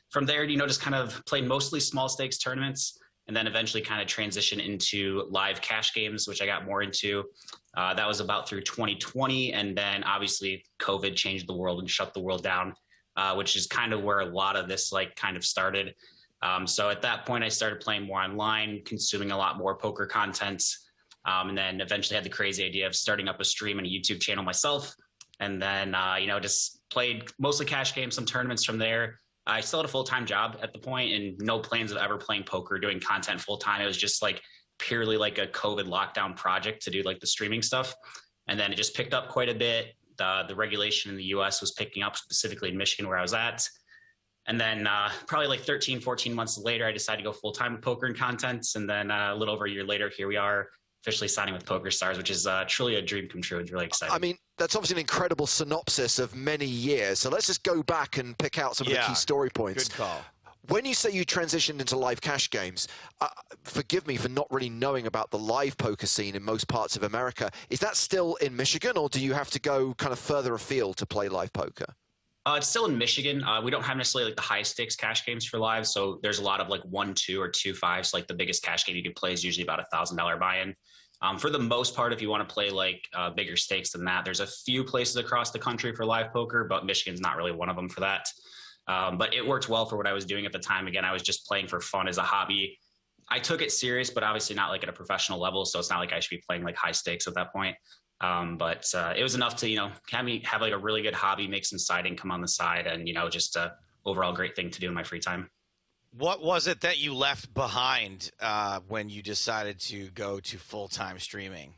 from there, just kind of played mostly small stakes tournaments, and then eventually kind of transitioned into live cash games, which I got more into. That was about through 2020. And then obviously COVID changed the world and shut the world down, which is kind of where a lot of this like kind of started. So at that point, I started playing more online, consuming a lot more poker content. And then eventually had the crazy idea of starting up a stream and a YouTube channel myself. And then, just played mostly cash games, some tournaments from there. I still had a full-time job at the point and no plans of ever playing poker, doing content full-time. It was just like purely like a COVID lockdown project to do like the streaming stuff. And then it just picked up quite a bit. The regulation in the US was picking up, specifically in Michigan where I was at. And then probably like 13, 14 months later, I decided to go full-time with poker and content. And then a little over a year later, here we are, officially signing with PokerStars, which is truly a dream come true. It's really exciting. I mean, that's obviously an incredible synopsis of many years. So let's just go back and pick out some of the key story points. Good call. When you say you transitioned into live cash games, forgive me for not really knowing about the live poker scene in most parts of America. Is that still in Michigan, or do you have to go kind of further afield to play live poker? It's still in Michigan. We don't have necessarily like the high stakes cash games for live. So there's a lot of like 1-2 or 2-5. So like the biggest cash game you could play is usually about $1,000 buy-in. For the most part, if you want to play like bigger stakes than that, there's a few places across the country for live poker, but Michigan's not really one of them for that. But it worked well for what I was doing at the time. Again, I was just playing for fun as a hobby. I took it serious, but obviously not like at a professional level. So it's not like I should be playing like high stakes at that point. But it was enough to, have me have like a really good hobby, make some side income on the side, and, just a overall great thing to do in my free time. What was it that you left behind when you decided to go to full-time streaming?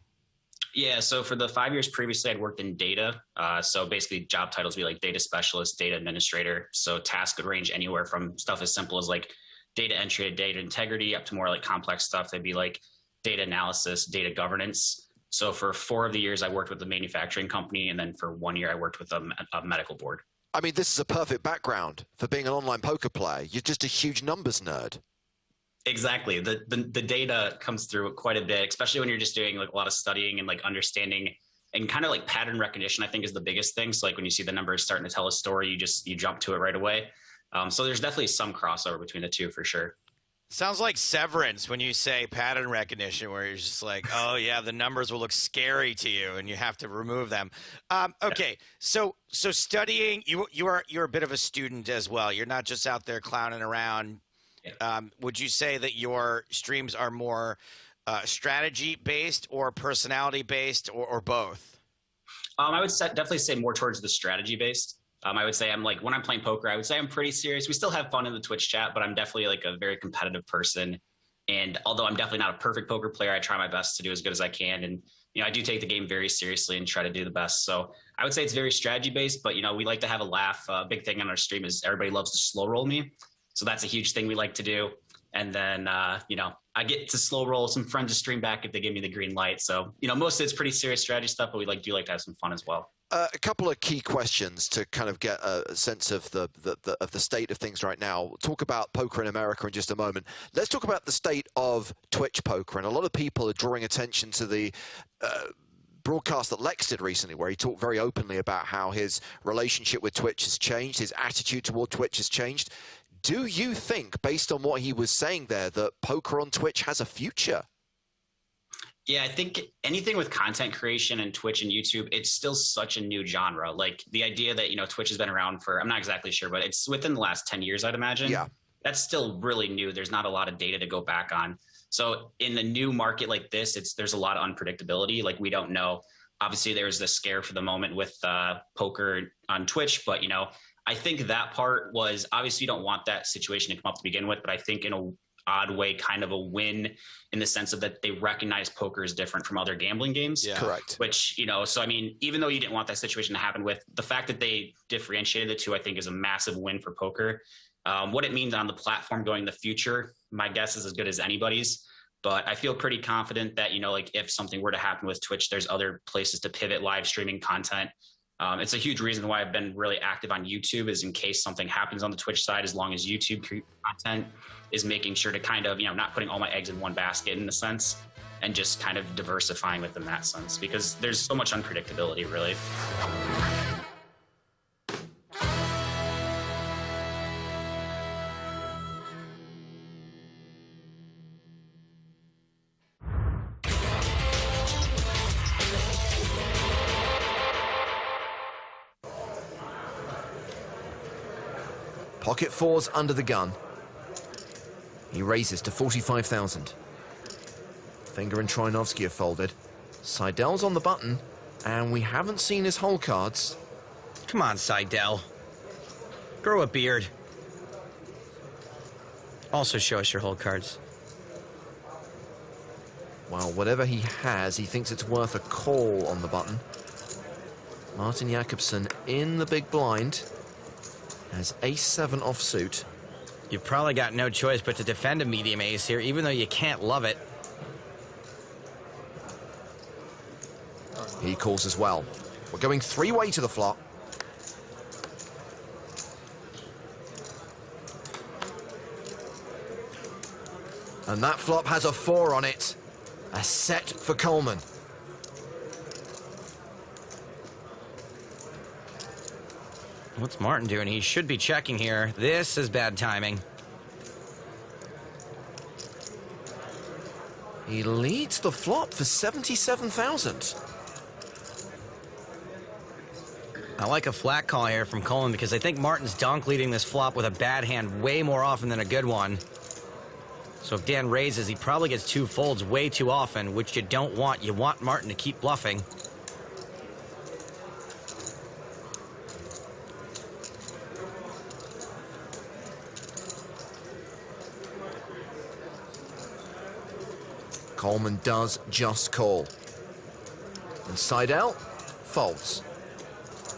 Yeah, so for the 5 years previously, I'd worked in data. So basically job titles would be like data specialist, data administrator. So tasks could range anywhere from stuff as simple as like data entry to data integrity up to more like complex stuff. They'd be like data analysis, data governance. So for 4 of the years, I worked with a manufacturing company. And then for 1 year, I worked with a medical board. I mean, this is a perfect background for being an online poker player. You're just a huge numbers nerd. Exactly. The data comes through quite a bit, especially when you're just doing like a lot of studying and like understanding and kind of like pattern recognition, I think is the biggest thing. So like when you see the numbers starting to tell a story, you jump to it right away. So there's definitely some crossover between the two for sure. Sounds like Severance when you say pattern recognition, where you're just like, oh yeah, the numbers will look scary to you, and you have to remove them. Okay, so studying, you're a bit of a student as well. You're not just out there clowning around. Would you say that your streams are more strategy based or personality based, or both? I would definitely say more towards the strategy based. I would say I'm like, when I'm playing poker, I would say I'm pretty serious. We still have fun in the Twitch chat, but I'm definitely like a very competitive person. And although I'm definitely not a perfect poker player, I try my best to do as good as I can. And, I do take the game very seriously and try to do the best. So I would say it's very strategy based, but, we like to have a laugh. A big thing on our stream is everybody loves to slow roll me. So that's a huge thing we like to do. And then, I get to slow roll some friends to stream back if they give me the green light. So, most of it's pretty serious strategy stuff, but we do like to have some fun as well. A couple of key questions to kind of get a sense of the state of things right now. We'll talk about poker in America in just a moment. Let's talk about the state of Twitch poker. And a lot of people are drawing attention to the broadcast that Lex did recently, where he talked very openly about how his relationship with Twitch has changed, his attitude toward Twitch has changed. Do you think, based on what he was saying there, that poker on Twitch has a future? Yeah, I think anything with content creation and Twitch and YouTube, it's still such a new genre. Like the idea that, Twitch has been around for, I'm not exactly sure, but it's within the last 10 years, I'd imagine. Yeah. That's still really new. There's not a lot of data to go back on. So in the new market like this, there's a lot of unpredictability. Like we don't know. Obviously, there's the scare for the moment with poker on Twitch, but, I think that part was, obviously you don't want that situation to come up to begin with, but I think in a odd way, kind of a win in the sense of that they recognize poker is different from other gambling games. Yeah. Correct. Which, so I mean, even though you didn't want that situation to happen with, the fact that they differentiated the two, I think is a massive win for poker. What it means on the platform going in the future, my guess is as good as anybody's. But I feel pretty confident that, if something were to happen with Twitch, there's other places to pivot live streaming content. It's a huge reason why I've been really active on YouTube, is in case something happens on the Twitch side, as long as YouTube content is making sure to kind of, not putting all my eggs in one basket in a sense, and just kind of diversifying within that sense, because there's so much unpredictability, really. Pocket fours under the gun. He raises to 45,000. Finger and Trinovsky are folded. Seidel's on the button, and we haven't seen his hole cards. Come on, Seidel. Grow a beard. Also show us your hole cards. Well, whatever he has, he thinks it's worth a call on the button. Martin Jakobsen in the big blind has ace-7 offsuit. You've probably got no choice but to defend a medium ace here, even though you can't love it. He calls as well. We're going three-way to the flop. And that flop has a 4 on it. A set for Coleman. What's Martin doing? He should be checking here. This is bad timing. He leads the flop for 77,000. I like a flat call here from Coleman because I think Martin's donk leading this flop with a bad hand way more often than a good one. So if Dan raises, he probably gets 2 folds way too often, which you don't want. You want Martin to keep bluffing. Coleman does just call. And Seidel folds.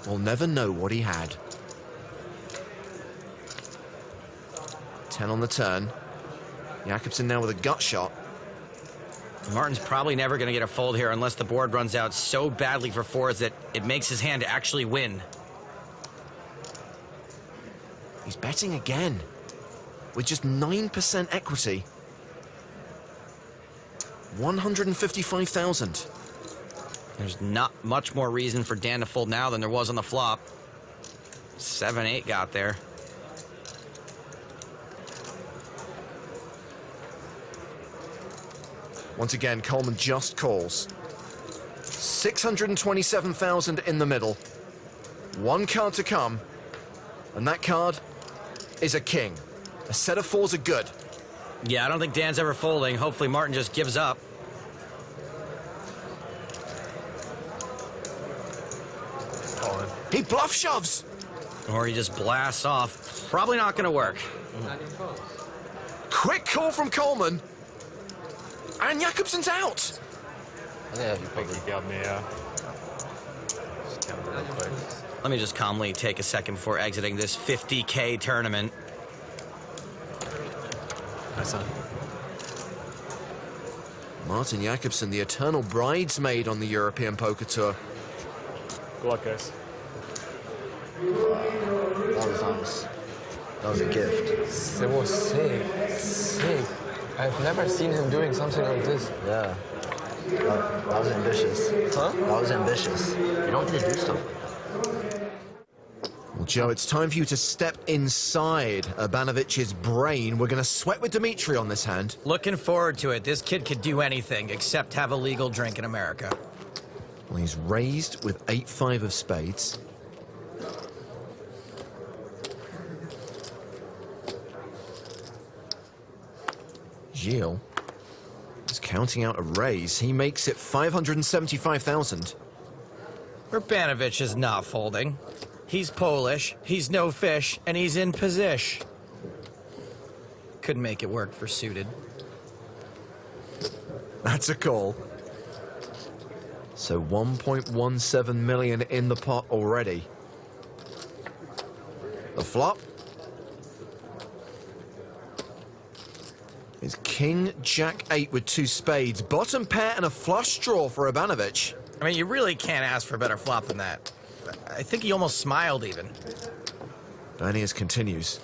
We'll never know what he had. 10 on the turn. Jakobsen now with a gut shot. Martin's probably never going to get a fold here unless the board runs out so badly for 4s that it makes his hand actually win. He's betting again with just 9% equity. 155,000. There's not much more reason for Dan to fold now than there was on the flop. 7-8 got there. Once again, Coleman just calls. 627,000 in the middle. 1 card to come. And that card is a king. A set of 4s are good. Yeah, I don't think Dan's ever folding. Hopefully Martin just gives up. He bluff shoves. Or he just blasts off. Probably not going to work. Quick call from Coleman. And Jakobsen's out. Yeah, you probably got me, Let me just calmly take a second before exiting this 50K tournament. Nice one. Martin Jakobsen, the eternal bridesmaid on the European Poker Tour. Good luck, guys. That was nice. That was a gift. It was sick. Sick. I've never seen him doing something like this. Yeah. That was ambitious. Huh? That was ambitious. You don't get to do stuff like that. Well, Joe, it's time for you to step inside Urbanovic's brain. We're going to sweat with Dimitri on this hand. Looking forward to it. This kid could do anything except have a legal drink in America. Well, he's raised with 8-5 of spades. Gilles is counting out a raise. He makes it 575,000. Urbanovic is not folding. He's Polish, he's no fish, and he's in position. Couldn't make it work for suited. That's a call. So 1.17 million in the pot already. The flop is King, Jack 8 with 2 spades. Bottom pair and a flush draw for Urbanovic. I mean, you really can't ask for a better flop than that. I think he almost smiled even. Berniers continues.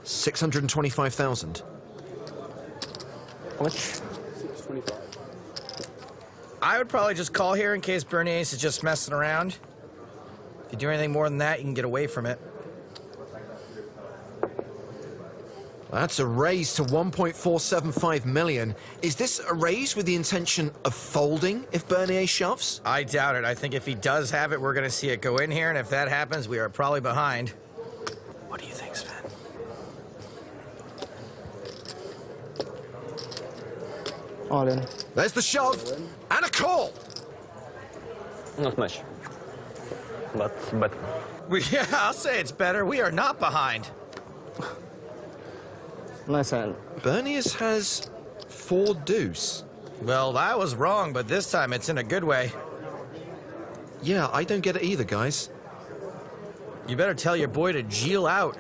625,000. How much? 625. I would probably just call here in case Berniers is just messing around. If you do anything more than that, you can get away from it. That's a raise to 1.475 million. Is this a raise with the intention of folding if Bernier shoves? I doubt it. I think if he does have it, we're going to see it go in here, and if that happens, we are probably behind. What do you think, Sven? All in. There's the shove and a call. Not much. But Yeah, I'll say it's better. We are not behind. nice hand. Bernius has 4 deuce. Well, I was wrong, but this time it's in a good way. Yeah, I don't get it either, guys. You better tell your boy to geel out.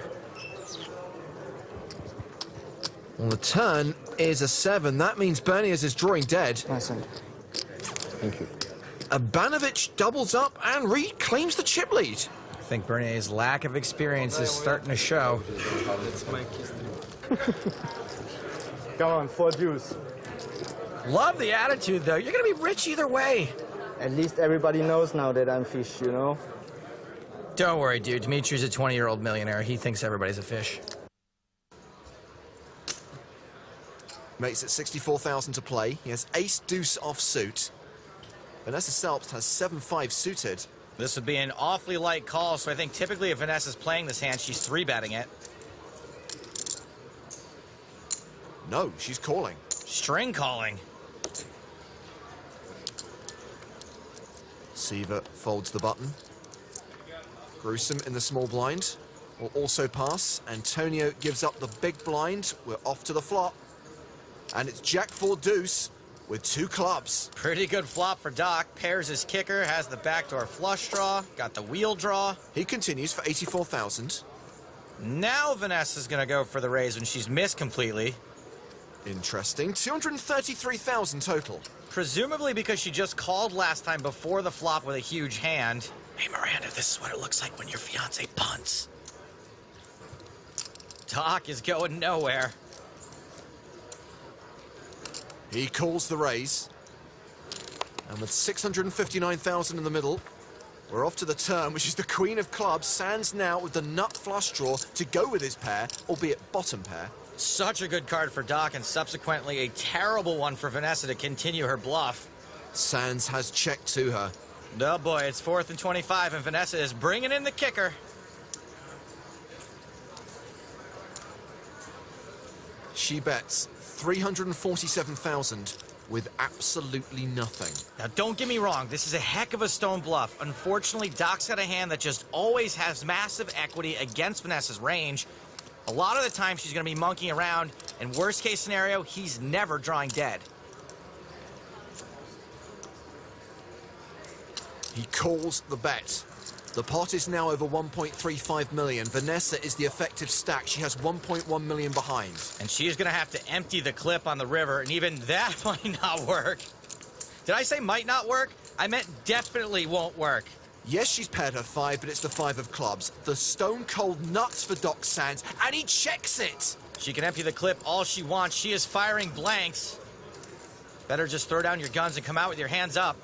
Well, the turn is a 7. That means Bernius is drawing dead. Nice hand. Thank you. Abanovic doubles up and reclaims the chip lead. I think Bernier's lack of experience is starting to show. Come on, 4 deuce. Love the attitude, though. You're going to be rich either way. At least everybody knows now that I'm fish, you know? Don't worry, dude. Dimitri's a 20-year-old millionaire. He thinks everybody's a fish. Makes it 64,000 to play. He has ace deuce off suit. Vanessa Selbst has 7-5 suited. This would be an awfully light call, so I think typically if Vanessa's playing this hand, she's 3-betting it. No, she's calling. String calling. Siva folds the button. Gruesome in the small blind will also pass. Antonio gives up the big blind. We're off to the flop. And it's Jack 4 deuce with 2 clubs. Pretty good flop for Doc. Pairs his kicker, has the backdoor flush draw, got the wheel draw. He continues for 84,000. Now Vanessa's gonna go for the raise when she's missed completely. Interesting. 233,000 total. Presumably because she just called last time before the flop with a huge hand. Hey Miranda, this is what it looks like when your fiance punts. Doc is going nowhere. He calls the raise. And with 659,000 in the middle, we're off to the turn, which is the queen of clubs. Sands now with the nut flush draw to go with his pair, albeit bottom pair. Such a good card for Doc, and subsequently a terrible one for Vanessa to continue her bluff. Sands has checked to her. Oh boy, it's 4th and 25, and Vanessa is bringing in the kicker. She bets 347,000 with absolutely nothing. Now, don't get me wrong, this is a heck of a stone bluff. Unfortunately, Doc's got a hand that just always has massive equity against Vanessa's range. A lot of the time, she's going to be monkeying around, and worst case scenario, he's never drawing dead. He calls the bet. The pot is now over 1.35 million. Vanessa is the effective stack. She has 1.1 million behind. And she's going to have to empty the clip on the river, and even that might not work. Did I say might not work? I meant definitely won't work. Yes, she's paired her 5, but it's the 5 of clubs. The stone cold nuts for Doc Sands, and he checks it. She can empty the clip all she wants. She is firing blanks. Better just throw down your guns and come out with your hands up.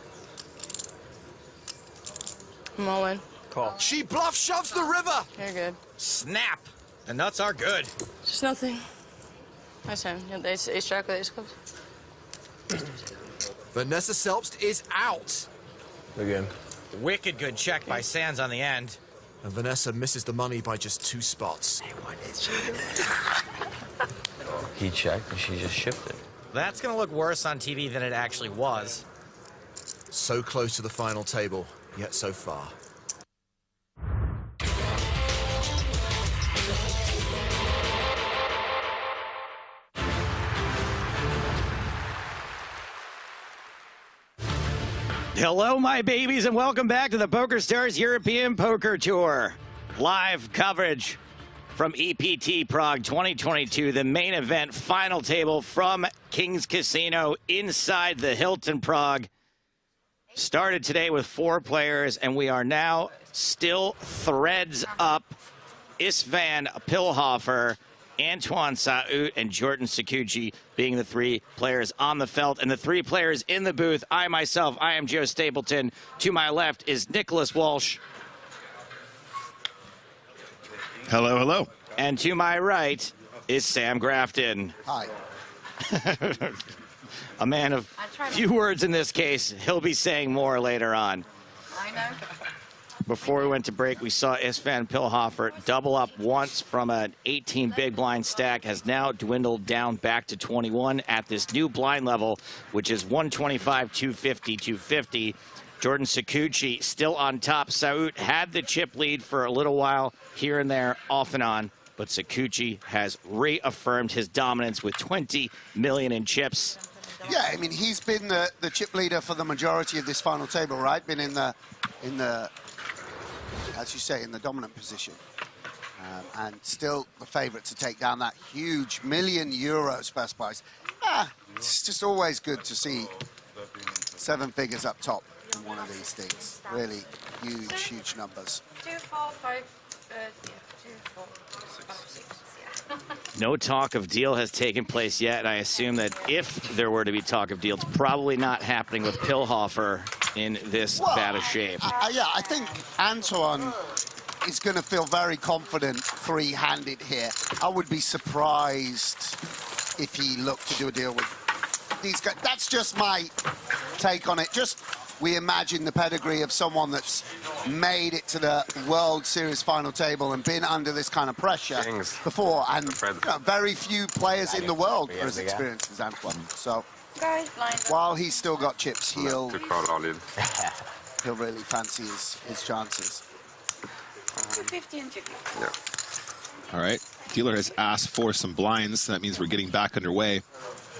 I'm all in. Call. She bluff shoves the river. You're good. Snap. The nuts are good. Just nothing. Nice hand. Yeah, ace jack with ace clubs. Vanessa Selbst is out. Again. Wicked good check by Sands on the end. And Vanessa misses the money by just 2 spots. He checked and she just shifted. That's going to look worse on TV than it actually was. So close to the final table, yet so far. Hello, my babies, and welcome back to the PokerStars European Poker Tour. Live coverage from EPT Prague 2022, the main event final table from King's Casino inside the Hilton Prague. Started today with 4 players, and we are now still threads up. Istvan Pilhofer, Antoine Saout, and Jordan Sakuchi being the 3 players on the felt. And the 3 players in the booth, I myself, I am Joe Stapleton. To my left is Nicholas Walsh. Hello, hello. And to my right is Sam Grafton. Hi. A man of few words in this case. He'll be saying more later on. I know. before we went to break, we saw Istvan Pilhofer double up once from an 18 big blind stack, has now dwindled down back to 21 at this new blind level, which is 125, 250, 250. Jordan Sakuchi still on top. Saut had the chip lead for a little while here and there, off and on, but Sakuchi has reaffirmed his dominance with 20 million in chips. Yeah, I mean, he's been the chip leader for the majority of this final table, right? Been in the, as you say, in the dominant position. And still the favorite to take down that huge €1 million first prize. It's just always good to see 7 figures up top in one of these things. Really huge, huge numbers. 2, 4, 5, 2, 4, 5, 6. No talk of deal has taken place yet, and I assume that if there were to be talk of deal, it's probably not happening with Pilhofer in this bad of shape. Yeah, I think Antoine is going to feel very confident three-handed here. I would be surprised if he looked to do a deal with these guys. That's just my take on it. Just we imagine the pedigree of someone that's made it to the World Series final table and been under this kind of pressure before, and very few players in the world are as experienced as Antoine. So while he's still got chips, he'll really fancy his chances. 250 and 250. Yeah. All right. Dealer has asked for some blinds. That means we're getting back underway.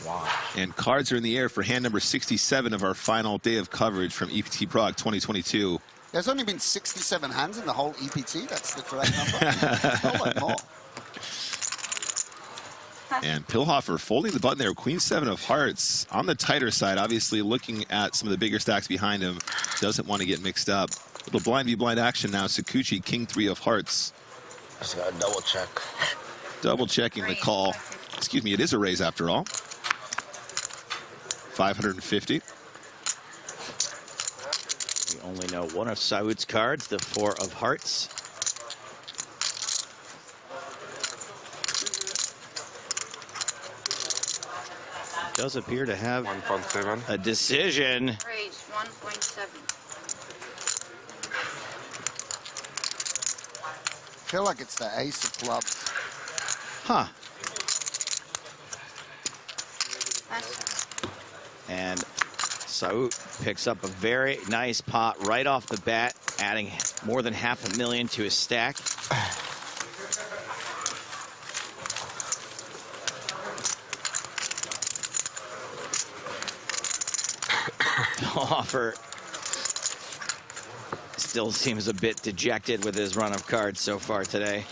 Wow. And cards are in the air for hand number 67 of our final day of coverage from EPT Prague 2022. There's only been 67 hands in the whole EPT. That's the correct number. Oh, like more. And Pilhofer folding the button there. Queen 7 of hearts on the tighter side. Obviously looking at some of the bigger stacks behind him. Doesn't want to get mixed up. Little blind v blind action now. Sakuchi, King 3 of hearts. Just gotta double check. Double checking the call. Excuse me, it is a raise after all. 550. We only know one of Saud's cards, the 4 of hearts. Does appear to have 1.7. a decision. Raise 1.7. I feel like it's the ace of clubs. Huh. And Saud picks up a very nice pot right off the bat, adding more than $500,000 to his stack. Offer still seems a bit dejected with his run of cards so far today.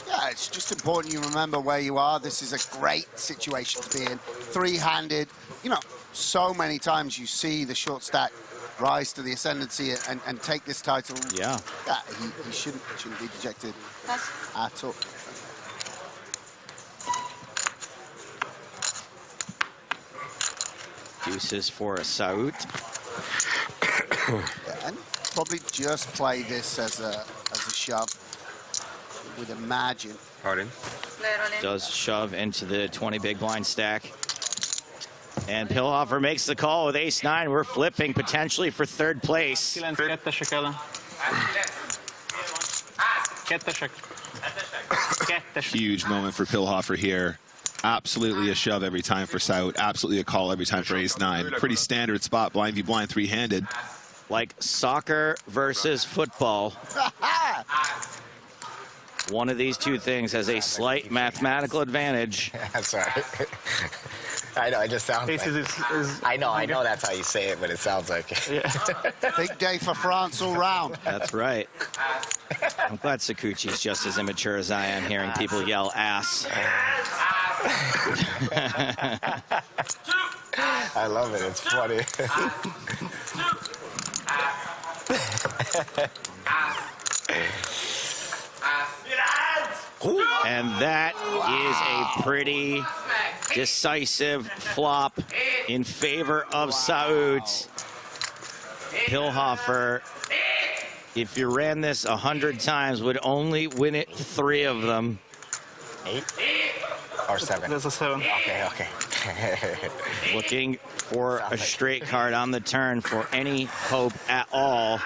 Yeah, it's just important you remember where you are. This is a great situation to be in. Three-handed. You know, so many times you see the short stack rise to the ascendancy and take this title. Yeah. Yeah, he shouldn't be dejected at all. Deuces for a Saud. Yeah, and probably just play this as a shove. Would imagine. Does shove into the 20 big blind stack. And Pilhofer makes the call with ace-9. We're flipping potentially for third place. Huge moment for Pilhofer here. Absolutely a shove every time for Saud. Absolutely a call every time for ace-9. Pretty standard spot, blind v blind, three-handed. Like soccer versus football. One of these two things has a slight mathematical advantage. That's right. I know, it just sounds like... I know that's how you say it, but it sounds like it. Yeah. Big day for France all round. That's right. I'm glad Sakuchi's just as immature as I am hearing people yell ass. I love it, it's funny. And that is a pretty decisive flop in favor of Saud. Pilhofer, if you ran this 100 times, would only win it 3 of them. 8 or 7? There's a 7. Okay. Looking for a straight card on the turn for any hope at all.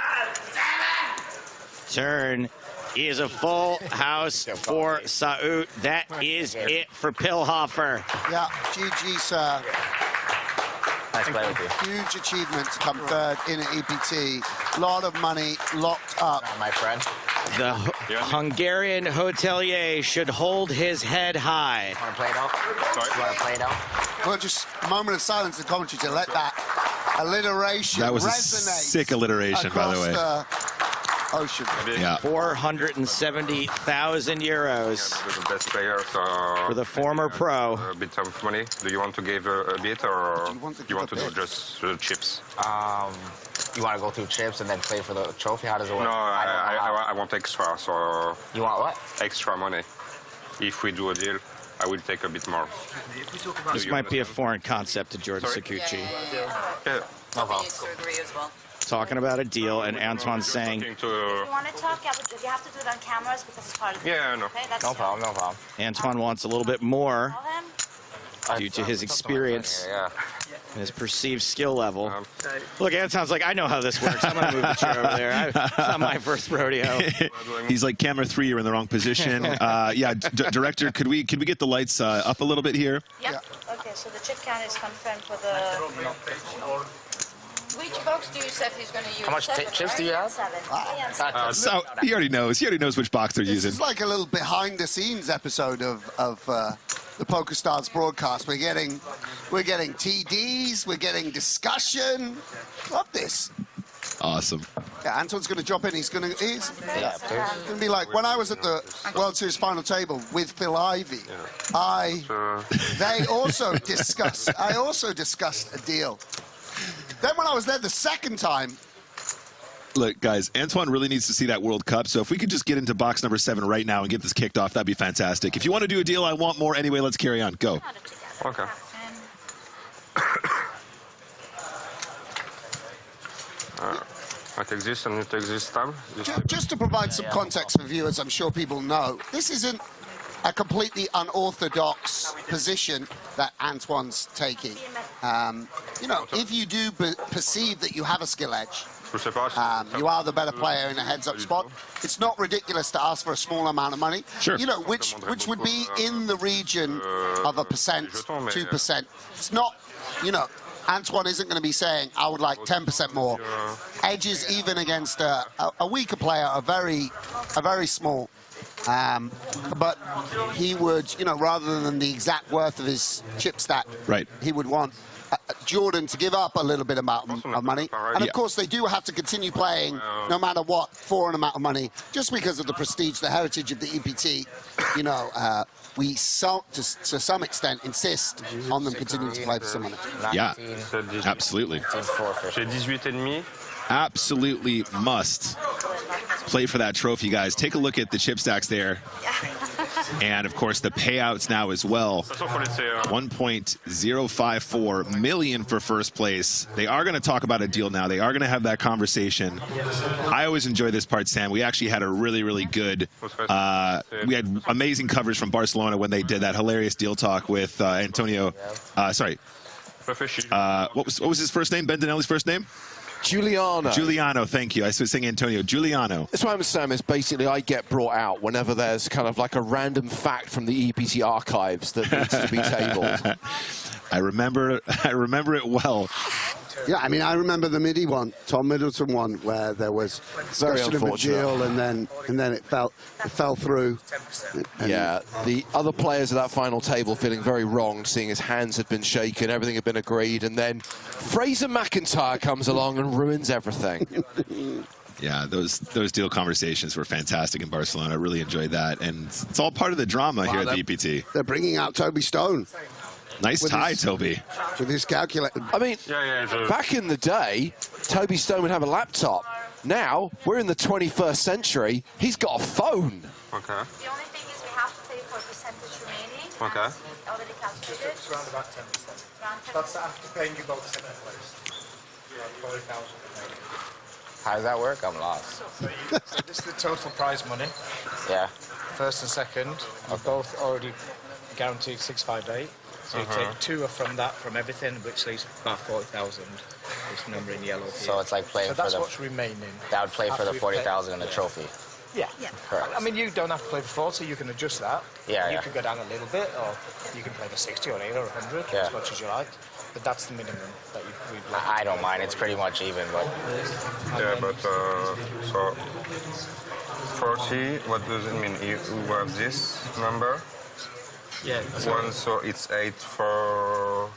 turn is a full house for Saud. That is it for Pillhofer. Yeah, GG, sir. Nice play with you. Huge achievement to come third in an EPT. Lot of money locked up. My friend. The Hungarian hotelier should hold his head high. Want to play it out? Sorry? You want to play it out? Well, just a moment of silence in the commentary to let that alliteration That was a resonate sick alliteration, by the way. Ocean. Yeah. 470,000 euros The best players for the former pro. a bit of money. Do you want to give a bit, or you want to do just chips? You want to go through chips and then play for the trophy? How does it work? No, I want extra. So you want what? Extra money. If we do a deal, I will take a bit more. This might be a foreign concept to Jordan Sakuchi. Yeah. No problem. Talking about a deal, and Antoine's saying, If you want to talk, you have to do it on cameras because it's part of the Yeah, I know. Okay, that's No problem, no problem. Antoine wants a little bit more due to his experience Yeah. and his perceived skill level. Look, Antoine's like, I know how this works. I'm going to move the chair over there. It's not my first rodeo. He's like, camera 3, you're in the wrong position. Yeah, director, could we get the lights up a little bit here? Yep. Okay, so the chip count is confirmed for the... Which box do you set he's going to use? How much chips do you have? 7. So he already knows. He already knows which box they're using. It's like a little behind-the-scenes episode of the PokerStars broadcast. We're getting TDs. We're getting discussion. Love this. Awesome. Yeah, Anton's going to drop in. He's going to be like, when I was at the World Series final table with Phil Ivey, I also discussed a deal. Then when I was there the second time... Look, guys, Antoine really needs to see that World Cup, so if we could just get into box number 7 right now and get this kicked off, that'd be fantastic. If you want to do a deal, I want more. Anyway, let's carry on. Go. Okay. I take this and you take this tab. Just to provide some context for viewers, I'm sure people know, this isn't a completely unorthodox position that Antoine's taking. You know, if you do perceive that you have a skill edge, you are the better player in a heads-up spot, it's not ridiculous to ask for a small amount of money. Sure. You know, which would be in the region of 1%, 2%. It's not, you know, Antoine isn't going to be saying, I would like 10% more. Edges, even against a weaker player, are very small. But he would, you know, rather than the exact worth of his chip stack, he would want Jordan to give up a little bit amount of money. And of course, they do have to continue playing no matter what for an amount of money, just because of the prestige, the heritage of the EPT. You know, we to some extent insist on them continuing to play for some money. Yeah, absolutely. Absolutely must play for that trophy, guys. Take a look at the chip stacks there. And, of course, the payouts now as well. 1.054 million for first place. They are going to talk about a deal now. They are going to have that conversation. I always enjoy this part, Sam. We actually had a really, really good... we had amazing coverage from Barcelona when they did that hilarious deal talk with Antonio... what was his first name? Ben Donnelly's first name? Giuliano, thank you. I was saying Antonio. Giuliano. That's what I'm saying is basically I get brought out whenever there's kind of like a random fact from the EPT archives that needs to be tabled. I remember it well. Yeah, I mean, I remember the MIDI one, Tom Middleton one, where there was discussion of a deal and then it fell through. Yeah, the other players at that final table feeling very wronged, seeing his hands had been shaken, everything had been agreed, and then Fraser McIntyre comes along and ruins everything. Yeah, those deal conversations were fantastic in Barcelona. I really enjoyed that, and it's all part of the drama here at the EPT. They're bringing out Toby Stone. Nice tie, Toby. With his calculator. I mean, back in the day, Toby Stone would have a laptop. Now, we're in the 21st century. He's got a phone. Okay. The only thing is we have to pay for a percentage remaining. Okay. Already calculated. It's around about 10%. That's after paying you both second place. Around 40,000. How does that work? I'm lost. So this is the total prize money. Yeah. First and second are both already guaranteed 658. So you take 2 from that, from everything, which leaves about 40,000. This number in yellow here. So it's like playing so for that's the... what's remaining. That would play for the After we 40,000 in the trophy. Yeah. Correct. I mean, you don't have to play for 40, you can adjust that. Yeah, You can go down a little bit, or you can play for 60 or 80 or 100, as much as you like. But that's the minimum that we'd like. I don't mind. It's pretty much even, but... Yeah, but so 40, what does it mean? You have this number? Yeah. One, so it's 8 for...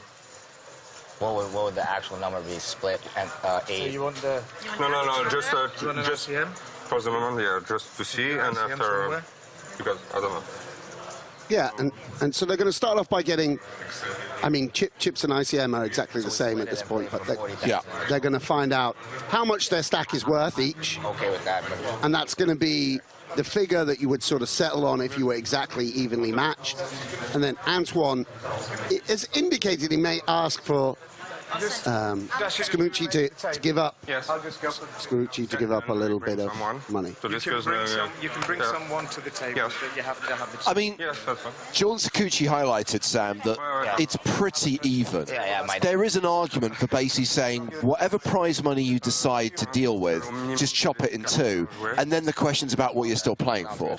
What would the actual number be? Split and 8? So you want the... No, just LCM? for the moment, yeah, just to see, and after... somewhere? Because, I don't know. Yeah, and so they're going to start off by getting, I mean, chips and ICM are exactly the same at this point, but they're going to find out how much their stack is worth each. Okay with that. And that's going to be the figure that you would sort of settle on if you were exactly evenly matched. And then Antoine has indicated he may ask for Scamucci to give up. Yes. Scamucci to give up a little bit of money. So You can bring someone to the table, but you have to have the... I mean, John Scamucci highlighted, Sam, that it's pretty even. There is an argument for basically saying whatever prize money you decide to deal with, just chop it in 2, and then the question's about what you're still playing for.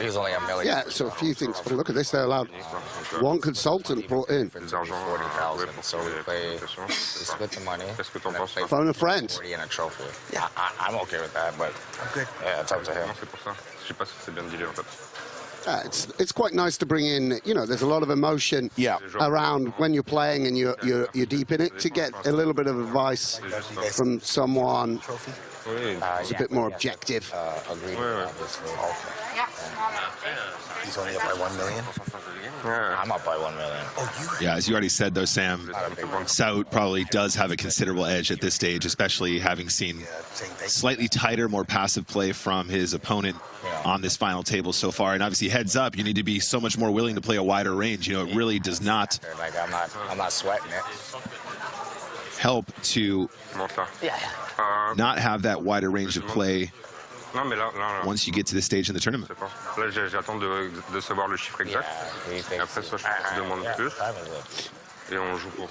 He's only a million. Yeah, so a few things. But look at this, they're allowed one consultant brought in. 40,000, so we play... We split the money. Phone a friend. 40 and a trophy. Yeah, I'm okay with that, but yeah, it's up to him. It's quite nice to bring in, you know, there's a lot of emotion around when you're playing and you're deep in it, to get a little bit of advice from someone who's a bit more objective. He's only up by 1 million? I'm up by 1 million. Yeah, as you already said, though, Sam, Seit probably does have a considerable edge at this stage, especially having seen slightly tighter, more passive play from his opponent on this final table so far. And obviously, heads up, you need to be so much more willing to play a wider range. You know, it really does not... Like, I'm not sweating it. ...help to not have that wider range of play once you get to this stage in the tournament. Là, j'attends de savoir le chiffre exact. Et après ça, je demande plus. Et on joue pour...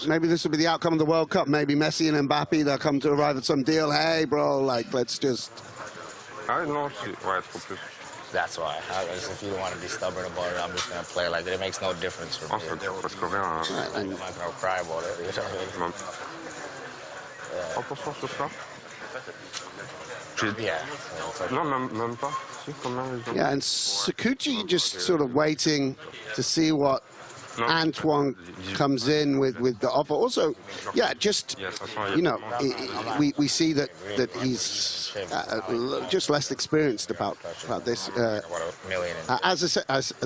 Maybe this will be the outcome of the World Cup. Maybe Messi and Mbappe, they'll come to arrive at some deal. Hey, bro, like, let's just... Ah non, ouais, trop plus. That's why. If you don't want to be stubborn about it, I'm just going to play like it. It makes no difference for me. I'm not going to cry about it. You know what I mean? 1% sur ça? Yeah. Non, même pas. Yeah, and Sakuchi just sort of waiting to see what Antoine comes in with the offer. Also, yeah, just, you know, we see that he's just less experienced about this. As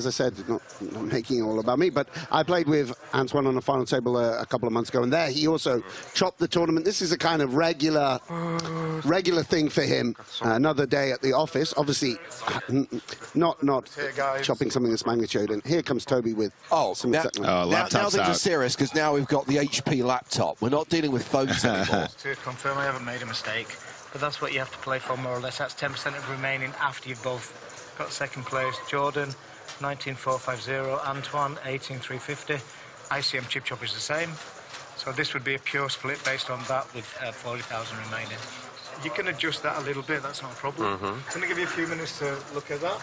I said, not making it all about me, but I played with Antoine on the final table a couple of months ago, and there he also chopped the tournament. This is a kind of regular thing for him. Another day at the office, obviously not chopping something this magnitude. And here comes Toby with some. Now things are serious, because now we've got the HP laptop. We're not dealing with phones anymore. To confirm I haven't made a mistake, but that's what you have to play for, more or less. That's 10% of remaining after you've both got second place. Jordan, 19,450. Antoine, 18,350. ICM chip chop is the same. So this would be a pure split based on that with 40,000 remaining. You can adjust that a little bit, that's not a problem. I'm going to give you a few minutes to look at that.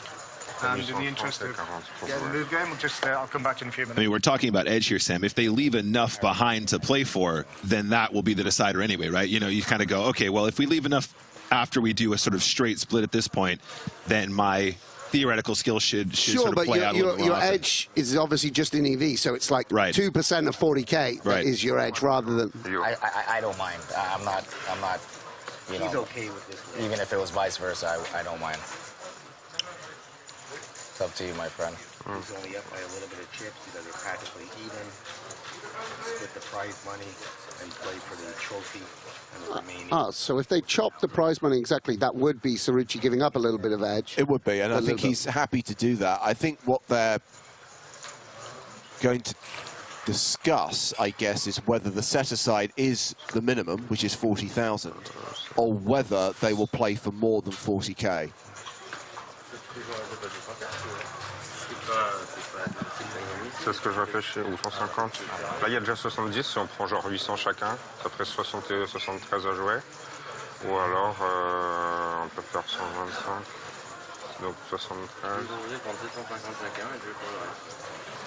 And in the interest of the move game, I'll come back to you in a few minutes. I mean, we're talking about edge here, Sam. If they leave enough behind to play for, then that will be the decider anyway, right? You know, you kind of go, okay, well, if we leave enough after we do a sort of straight split at this point, then my theoretical skill should sort of play out a little more your often. edge is obviously just in EV, so it's like 2% of 40K that is your edge rather than... I don't mind. I'm not, you know... He's okay with this. Even if it was vice versa, I don't mind. It's up to you, my friend. He's only up by a little bit of chips because they're practically even. Split the prize money and play for the trophy and the remaining. So if they chop the prize money exactly, that would be Sarucci giving up a little bit of edge. It would be, and I think he's happy to do that. I think what they're going to discuss, I guess, is whether the set-aside is the minimum, which is 40,000, or whether they will play for more than 40K. C'est ce que je réfléchis, ou 150. Là, il y a déjà 70, si on prend genre 800 chacun, ça ferait 73 à jouer. Ou alors, on peut faire 125, donc 73.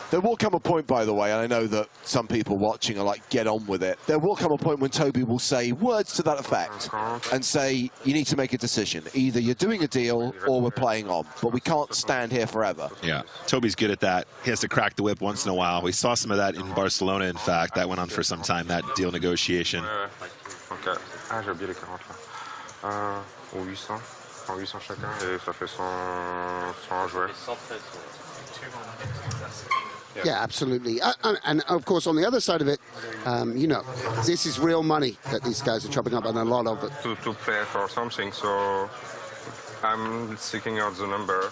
There will come a point, by the way, and I know that some people watching are like, get on with it. There will come a point when Toby will say words to that effect and say, you need to make a decision. Either you're doing a deal or we're playing on, but we can't stand here forever. Yeah, Toby's good at that. He has to crack the whip once in a while. We saw some of that in Barcelona, in fact. That went on for some time, that deal negotiation. Ok. Ah, j'ai oublié les 40 là. Ou 800. 800 chacun, et ça fait 100 à jouer. Yeah, absolutely. And of course, on the other side of it, you know, this is real money that these guys are chopping up, and a lot of it. To play for something, so I'm seeking out the number.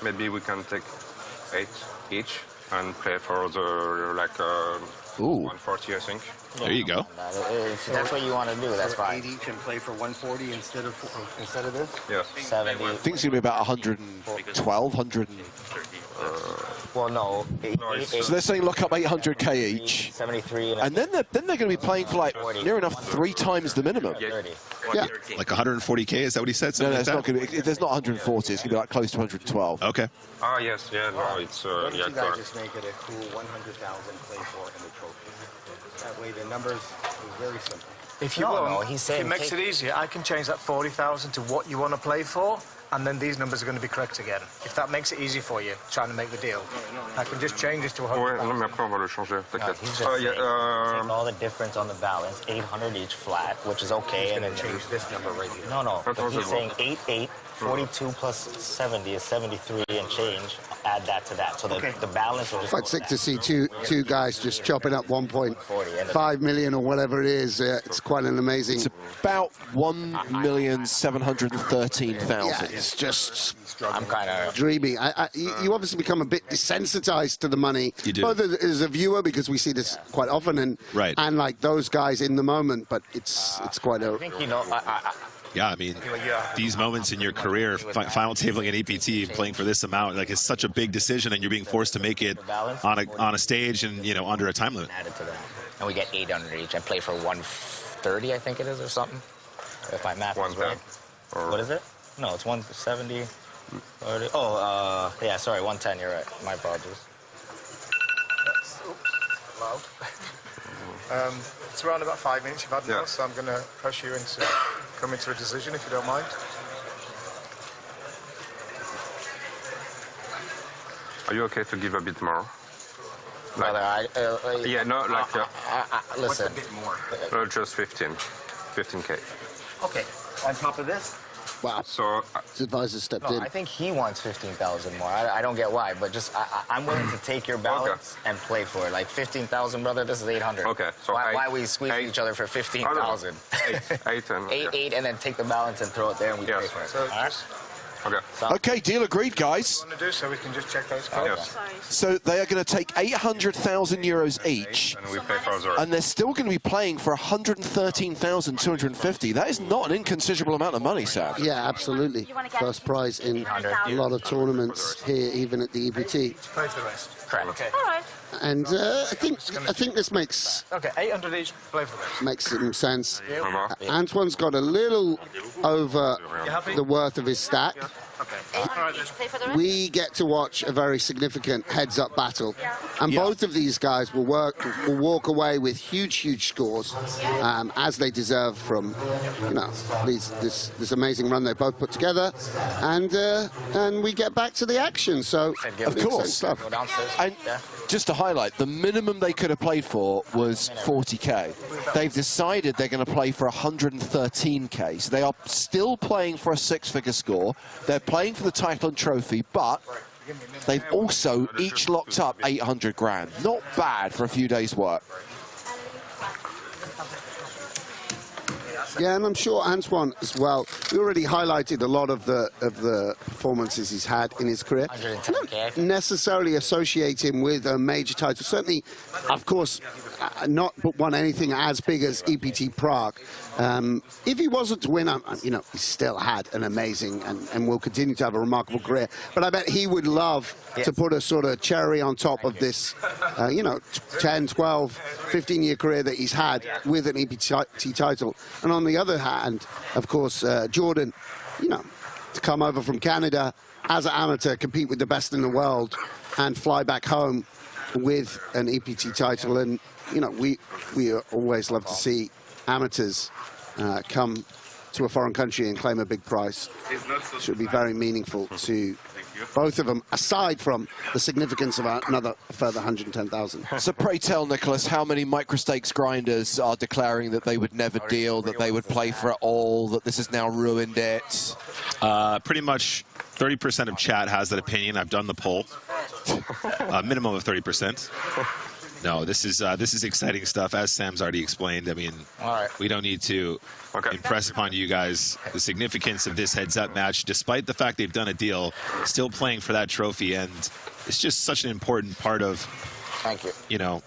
Maybe we can take 8 each and play for the, like, 140, I think. There you go. If that's what you want to do, that's fine. 8 each and play for 140 instead of this? Yes. 70. I think it's going to be about 112, 100. Well, no. So they're saying lock up 800k each. 73. And then they're going to be playing for like near enough 3 times the minimum. Yeah. Like 140k, is that what he said? No, Something it's not going to be. There's not 140. It's going to be like close to 112. Okay. Ah, yes, yeah, no, it's, What if yeah, you guys just make it a cool 100,000 play for in the trophy? That way the numbers is very simple. If you want, it makes it easier. I can change that 40,000 to what you want to play for, and then these numbers are going to be correct again. If that makes it easy for you, trying to make the deal, I can just change this to 100,000. Ouais, non, mais après on va le changer, t'inquiète. He's just saying, take all the difference on the balance, 800 each flat, which is okay, and then change this number right here. No, but he's saying 8, 42 plus 70 is 73 and change. Add that to that, so the balance will just. Quite sick to see two guys just chopping up 1.5 million or whatever it is. It's quite an amazing. It's about 1,713,000. Yeah, it's just. I'm kind of dreaming. You obviously become a bit desensitized to the money. You do. Both as a viewer, because we see this quite often, and like those guys in the moment. But it's quite a. I think, you know, Yeah, I mean, these moments in your career, final tabling at EPT, playing for this amount, like it's such a big decision, and you're being forced to make it on a stage and under a time limit. Added to that, and we get 800 each and play for 130, I think it is, or something. If my math is right. What is it? No, it's 170. 30. Oh, yeah, sorry, 110. You're right. My apologies. Loud. It's around about 5 minutes you've had now, so I'm going to pressure you into coming to a decision, if you don't mind. Are you okay to give a bit more? Brother, yeah, no, like... listen. What's a bit more? Just 15K. Okay, on top of this? Wow. So his advisor stepped no, in. I think he wants 15,000 more. I don't get why, but just I'm willing to take your balance and play for it. Like 15,000, brother. This is 800. Okay. So why we squeeze each other for 15,000? 8, and then take the balance and throw it there, and we pay for it. So all right? Okay, deal agreed, guys. What do you want to do so we can just check those cards? So they are going to take 800,000 euros each, and we pay for the and they're still going to be playing for 113,250. That is not an inconsiderable amount of money, Sam. Yeah, absolutely. First prize in a lot of tournaments here, even at the EPT. Play for the rest. Correct. Okay. All right. And I think this makes 800 each. Play for the rest. makes some sense. Antoine's got a little over the worth of his stack. Okay. Play for the rest. We get to watch a very significant heads-up battle, and both of these guys will walk away with huge scores, as they deserve from this amazing run they both put together, and we get back to the action. So of course, and just to highlight, the minimum they could have played for was 40k. They've decided they're going to play for 113k, so they are still playing for a 6-figure score. They're playing for the title and trophy, but they've also each locked up 800 grand. Not bad for a few days' work. Yeah, and I'm sure Antoine as well. We already highlighted a lot of the performances he's had in his career. I don't necessarily associate him with a major title. Certainly, of course, not won anything as big as EPT Prague. If he wasn't to win, you know, he still had an amazing and will continue to have a remarkable career. But I bet he would love to put a sort of cherry on top of this, you know, 10, 12, 15-year career that he's had with an EPT title. And on the other hand, of course, Jordan, you know, to come over from Canada as an amateur, compete with the best in the world, and fly back home with an EPT title. And, you know, we always love to see amateurs come to a foreign country and claim a big prize. Should be very meaningful to both of them, aside from the significance of another further 110,000. So pray tell, Nicholas, how many micro-stakes grinders are declaring that they would never deal, that they would play for it all, that this has now ruined it? Pretty much 30% of chat has that opinion. I've done the poll. A minimum of 30%. No, this is exciting stuff, as Sam's already explained. I mean, we don't need to impress upon you guys the significance of this heads-up match, despite the fact they've done a deal, still playing for that trophy, and it's just such an important part of, you know,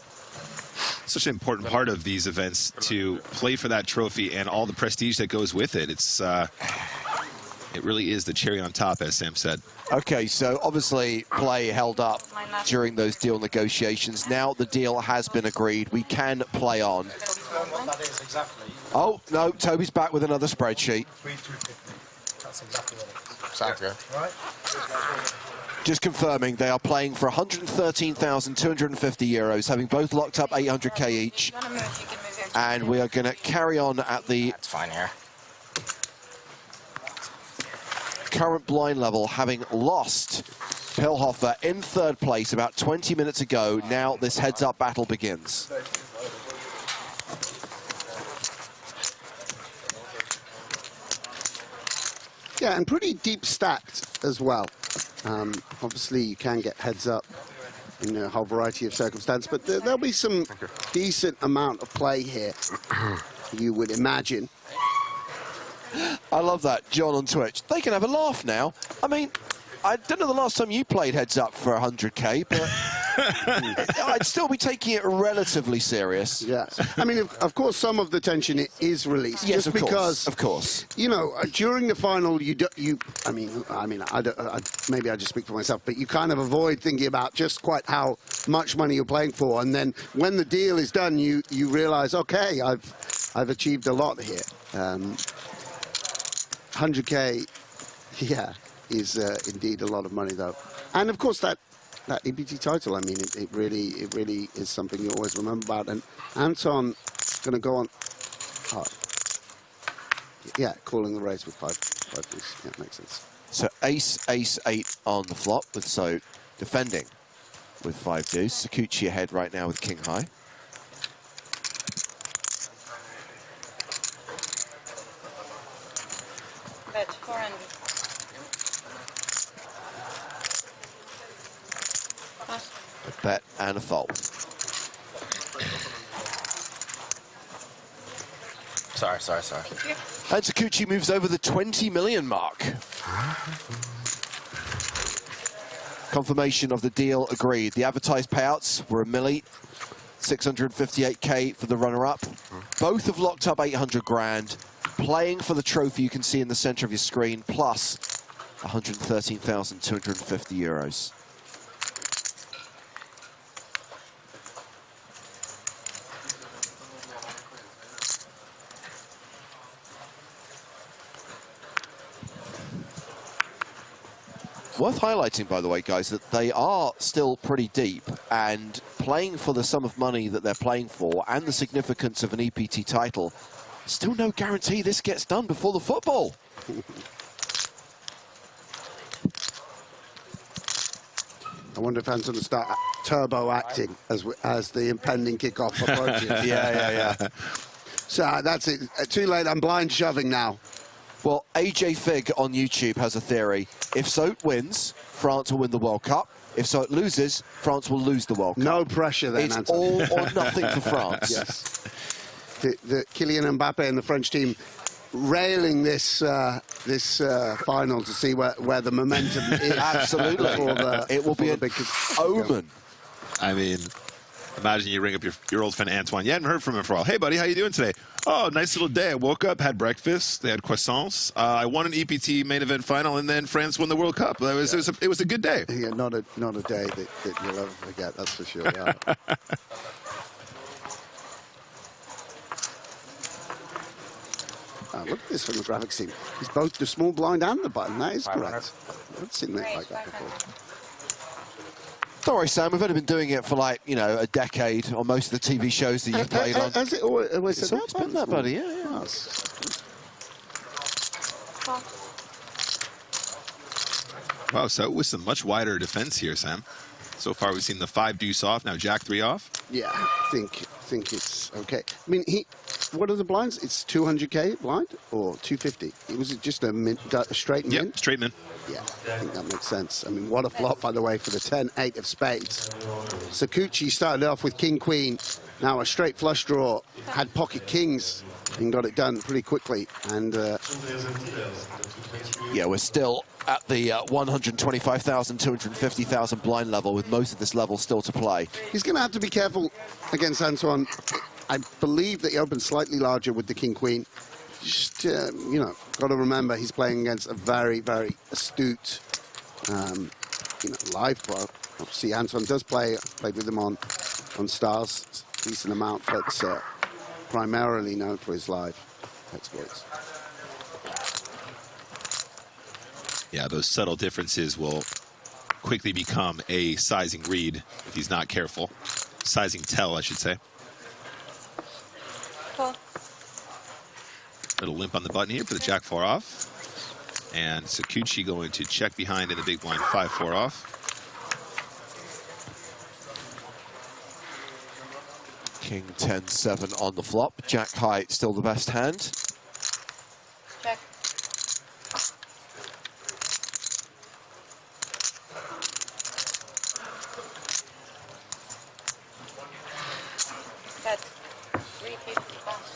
such an important part of these events to play for that trophy and all the prestige that goes with it. It's it really is the cherry on top, as Sam said. Okay, so obviously play held up during those deal negotiations. Now the deal has been agreed. We can play on. Oh, no, Toby's back with another spreadsheet. That's exactly what it is. Sounds good. Right. Just confirming, they are playing for 113,250 euros, having both locked up 800k each. And we are going to carry on at the... That's fine here. Current blind level, having lost Pilhofer in third place about 20 minutes ago. Now this heads-up battle begins. Yeah, and pretty deep stacked as well. Obviously, you can get heads-up in a whole variety of circumstances, but there'll be some decent amount of play here, you would imagine. I love that, John on Twitch. They can have a laugh now. I mean, I don't know the last time you played heads up for 100k, but I'd still be taking it relatively serious. Yeah, I mean, of course, some of the tension is released. Yes, just of because, course, of course. You know, during the final, I mean, maybe I just speak for myself, but you kind of avoid thinking about just quite how much money you're playing for, and then when the deal is done, you realize, okay, I've achieved a lot here. 100k, yeah, is indeed a lot of money, though. And of course, that EPT title, I mean, it really is something you always remember about. And Anton going to go on, yeah, calling the race with five deuce. Yeah, makes sense. So ace, ace, 8 on the flop, with so defending with 5 deuce. Sakuchi ahead right now with king high. Bet 400. A bet and a fold. Sorry. And Sakuchi moves over the 20 million mark. Confirmation of the deal agreed. The advertised payouts were a milli, 658k for the runner-up. Both have locked up 800 grand. Playing for the trophy you can see in the center of your screen, plus 113,250 euros. Worth highlighting, by the way, guys, that they are still pretty deep, and playing for the sum of money that they're playing for and the significance of an EPT title, still no guarantee this gets done before the football. I wonder if Anton will start turbo acting as the impending kickoff approaches. Yeah. So that's it. Too late. I'm blind shoving now. Well, AJ Fig on YouTube has a theory. If Seit wins, France will win the World Cup. If Seit loses, France will lose the World Cup. No pressure then, It's Anton. all or nothing for France. Yes. The Kylian Mbappe and the French team railing this final to see where the momentum is. Absolutely. It will be a big omen. I mean, Imagine you ring up your old friend Antoine. You hadn't heard from him for a while. Hey, buddy, how you doing today? Oh, nice little day. I woke up, had breakfast. They had croissants. I won an EPT main event final, and then France won the World Cup. It was a good day. Yeah, not a day that you'll ever forget, that's for sure. Yeah. Look at this from the graphics team. It's both the small blind and the button. That is correct. I've not seen it like that before. Don't worry, Sam. We've only been doing it for like, you know, a decade on most of the TV shows that you've played on. Has it always It's always been that, buddy. Yeah, yeah. Wow, so with some much wider defense here, Sam. So far, we've seen the 5 deuce off, now Jack 3 off. Yeah, I think it's okay. I mean, what are the blinds? It's 200K blind or 250? Was it just a straight min? Yep, straight min. Yeah, I think that makes sense. I mean, what a flop, by the way, for the 10-8 of spades. Sakuchi started off with king-queen. Now a straight flush draw, had pocket kings and got it done pretty quickly. And yeah, we're still at the 125,000, 250,000 blind level, with most of this level still to play. He's going to have to be careful against Antoine. I believe that he opened slightly larger with the king-queen. Just, you know, got to remember he's playing against a very, very astute, you know, live pro. Obviously, Antoine does played with him on Stars, decent amount, but primarily known for his live exploits. Yeah, those subtle differences will quickly become a sizing read if he's not careful. Sizing tell, I should say. Cool. Little limp on the button here for the Jack 4 off. And Sakuchi going to check behind in the big blind 5-4 off. King 10-7 on the flop. Jack high, still the best hand. Check. Bet. 350 bucks.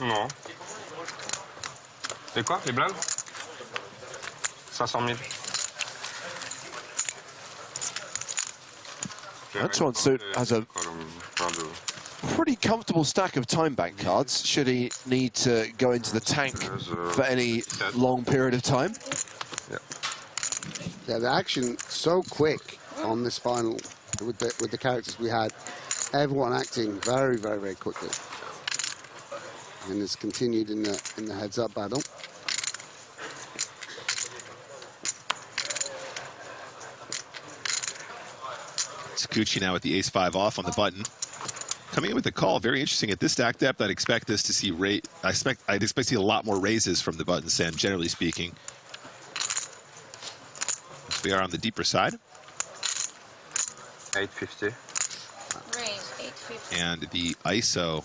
Non. C'est quoi, les blindes 500 000. Antoine Suit has a pretty comfortable stack of time bank cards, should he need to go into the tank for any long period of time. Yeah, the action so quick on this final with the characters we had. Everyone acting very, very, very quickly. And it's continued in the heads-up battle. Sakuchi now with the ace-5 off on the button. Coming in with a call, very interesting. At this stack depth, I'd expect this to see I'd expect to see a lot more raises from the button, Sam, generally speaking. We are on the deeper side. 850. Raise, 850. And the ISO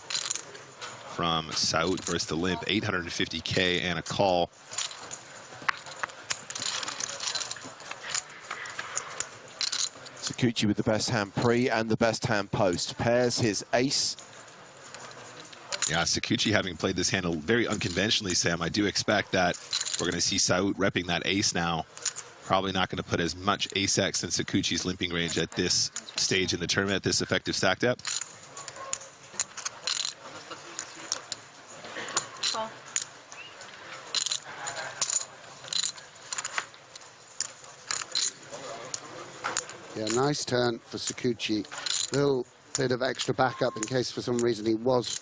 from Saud versus the limp, 850K and a call. Sakuchi with the best hand pre and the best hand post. Pairs his ace. Yeah, Sakuchi having played this hand very unconventionally, Sam, I do expect that we're going to see Saud repping that ace now. Probably not going to put as much ace-X in Sakuchi's limping range at this stage in the tournament, at this effective stack depth. Cool. Yeah, nice turn for Sakuchi. Little bit of extra backup in case for some reason he was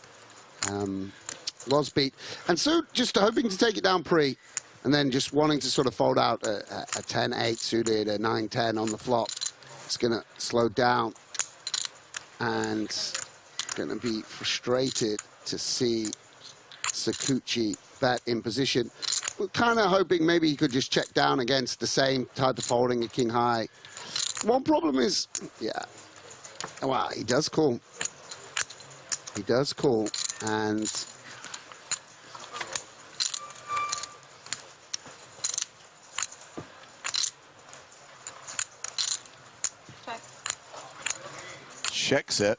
beat. And so just hoping to take it down pre, and then just wanting to sort of fold out a 10-8 suited, a 9-10 on the flop. It's going to slow down and going to be frustrated to see Sakuchi bet in position. We're kind of hoping maybe he could just check down against the same type of folding, a king high. One problem is, yeah, wow, he does call. He does call, and checks it.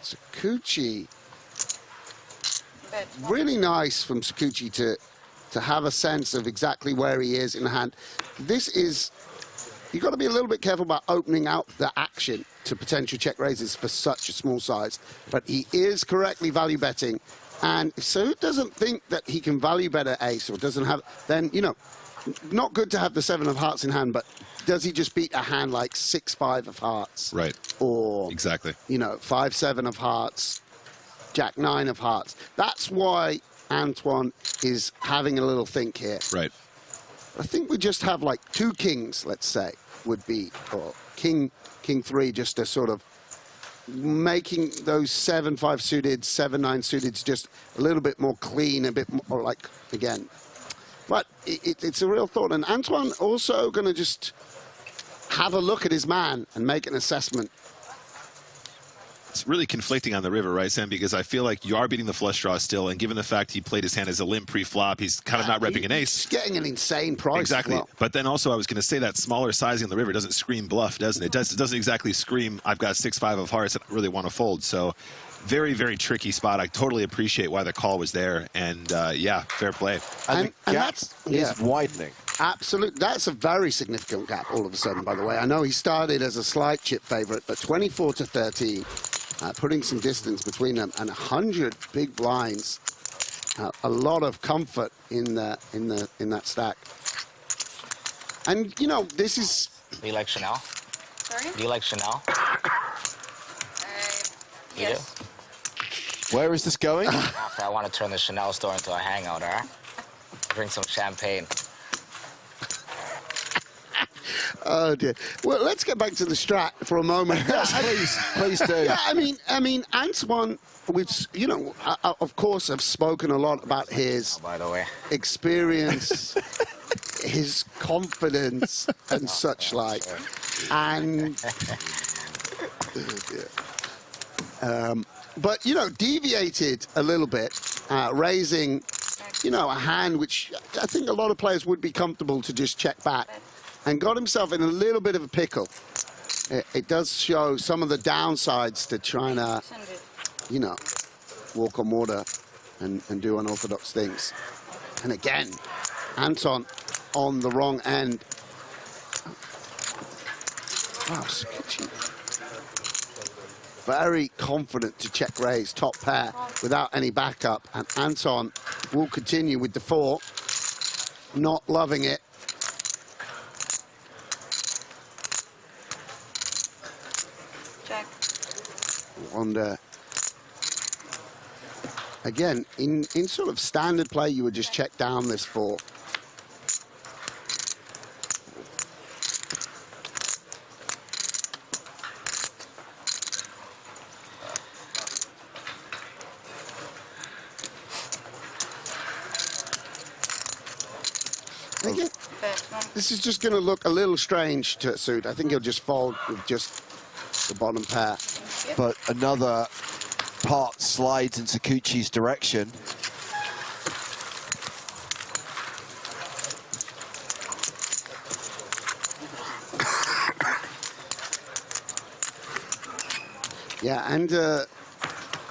Sakuchi, really nice from Sakuchi to to have a sense of exactly where he is in the hand. This is, you've got to be a little bit careful about opening out the action to potential check raises for such a small size. But he is correctly value betting. And if Sahut doesn't think that he can value bet at ace or doesn't have, then, you know, not good to have the 7 of hearts in hand, but does he just beat a hand like 6-5 of hearts? Right. Or, exactly, you know, 5-7 of hearts, Jack-9 of hearts. That's why Antoine is having a little think here. Right. I think we just have like 2 kings, let's say, would be, or king 3, just to sort of making those 7-5 suited, 7-9 suited just a little bit more clean, a bit more like, again. But it's a real thought. And Antoine also going to just have a look at his man and make an assessment. It's really conflicting on the river, right, Sam? Because I feel like you are beating the flush draw still, and given the fact he played his hand as a limp pre-flop, he's kind of not repping an ace. He's getting an insane price. Exactly. As well. But then also I was going to say that smaller sizing on the river doesn't scream bluff, doesn't it? It doesn't exactly scream, I've got 6-5 of hearts and I really want to fold. So very, very tricky spot. I totally appreciate why the call was there. And, yeah, fair play. And that's widening. Absolutely. That's a very significant gap all of a sudden, by the way. I know he started as a slight chip favorite, but 24 to 13. Putting some distance between them, and 100 big blinds, a lot of comfort in that stack. And you know, this is. Do you like Chanel? Sorry? Do you like Chanel? You Yes. do? Where is this going? After I want to turn the Chanel store into a hangout, all right? Drink some champagne. Oh dear. Well, let's get back to the strat for a moment. please do. Yeah, I mean, Antoine, which you know, of course, have spoken a lot about his by the way, experience, his confidence, and such like, and but you know, deviated a little bit, raising, you know, a hand which I think a lot of players would be comfortable to just check back. And got himself in a little bit of a pickle. It does show some of the downsides to trying to, you know, walk on water and do unorthodox things. And again, Anton on the wrong end. Wow, very confident to check raise, top pair, without any backup. And Anton will continue with the 4. Not loving it. Wonder. Again, in sort of standard play, you would just check down this 4. Again, this is just going to look a little strange to suit. I think he'll just fold with just the bottom pair. But another part slides in Sakuchi's direction. Yeah, and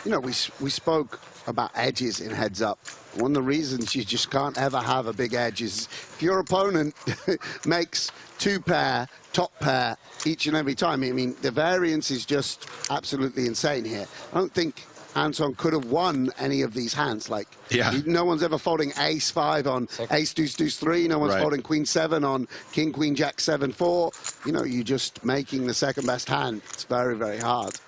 you know, we spoke about edges in heads up. One of the reasons you just can't ever have a big edge is if your opponent makes 2 pair, top pair each and every time. I mean, the variance is just absolutely insane here. I don't think Anton could have won any of these hands. Like, no one's ever folding ace-5 on ace-deuce-deuce-3. No one's folding queen-7 on king-queen-jack-7-4. You know, you're just making the second best hand. It's very, very hard.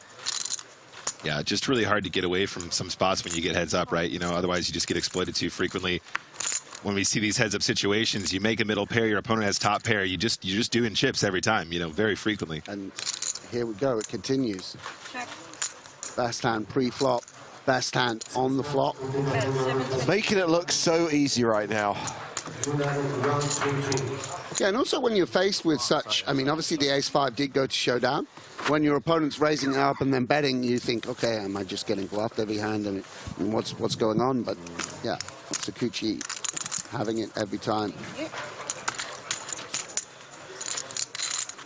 Yeah, just really hard to get away from some spots when you get heads up, right? You know, otherwise you just get exploited too frequently. When we see these heads up situations, you make a middle pair, your opponent has top pair, you're just doing chips every time, you know, very frequently. And here we go, it continues. Check. Best hand pre-flop, best hand on the flop. Making it look so easy right now. Yeah, and also when you're faced with such, I mean, obviously the ace-5 did go to showdown. When your opponent's raising up and then betting, you think, okay, am I just getting bluffed every hand? And what's going on? But yeah, Sakuchi having it every time.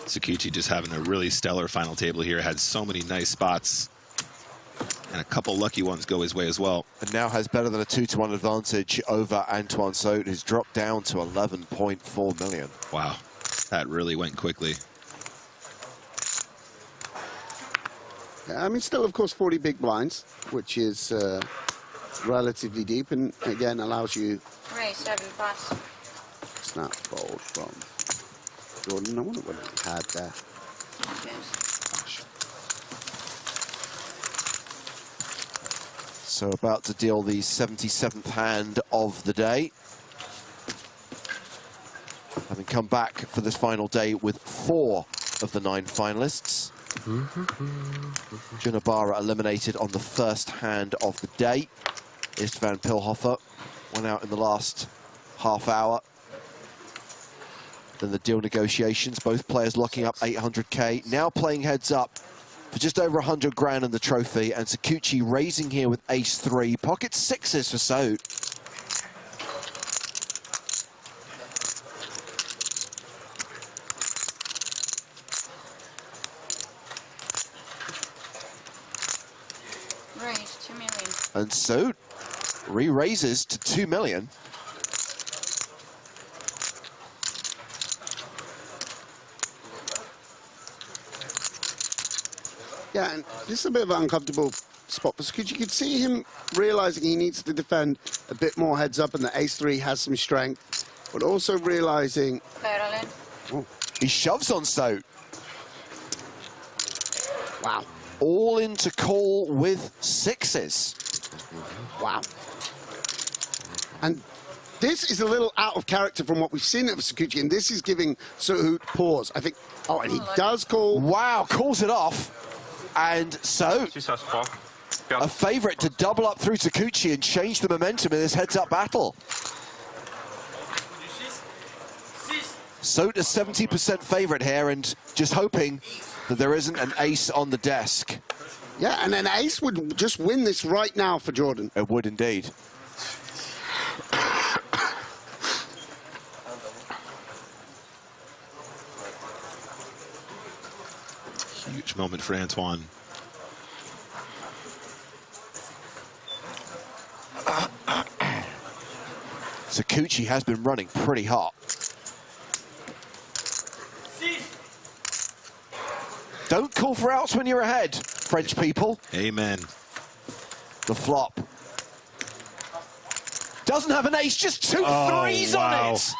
Sakuchi just having a really stellar final table here. Had so many nice spots. And a couple lucky ones go his way as well. And now has better than a 2-1 advantage over Antoine Sot, who's dropped down to 11.4 million. Wow, that really went quickly. I mean, still, of course, 40 big blinds, which is relatively deep, and again allows you. Right, 7+. Snap fold from Jordan. I wonder what he had there. So about to deal the 77th hand of the day. Having come back for this final day with 4 of the 9 finalists. Junabara eliminated on the first hand of the day. Istvan Pilhofer went out in the last half hour. Then the deal negotiations, both players locking up 800k. Now playing heads up for just over 100 grand in the trophy, and Sakuchi raising here with ace-3. Pocket 6s for Sot. Raise 2 million. And Sot re-raises to 2 million. Yeah, and this is a bit of an uncomfortable spot for Sakuchi. You could see him realizing he needs to defend a bit more heads up, and the ace-3 has some strength, but also realizing. Oh, he shoves on Sot. Wow. All in to call with 6s. Wow. And this is a little out of character from what we've seen of Sakuchi, and this is giving Sot pause. I think. Oh, and he does call. Wow, calls it off. And Sot, a favourite to double up through Sakuchi and change the momentum in this heads-up battle. Sot a 70% favourite here, and just hoping that there isn't an ace on the desk. Yeah, and an ace would just win this right now for Jordan. It would indeed. Huge moment for Antoine. Sakuchi has been running pretty hot. Don't call for outs when you're ahead, French people. Amen. The flop. Doesn't have an ace, just 2 3s on it.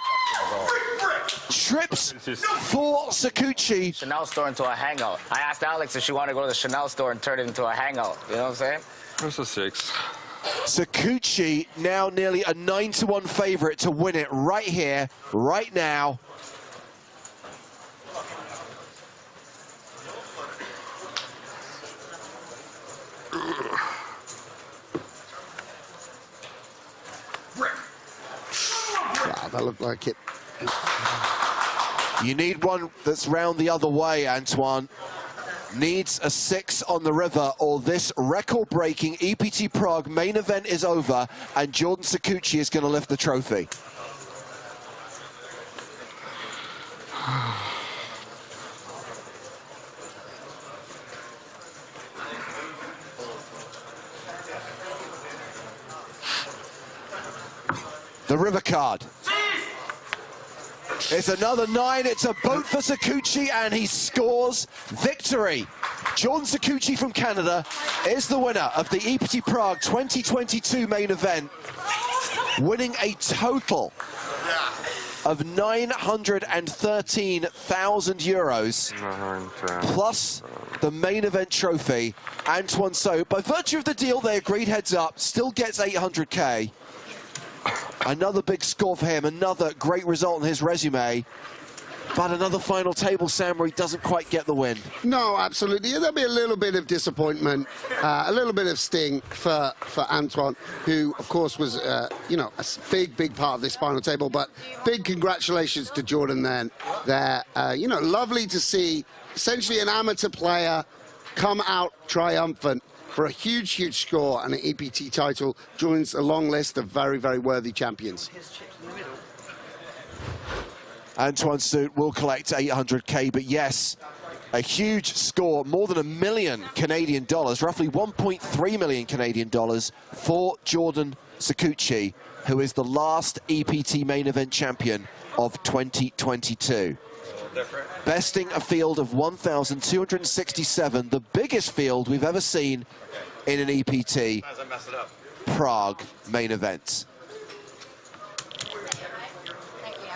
Trips for Sakuchi. Chanel store into a hangout. I asked Alex if she wanted to go to the Chanel store and turn it into a hangout. You know what I'm saying? There's a 6. Sakuchi now nearly a 9-1 favorite to win it right here, right now. Wow, that looked like it. You need one that's round the other way, Antoine. Needs a 6 on the river, or this record-breaking EPT Prague main event is over, and Jordan Sakuchi is going to lift the trophy. The river card. It's another 9. It's a boat for Sakuchi, and he scores victory. Jordan Sakuchi from Canada is the winner of the EPT Prague 2022 main event, winning a total of 913,000 euros, plus the main event trophy. Antoine Sot, by virtue of the deal they agreed heads up, still gets 800k. Another big score for him, another great result in his resume. But another final table, Sam, where he doesn't quite get the win. No, absolutely. There'll be a little bit of disappointment, a little bit of sting for Antoine, who, of course, was, you know, a big part of this final table. But big congratulations to Jordan then. You know, lovely to see essentially an amateur player come out triumphant for a huge score, and an EPT title joins a long list of very worthy champions. Antoine Sot will collect 800k, but yes, A huge score, more than $1 million Canadian dollars, roughly 1.3 million Canadian dollars for Jordan Sikuchi, who is the last EPT main event champion of 2022. Besting a field of 1,267, the biggest field we've ever seen in an EPT Prague main event.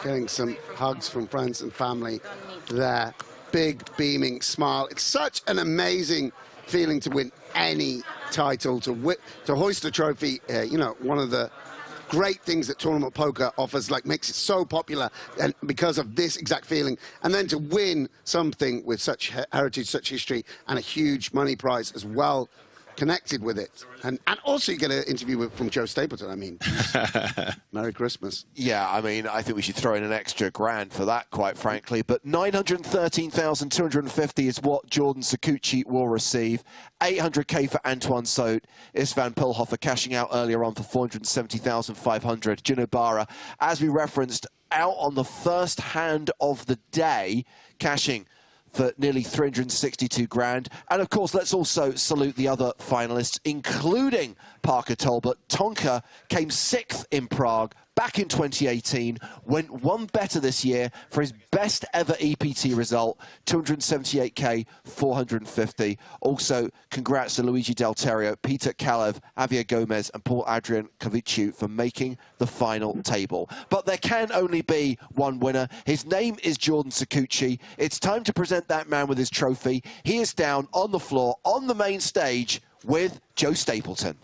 Getting some hugs from friends and family there. Big, beaming smile. It's such an amazing feeling to win any title, to hoist a trophy. You know, one of the great things that tournament poker offers, like makes it so popular, and because of this exact feeling, and then to win something with such heritage, such history, and a huge money prize as well connected with it. And also you get an interview from Joe Stapleton. I mean, Merry Christmas. Yeah, I mean, I think we should throw in an extra grand for that, quite frankly. But 913,250 is what Jordan Sikuchi will receive. 800K for Antoine Sote. Istvan Pilhofer cashing out earlier on for 470,500. Gino Barra, as we referenced, out on the first hand of the day, cashing for nearly 362 grand. And of course, let's also salute the other finalists, including Parker Tolbert. Tonka came 6th in Prague back in 2018, went one better this year for his best ever EPT result, 278K, 450. Also, congrats to Luigi Del Terrio, Peter Kalev, Javier Gomez, and Paul Adrian Kaviciu for making the final table. But there can only be one winner. His name is Jordan Sikuchi. It's time to present that man with his trophy. He is down on the floor, on the main stage, with Joe Stapleton.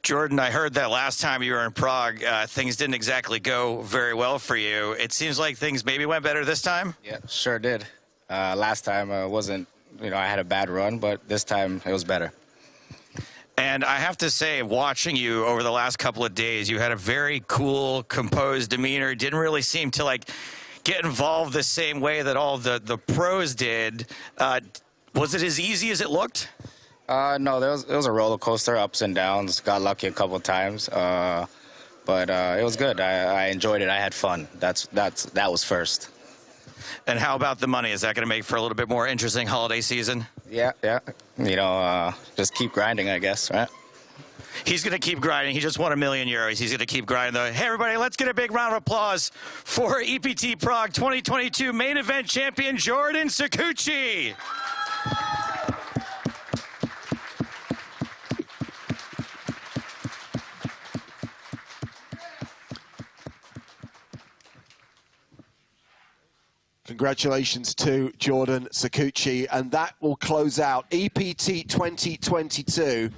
Jordan, I heard that last time you were in Prague, things didn't exactly go very well for you. It seems like things maybe went better this time? Yeah, sure did. Last time wasn't, I had a bad run, but this time it was better. And I have to say, watching you over the last couple of days, you had a very cool, composed demeanor. Didn't really seem to, get involved the same way that all the pros did. Was it as easy as it looked? No, it was a roller coaster, ups and downs. Got lucky a couple of times, but it was good. I enjoyed it. I had fun. That was first. And how about the money? Is that going to make for a little bit more interesting holiday season? Yeah. Just keep grinding, I guess, right? He's going to keep grinding. He just won €1 million. He's going to keep grinding, though. Hey, everybody, let's get a big round of applause for EPT Prague 2022 main event champion Jordan Sikuchi. Congratulations to Jordan Sikuchi, and that will close out EPT 2022.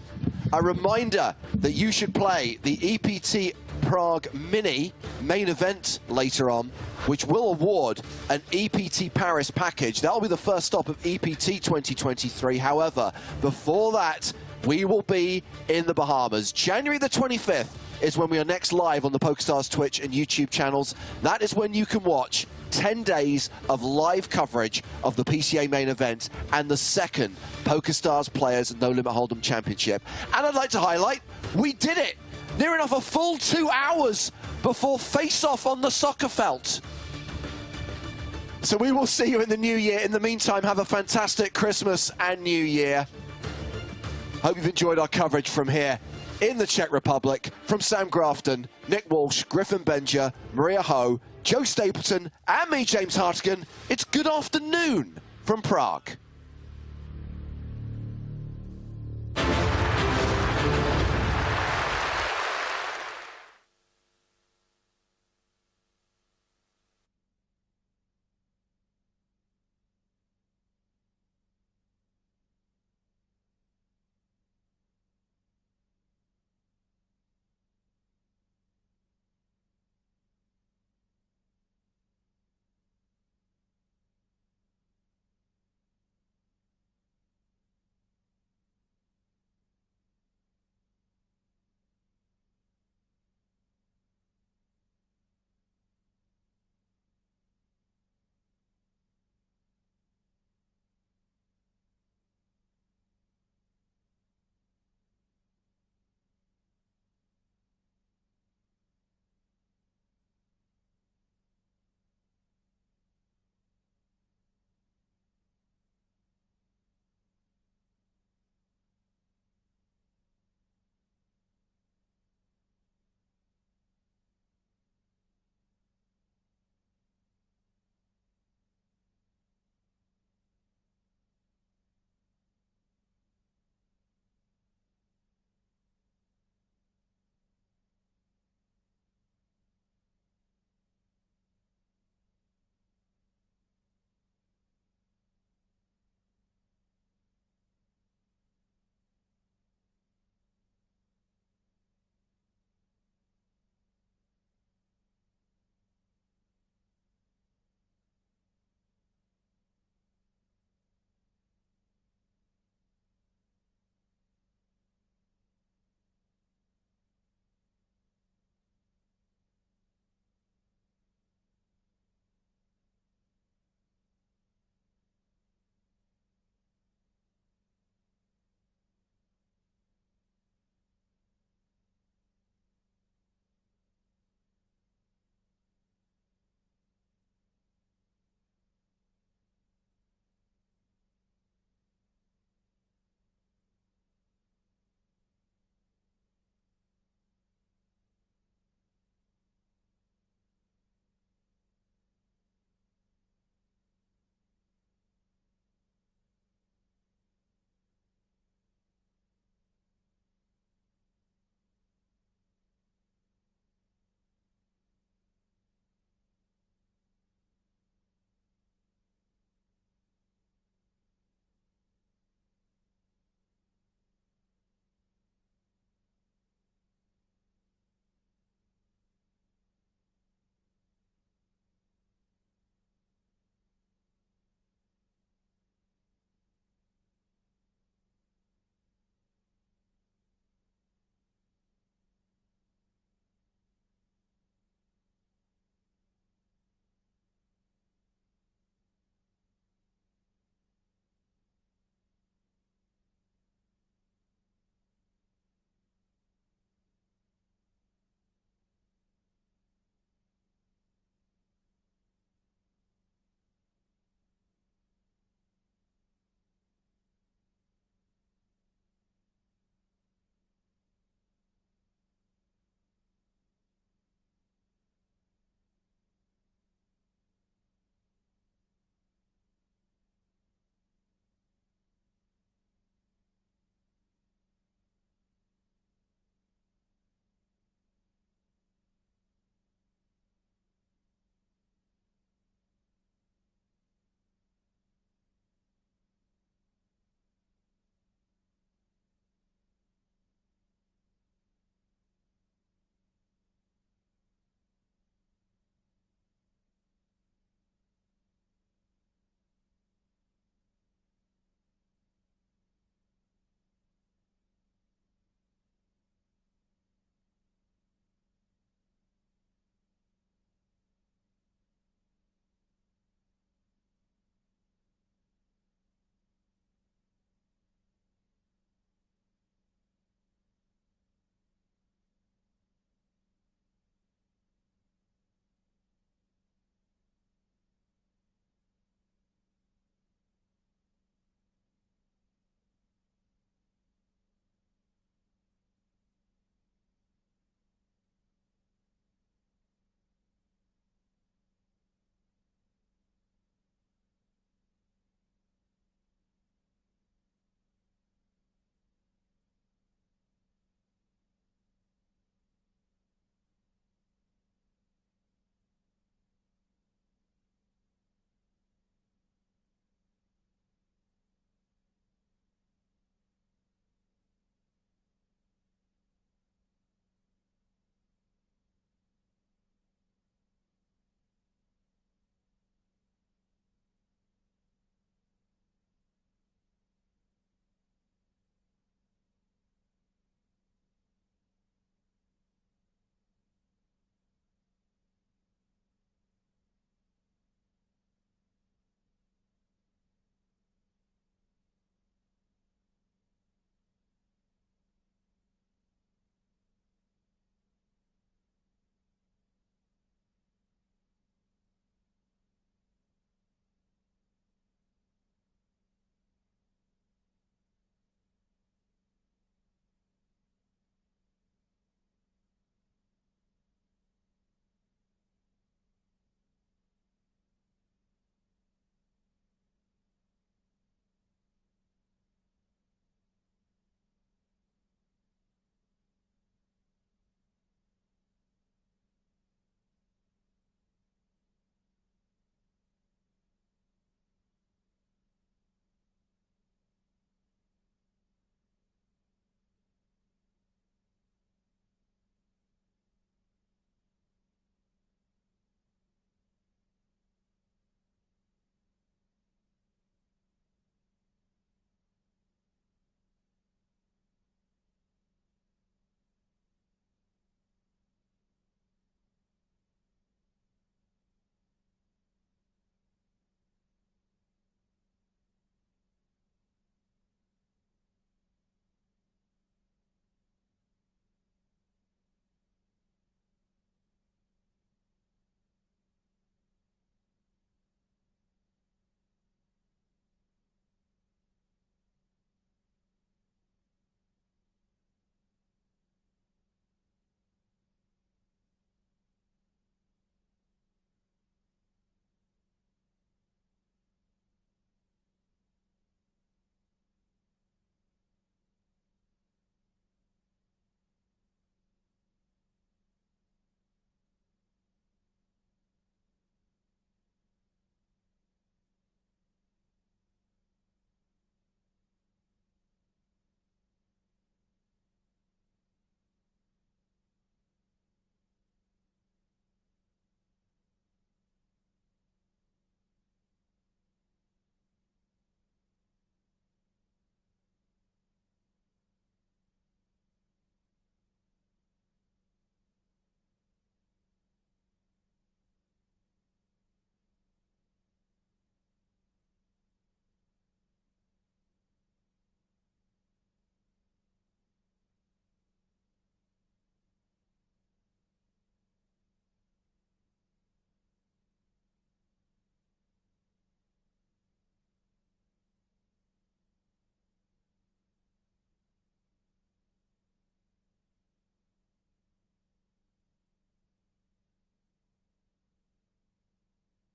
A reminder that you should play the EPT Prague Mini main event later on, which will award an EPT Paris package. That'll be the first stop of EPT 2023. However, before that, we will be in the Bahamas. January the 25th is when we are next live on the PokerStars Twitch and YouTube channels. That is when you can watch 10 days of live coverage of the PCA main event and the second PokerStars Players No Limit Hold'em Championship. And I'd like to highlight, we did it! Near enough a full 2 hours before face-off on the soccer felt. So we will see you in the new year. In the meantime, have a fantastic Christmas and New Year. Hope you've enjoyed our coverage from here in the Czech Republic. From Sam Grafton, Nick Walsh, Griffin Benja, Maria Ho, Joe Stapleton, and me, James Hartigan, it's good afternoon from Prague.